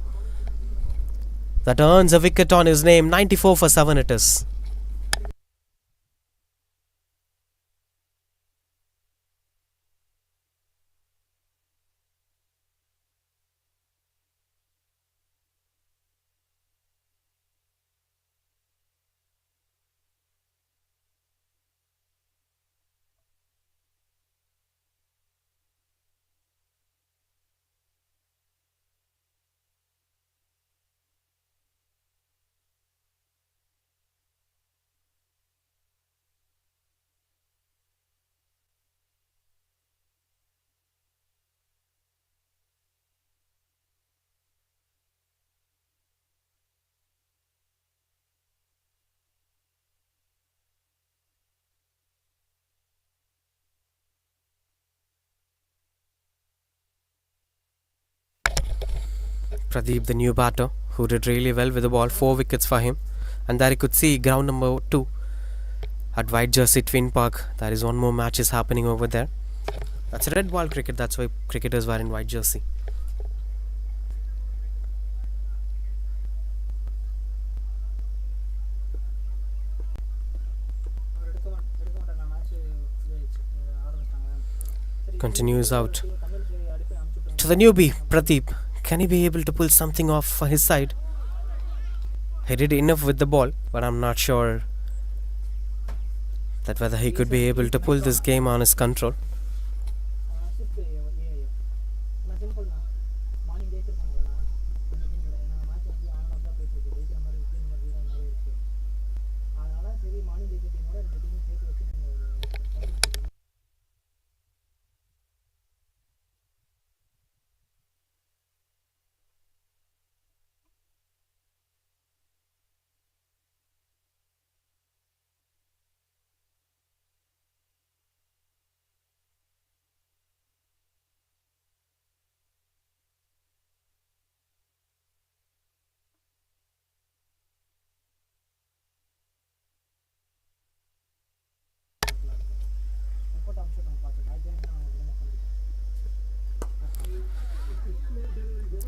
that earns a wicket on his name. 94 for 7 it is. Pradeep, the new batter, who did really well with the ball. 4 wickets for him. And there you could see ground number 2 at White Jersey Twin Park. There is one more match is happening over there. That's a red ball cricket. That's why cricketers were in white jersey. Continues out to the newbie, Pradeep. Can he be able to pull something off for his side? He did enough with the ball, but I'm not sure that whether he could be able to pull this game on his control.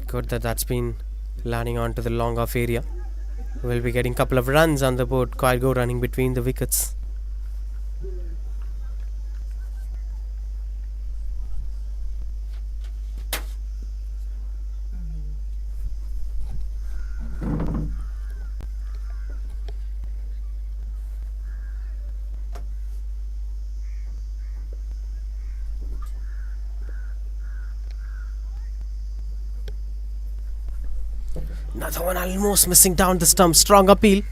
Good that that's been landing onto the long off area. We'll be getting a couple of runs on the board. Quite running between the wickets. Another one almost missing down the stump. Strong appeal.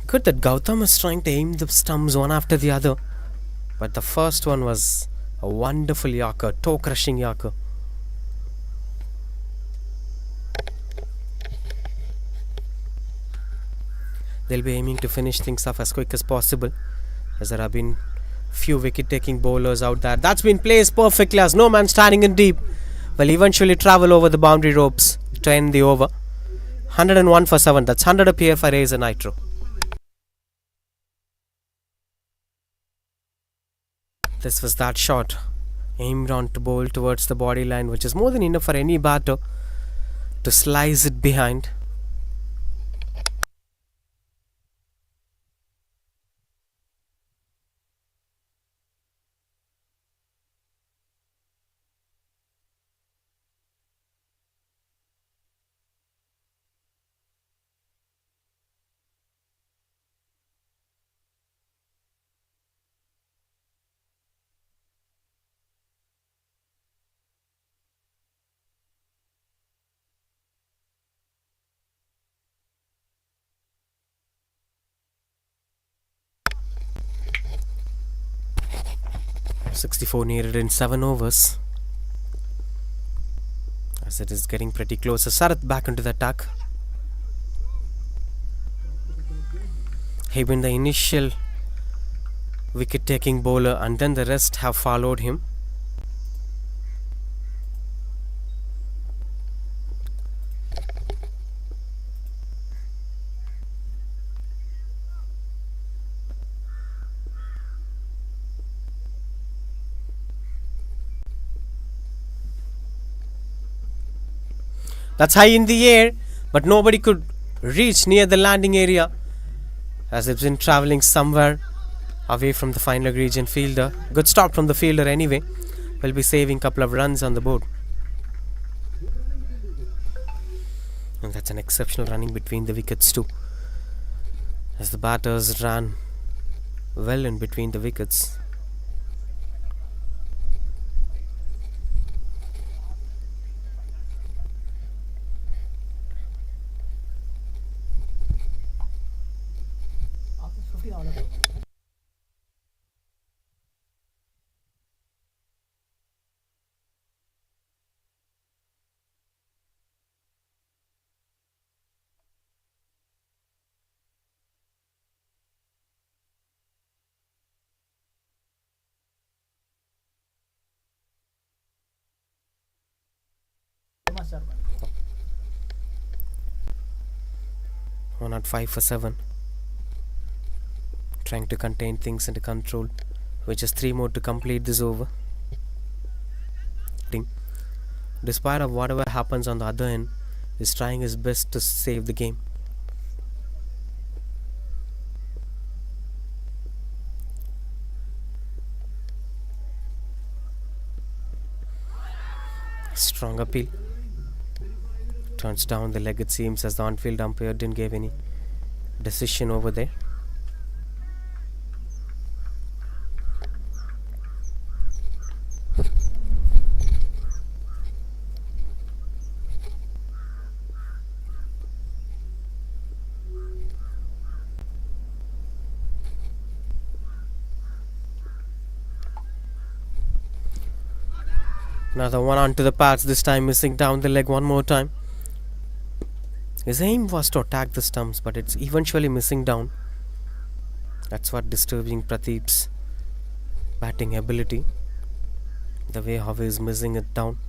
Good that Gautam is trying to aim the stumps one after the other. But the first one was a wonderful Yorker. Toe crushing Yorker. They'll be aiming to finish things off as quick as possible, as there have been few wicket taking bowlers out there. That's been placed perfectly as no man standing in deep will eventually travel over the boundary ropes to end the over. 101 for 7. That's 100 appear for Acer NITRO. This was that shot. Aimed on to bowl towards the body line, which is more than enough for any batter to slice it behind. .64 needed in 7 overs. As it is getting pretty close. Sarath back into the attack. He been the initial wicket taking bowler, and then the rest have followed him. That's high in the air, but nobody could reach near the landing area, as it's been travelling somewhere away from the final region fielder. Good stop from the fielder anyway. Will be saving a couple of runs on the board. And that's an exceptional running between the wickets too, as the batters ran well in between the wickets. One at 5 for 7. Trying to contain things into control, which is 3 more to complete this over. Despite of whatever happens on the other end, is trying his best to save the game. Strong appeal. Turns down the leg, it seems, as the on-field umpire didn't give any decision over there. Another one onto the pads, this time missing down the leg one more time. His aim was to attack the stumps, but it's eventually missing down. That's what disturbing Pradeep's batting ability. The way how he is missing it down.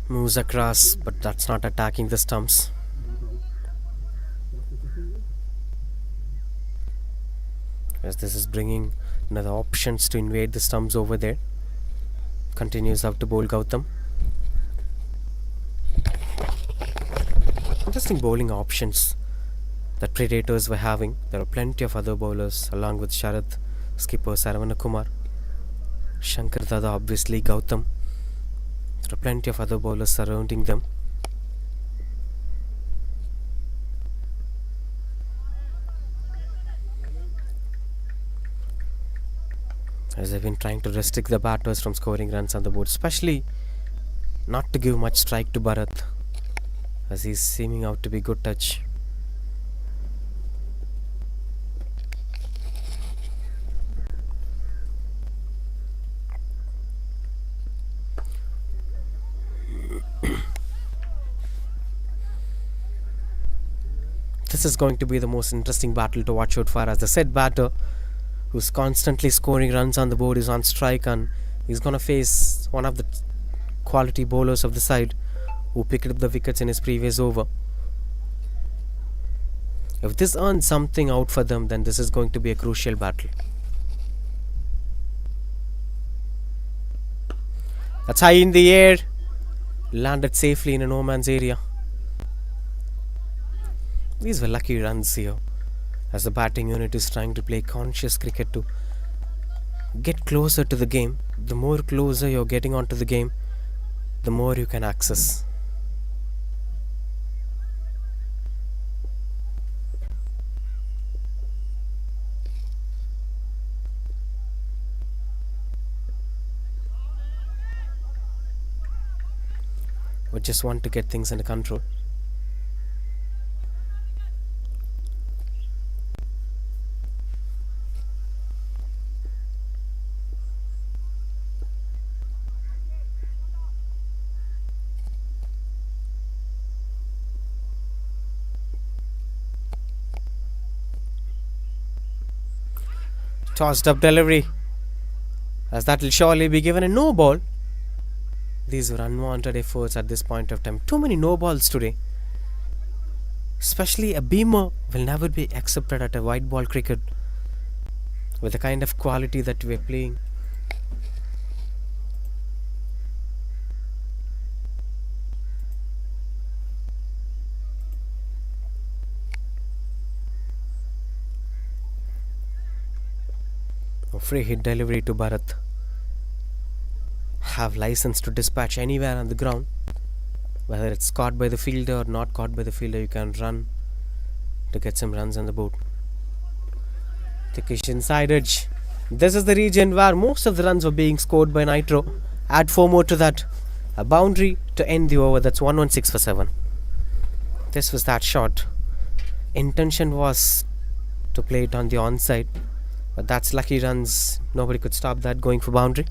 Moves across, but that's not attacking the stumps. As this is bringing another options to invade the stumps over there. Continues out to bowl Gautam. Interesting bowling options that Predators were having. There are plenty of other bowlers along with Sharath, skipper Saravanakumar, Shankar Dada, obviously Gautam. There are plenty of other bowlers surrounding them. As they've been trying to restrict the batters from scoring runs on the board, especially not to give much strike to Bharat, as he's seeming out to be good touch. This is going to be the most interesting battle to watch out for, as the said batter who's constantly scoring runs on the board is on strike, and he's going to face one of the quality bowlers of the side who picked up the wickets in his previous over. If this earns something out for them, then this is going to be a crucial battle. That's high in the air. Landed safely in a no man's area. These were lucky runs here, as the batting unit is trying to play conscious cricket to get closer to the game. The more closer you're getting onto the game, the more you can access. We just want to get things under control. Tossed up delivery, as that will surely be given a no ball. These were unwanted efforts at this point of time. Too many no balls today. Especially a beamer will never be accepted at a white ball cricket with the kind of quality that we're playing. A free hit delivery to Bharat. Have license to dispatch anywhere on the ground. Whether it's caught by the fielder or not caught by the fielder, you can run to get some runs on the board. Thickish inside edge. This is the region where most of the runs were being scored by Nitro. Add 4 more to that. A boundary to end the over. That's 116 for 7. This was that shot. Intention was to play it on the onside, but that's lucky runs. Nobody could stop that going for boundary.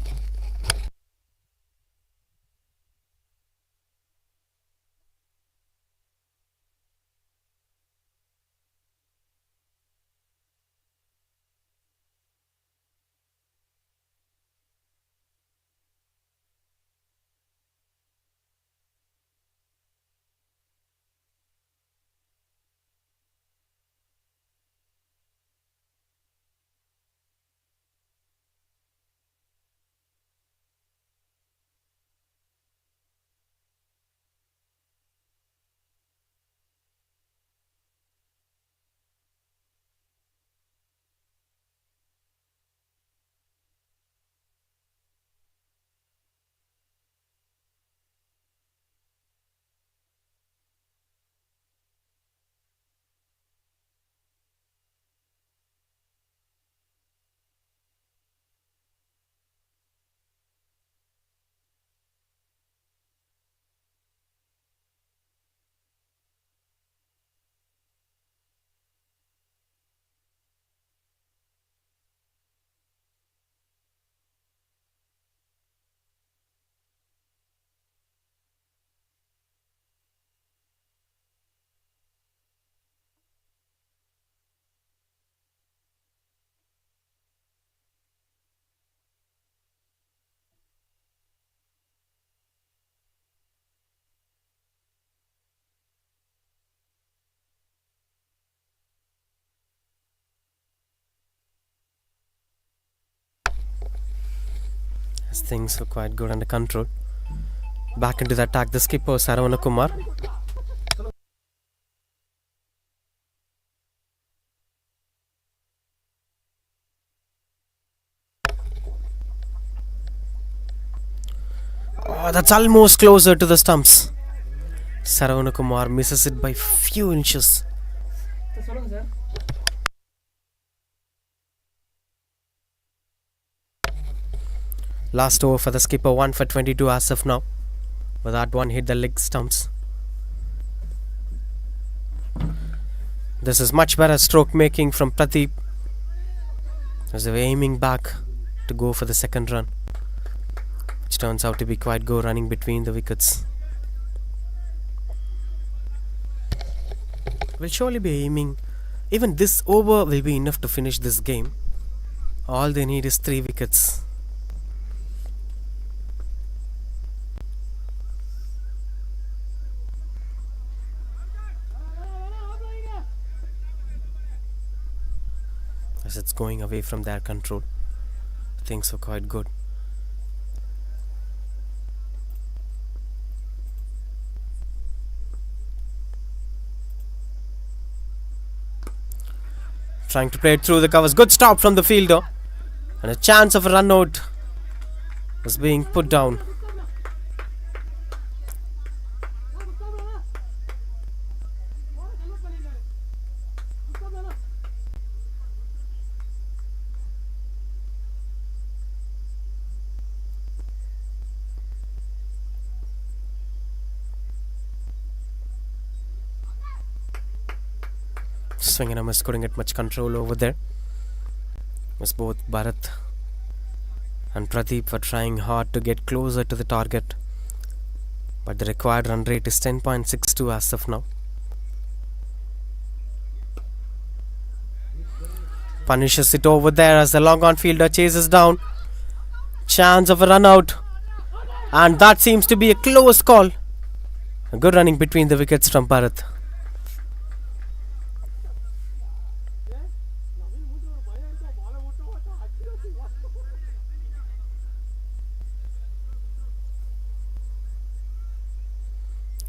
Things were quite good under control. Back into the attack, the skipper Saravana Kumar. Oh, that's almost closer to the stumps. Saravana Kumar misses it by few inches. சொல்லுங்க sir. Last over for the skipper, 1 for 22 as of now. But that one hit the leg stumps. This is much better stroke making from Pradeep, as they were aiming back to go for the second run, which turns out to be quite good, running between the wickets. Will surely be aiming. Even this over will be enough to finish this game. All they need is 3 wickets. As it's going away from their control, things were quite good. Trying to play it through the covers. Good stop from the fielder. And a chance of a run out was being put down. Swing and a miss, couldn't get much control over there. As both Bharat and Pradeep were trying hard to get closer to the target, but the required run rate is 10.62 as of now. Punishes it over there as the long on fielder chases down. Chance of a run out, and that seems to be a close call. A good running between the wickets from Bharat.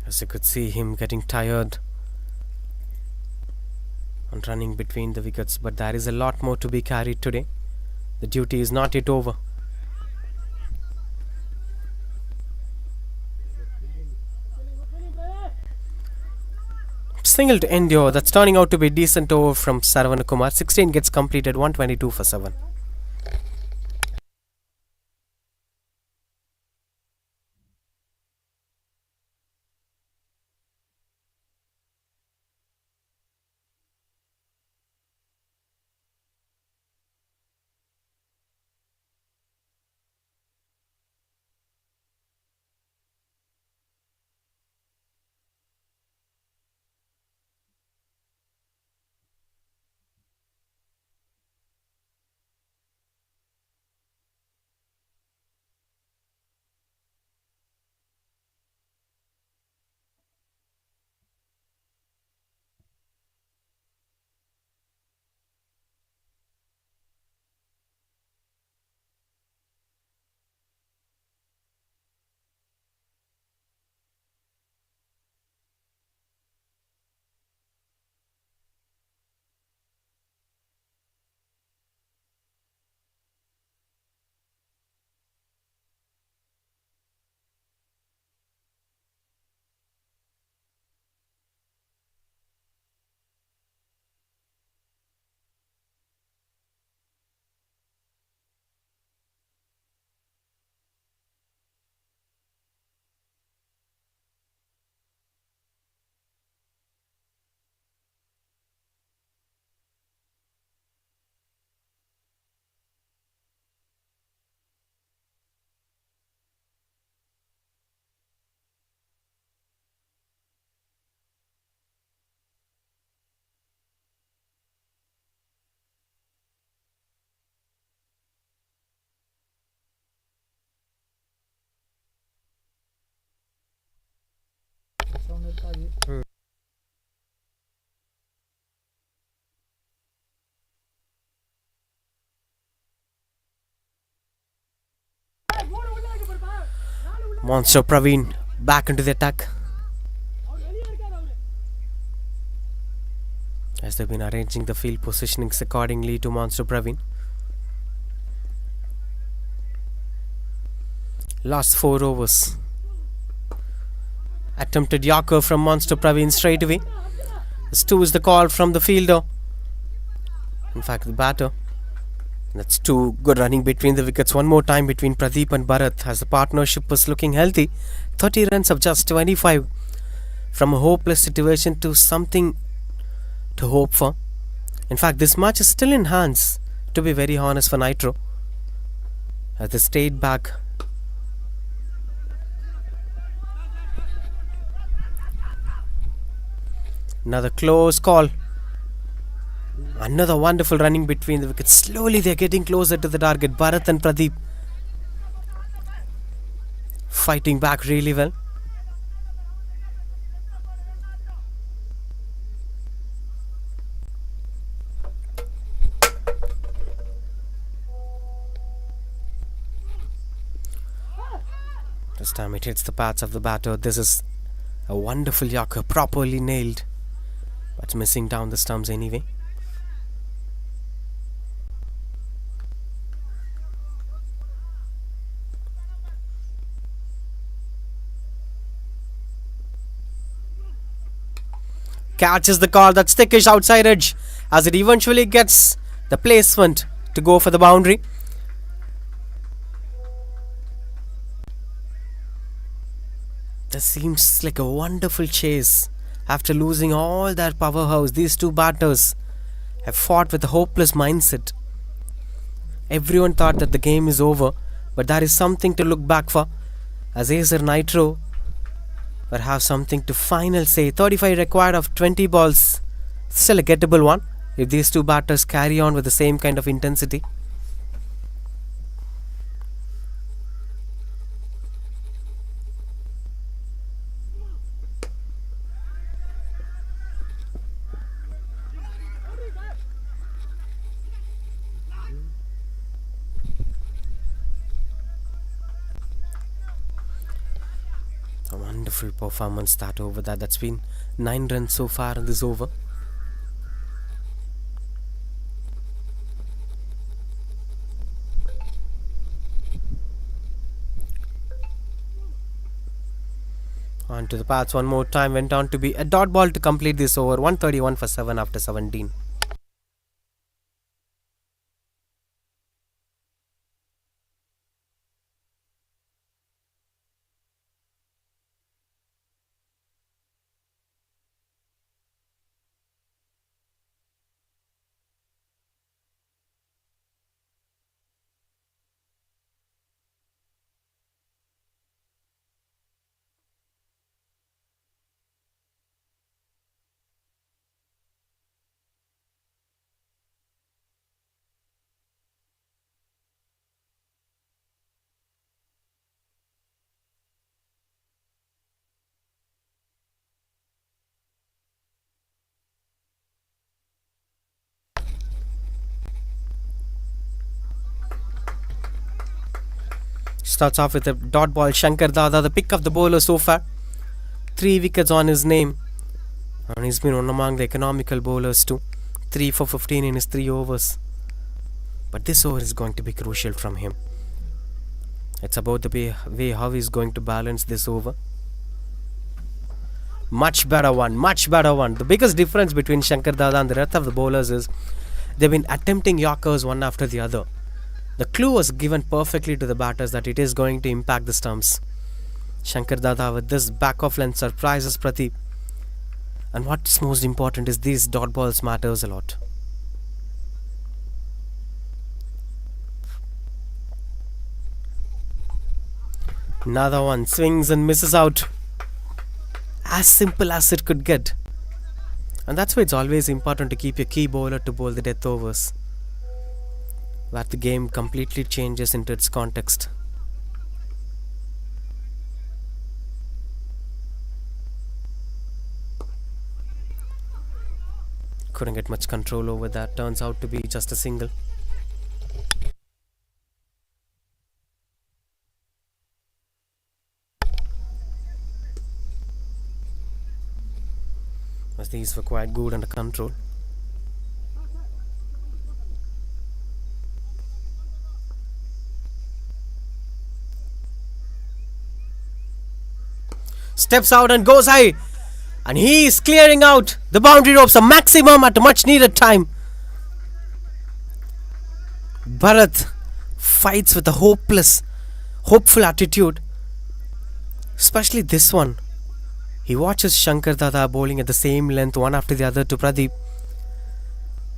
As you could see him getting tired and running between the wickets, but there is a lot more to be carried today. The duty is not yet over. Single to end over. That's turning out to be a decent over from Saravana Kumar. 16 gets completed, 122 for 7. Sound இருக்காது. Monster Praveen back into the attack. As they've been arranging the field positionings accordingly to Monster Praveen. Last 4 overs. Attempted Yorker from Monster Praveen straight away. This 2 is the call from the fielder. In fact, the batter. That's 2 good running between the wickets. One more time between Pradeep and Bharat as the partnership was looking healthy. 30 runs of just 25. From a hopeless situation to something to hope for. In fact, this match is still in hands, to be very honest, for Nitro. As they stayed back. Another close call. Another wonderful running between the wickets. Slowly they're getting closer to the target. Bharat and Pradeep fighting back really well. This time it hits the pads of the batter. This is a wonderful Yorker, properly nailed, but missing down the stumps anyway. Catches the call, that stickish outside edge, as it eventually gets the placement to go for the boundary. This seems like a wonderful chase. After losing all their powerhouse, these 2 batters have fought with a hopeless mindset. Everyone thought that the game is over, but there is something to look back for, as Acer Nitro will have something to final say. 35 required of 20 balls. Still a gettable one if these 2 batters carry on with the same kind of intensity. A wonderful performance that over that. That's been 9 runs so far in this over. On to the pads one more time. Went on to be a dot ball to complete this over. 131 for 7 after 17. Starts off with a dot ball. Shankar Dada, the pick of the bowler so far. 3 wickets on his name. And he's been one among the economical bowlers too. 3 for 15 in his 3 overs. But this over is going to be crucial from him. It's about the way how he's going to balance this over. Much better one. The biggest difference between Shankar Dada and the rest of the bowlers is they've been attempting Yorkers one after the other. The clue was given perfectly to the batters that it is going to impact the stumps. Shankar Dada with this back off length surprises Pradeep. And what's most important is these dot balls matters a lot. Another one swings and misses out. As simple as it could get. And that's why it's always important to keep your key bowler to bowl the death overs, where the game completely changes into its context. Couldn't get much control over that. Turns out to be just a single. as these were quite good under control. Steps out and goes high, and he is clearing out the boundary ropes a maximum at a much needed time. Bharat fights with a hopeful attitude, especially this one. He watches Shankar Dada bowling at the same length one after the other to Pradeep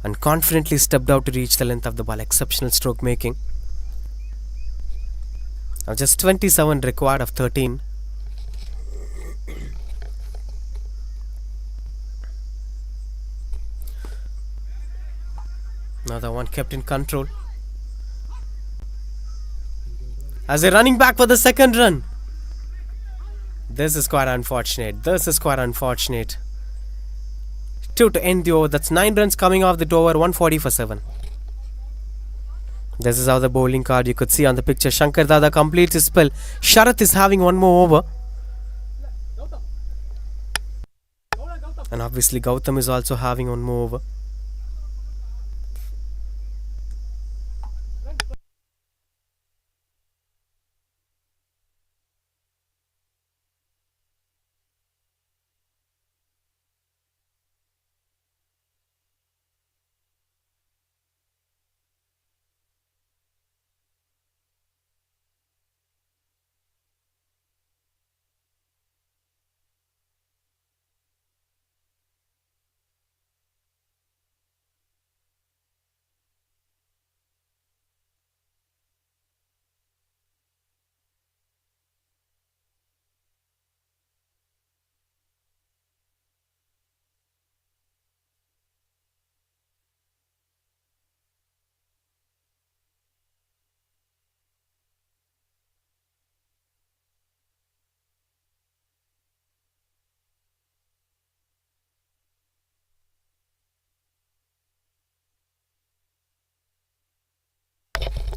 and confidently stepped out to reach the length of the ball. Exceptional stroke making. Now just 27 required of 13. Another one kept in control. As they're running back for the second run. This is quite unfortunate. 2 to end the over. That's 9 runs coming off the over. 140 for 7. This is how the bowling card you could see on the picture. Shankar Dada completes his spell. Sharath is having one more over. And obviously Gautam is also having one more over.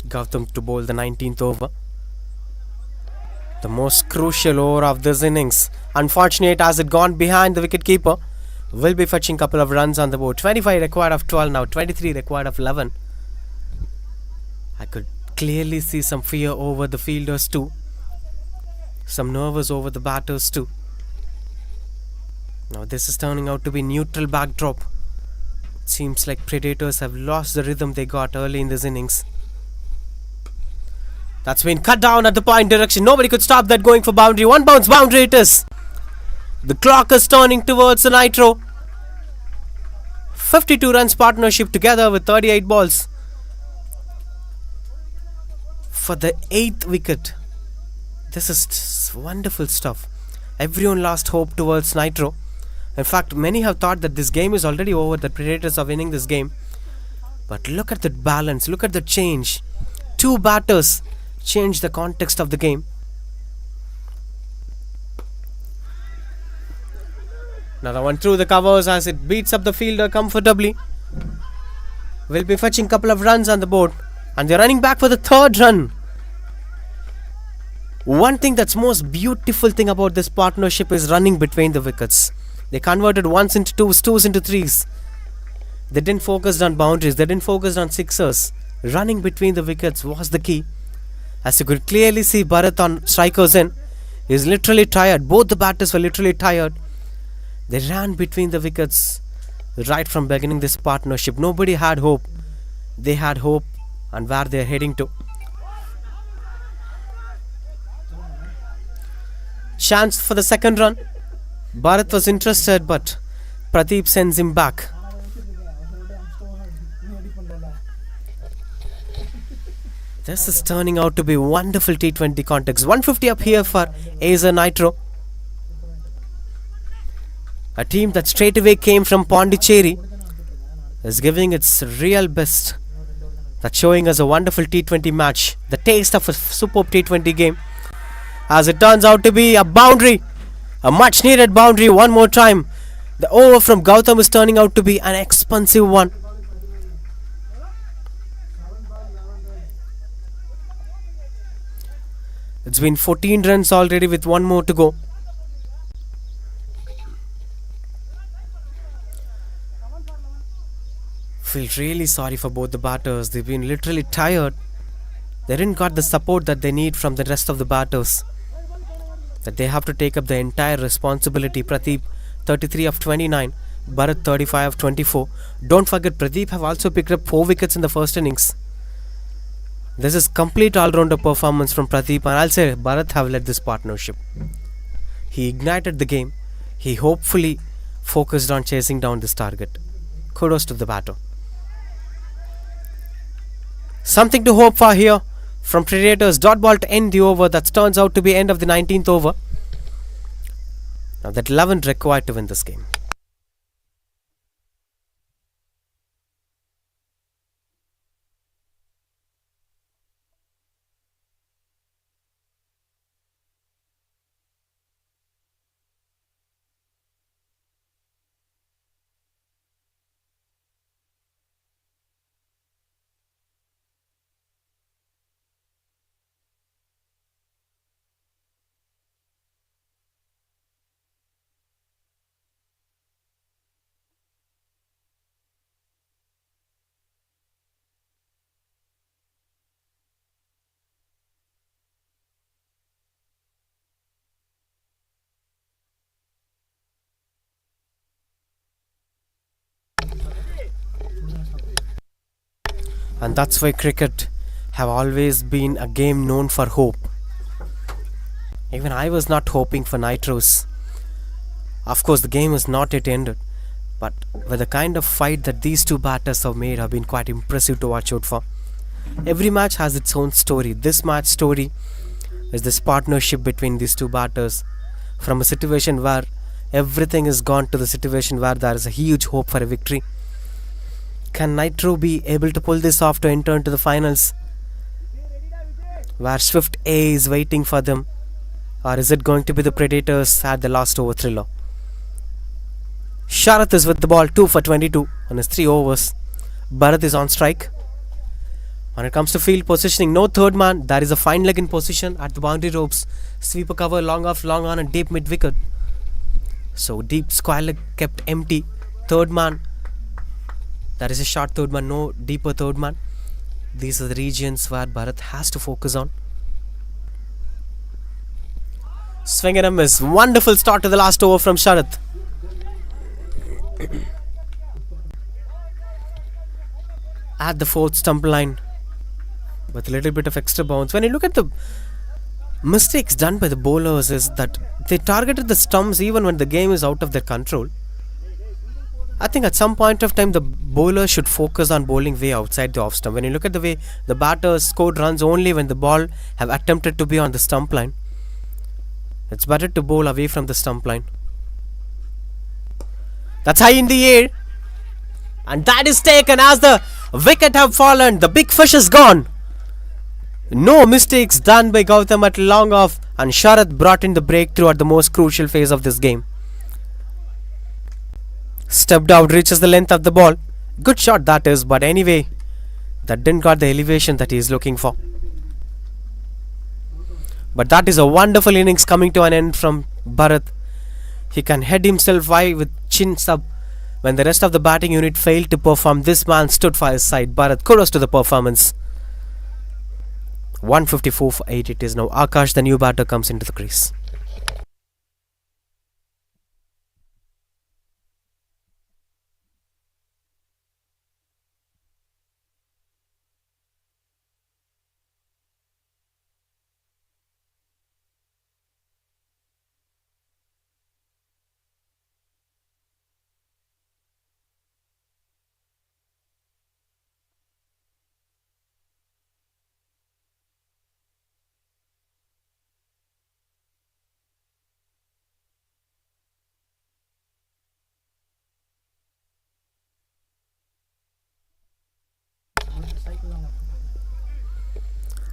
Gautam to bowl the 19th over. The most crucial over of this innings. Unfortunate as it gone behind the wicketkeeper. Will be fetching couple of runs on the board. 25 required of 12 now. 23 required of 11. I could clearly see some fear over the fielders too. Some nervous over the batters too. Now this is turning out to be neutral backdrop. Seems like Predators have lost the rhythm they got early in this innings. That's been cut down at the point direction. Nobody could stop that going for boundary. One bounce boundary it is. The clock is turning towards the NITRO. 52 runs partnership together with 38 balls. For the 8th wicket. This is wonderful stuff. Everyone lost hope towards NITRO. In fact, many have thought that this game is already over. The Predators are winning this game. But look at the balance. Look at the change. 2 batters change the context of the game. Another one through the covers as it beats up the fielder comfortably. Will be fetching a couple of runs on the board. And they're running back for the 3rd run. One thing that's most beautiful thing about this partnership is running between the wickets. They converted ones into twos, twos into threes. They didn't focus on boundaries. They didn't focus on sixers. Running between the wickets was the key. As you could clearly see, Bharat on strikers in is literally tired. Both the batters were literally tired. They ran between the wickets right from beginning this partnership. Nobody had hope. They had hope and where they are heading to. Chance for the 2nd run. Bharat was interested, but Pradeep sends him back. This is turning out to be wonderful T20 context. 150 up here for Acer NITRO. A team that straight away came from Pondicherry is giving its real best. That's showing us a wonderful T20 match. The taste of a superb T20 game. As it turns out to be a boundary. A much needed boundary one more time. The over from Gautam is turning out to be an expensive one. It's been 14 runs already with one more to go. Feel really sorry for both the batters. They've been literally tired. They didn't got the support that they need from the rest of the batters. That they have to take up the entire responsibility. Pradeep 33 of 29, Bharat 35 of 24. Don't forget Pradeep have also picked up 4 wickets in the first innings. This is complete all-rounder performance from Pradeep, and I'll say Bharat have led this partnership. He ignited the game. He hopefully focused on chasing down this target. Kudos to the batter. Something to hope for here from Predators. Dot ball to end the over. That turns out to be end of the 19th over. Now that 11 required to win this game. And that's why cricket have always been a game known for hope. Even I was not hoping for Nitros. Of course, the game is not yet ended, but with the kind of fight that these two batters have made have been quite impressive to watch out for. Every match has its own story. This match story is this partnership between these two batters, from a situation where everything is gone to the situation where there is a huge hope for a victory. Can Nitro be able to pull this off to enter into the finals, where Swift A is waiting for them, or is it going to be the Predators at the last over thriller? Sharath is with the ball, 2 for 22 on his 3 overs. Bharat is on strike. When it comes to field positioning, no third man. There is a fine leg in position at the boundary ropes. Sweeper cover, long off, long on, and deep mid wicket. So deep square leg kept empty. Third man. There is a short third man, no deeper third man. These are the regions where Bharat has to focus on. Swing and a miss. Wonderful start to the last over from Sharath. At the 4th stump line with a little bit of extra bounce. When you look at the mistakes done by the bowlers, is that they targeted the stumps even when the game is out of their control. I think at some point of time the bowler should focus on bowling way outside the off stump. When you look at the way the batters scored runs only when the ball have attempted to be on the stump line, it's better to bowl away from the stump line. That's high in the air, and that is taken as the wicket have fallen. The big fish is gone. No mistakes done by Gautam at long off, and Sharath brought in the breakthrough at the most crucial phase of this game. Stepped out, reaches the length of the ball. Good shot that is, but anyway, that didn't got the elevation that he is looking for. But that is a wonderful innings coming to an end from Bharat. He can head himself high with chin sub. When the rest of the batting unit failed to perform, this man stood for his side. Bharat, kudos to the performance. 154 for 8 it is now. Akash, the new batter, comes into the crease.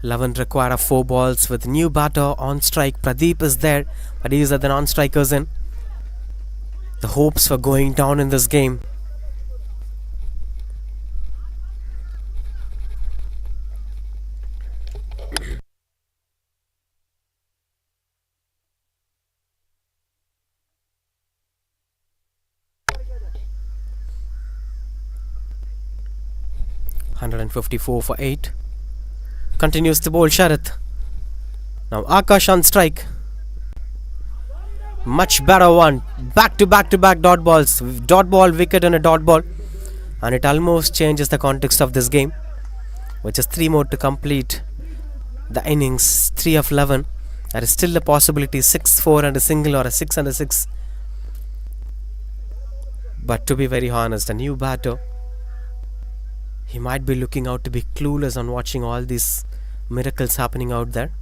Eleventh require of 4 balls with new batter on strike. Pradeep is there, but he is at the non-strikers in. The hopes were going down in this game. 154 for 8. Continues to bowl Sharath. Now Akash on strike. Much better one. Back to back dot balls. Dot ball, wicket and a dot ball. And it almost changes the context of this game. With just 3 more to complete the innings. 3 of 11. There is still a possibility 6-4 and a single or a 6 and a 6. But to be very honest, a new batter, he might be looking out to be clueless on watching all these miracles happening out there.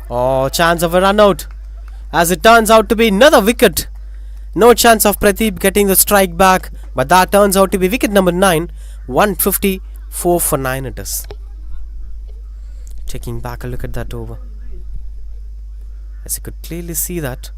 Oh, chance of a run out. As it turns out to be another wicket. No chance of Pradeep getting the strike back. But that turns out to be wicket number 9. 154 for 9 it is. Taking back a look at that over. As you could clearly see that.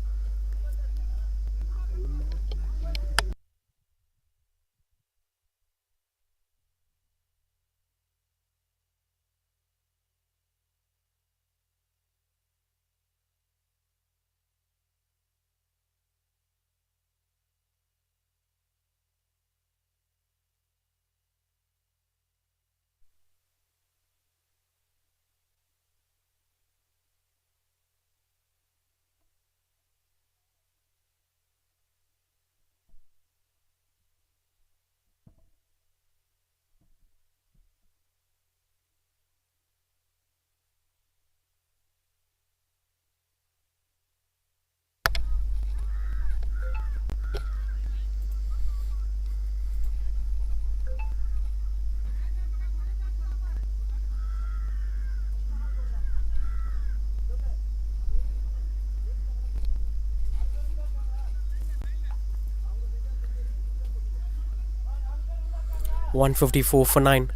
.154 for 9.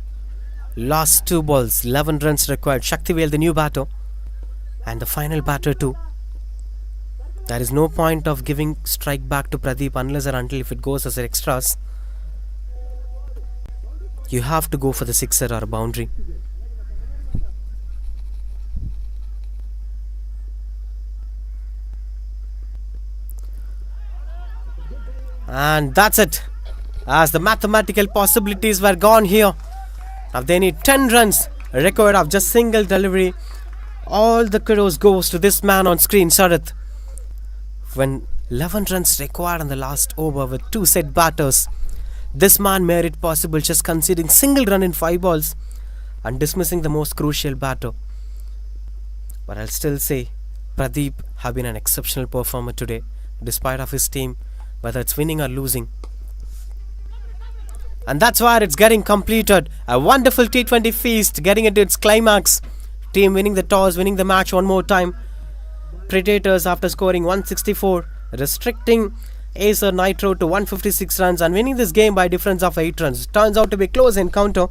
Last 2 balls, 11 runs required. Shaktivel, the new batter, and the final batter too. There is no point of giving strike back to Pradeep unless or until if it goes as extras. You have to go for the sixer or a boundary. And that's it. As the mathematical possibilities were gone here. Now they need 10 runs required of just single delivery. All the kudos goes to this man on screen, Sharath. When 11 runs required on the last over with 2 set batters, this man made it possible just conceding single run in 5 balls and dismissing the most crucial batter. But I'll still say Pradeep have been an exceptional performer today, despite of his team, whether it's winning or losing. And that's why it's getting completed. A wonderful T20 feast getting into its climax. Team winning the toss, winning the match one more time. Predators after scoring 164, restricting Acer NITRO to 156 runs and winning this game by a difference of 8 runs. Turns out to be a close encounter.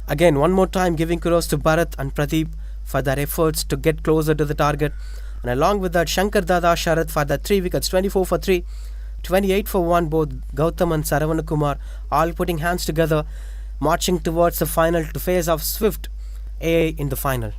Again, one more time giving kudos to Bharat and Pradeep for their efforts to get closer to the target. And along with that, Shankar Dada, Sharath for their 3 wickets, 24 for 3. 28 for 1, both Gautam and Saravanakumar all putting hands together, marching towards the final to face off Swift AA in the final.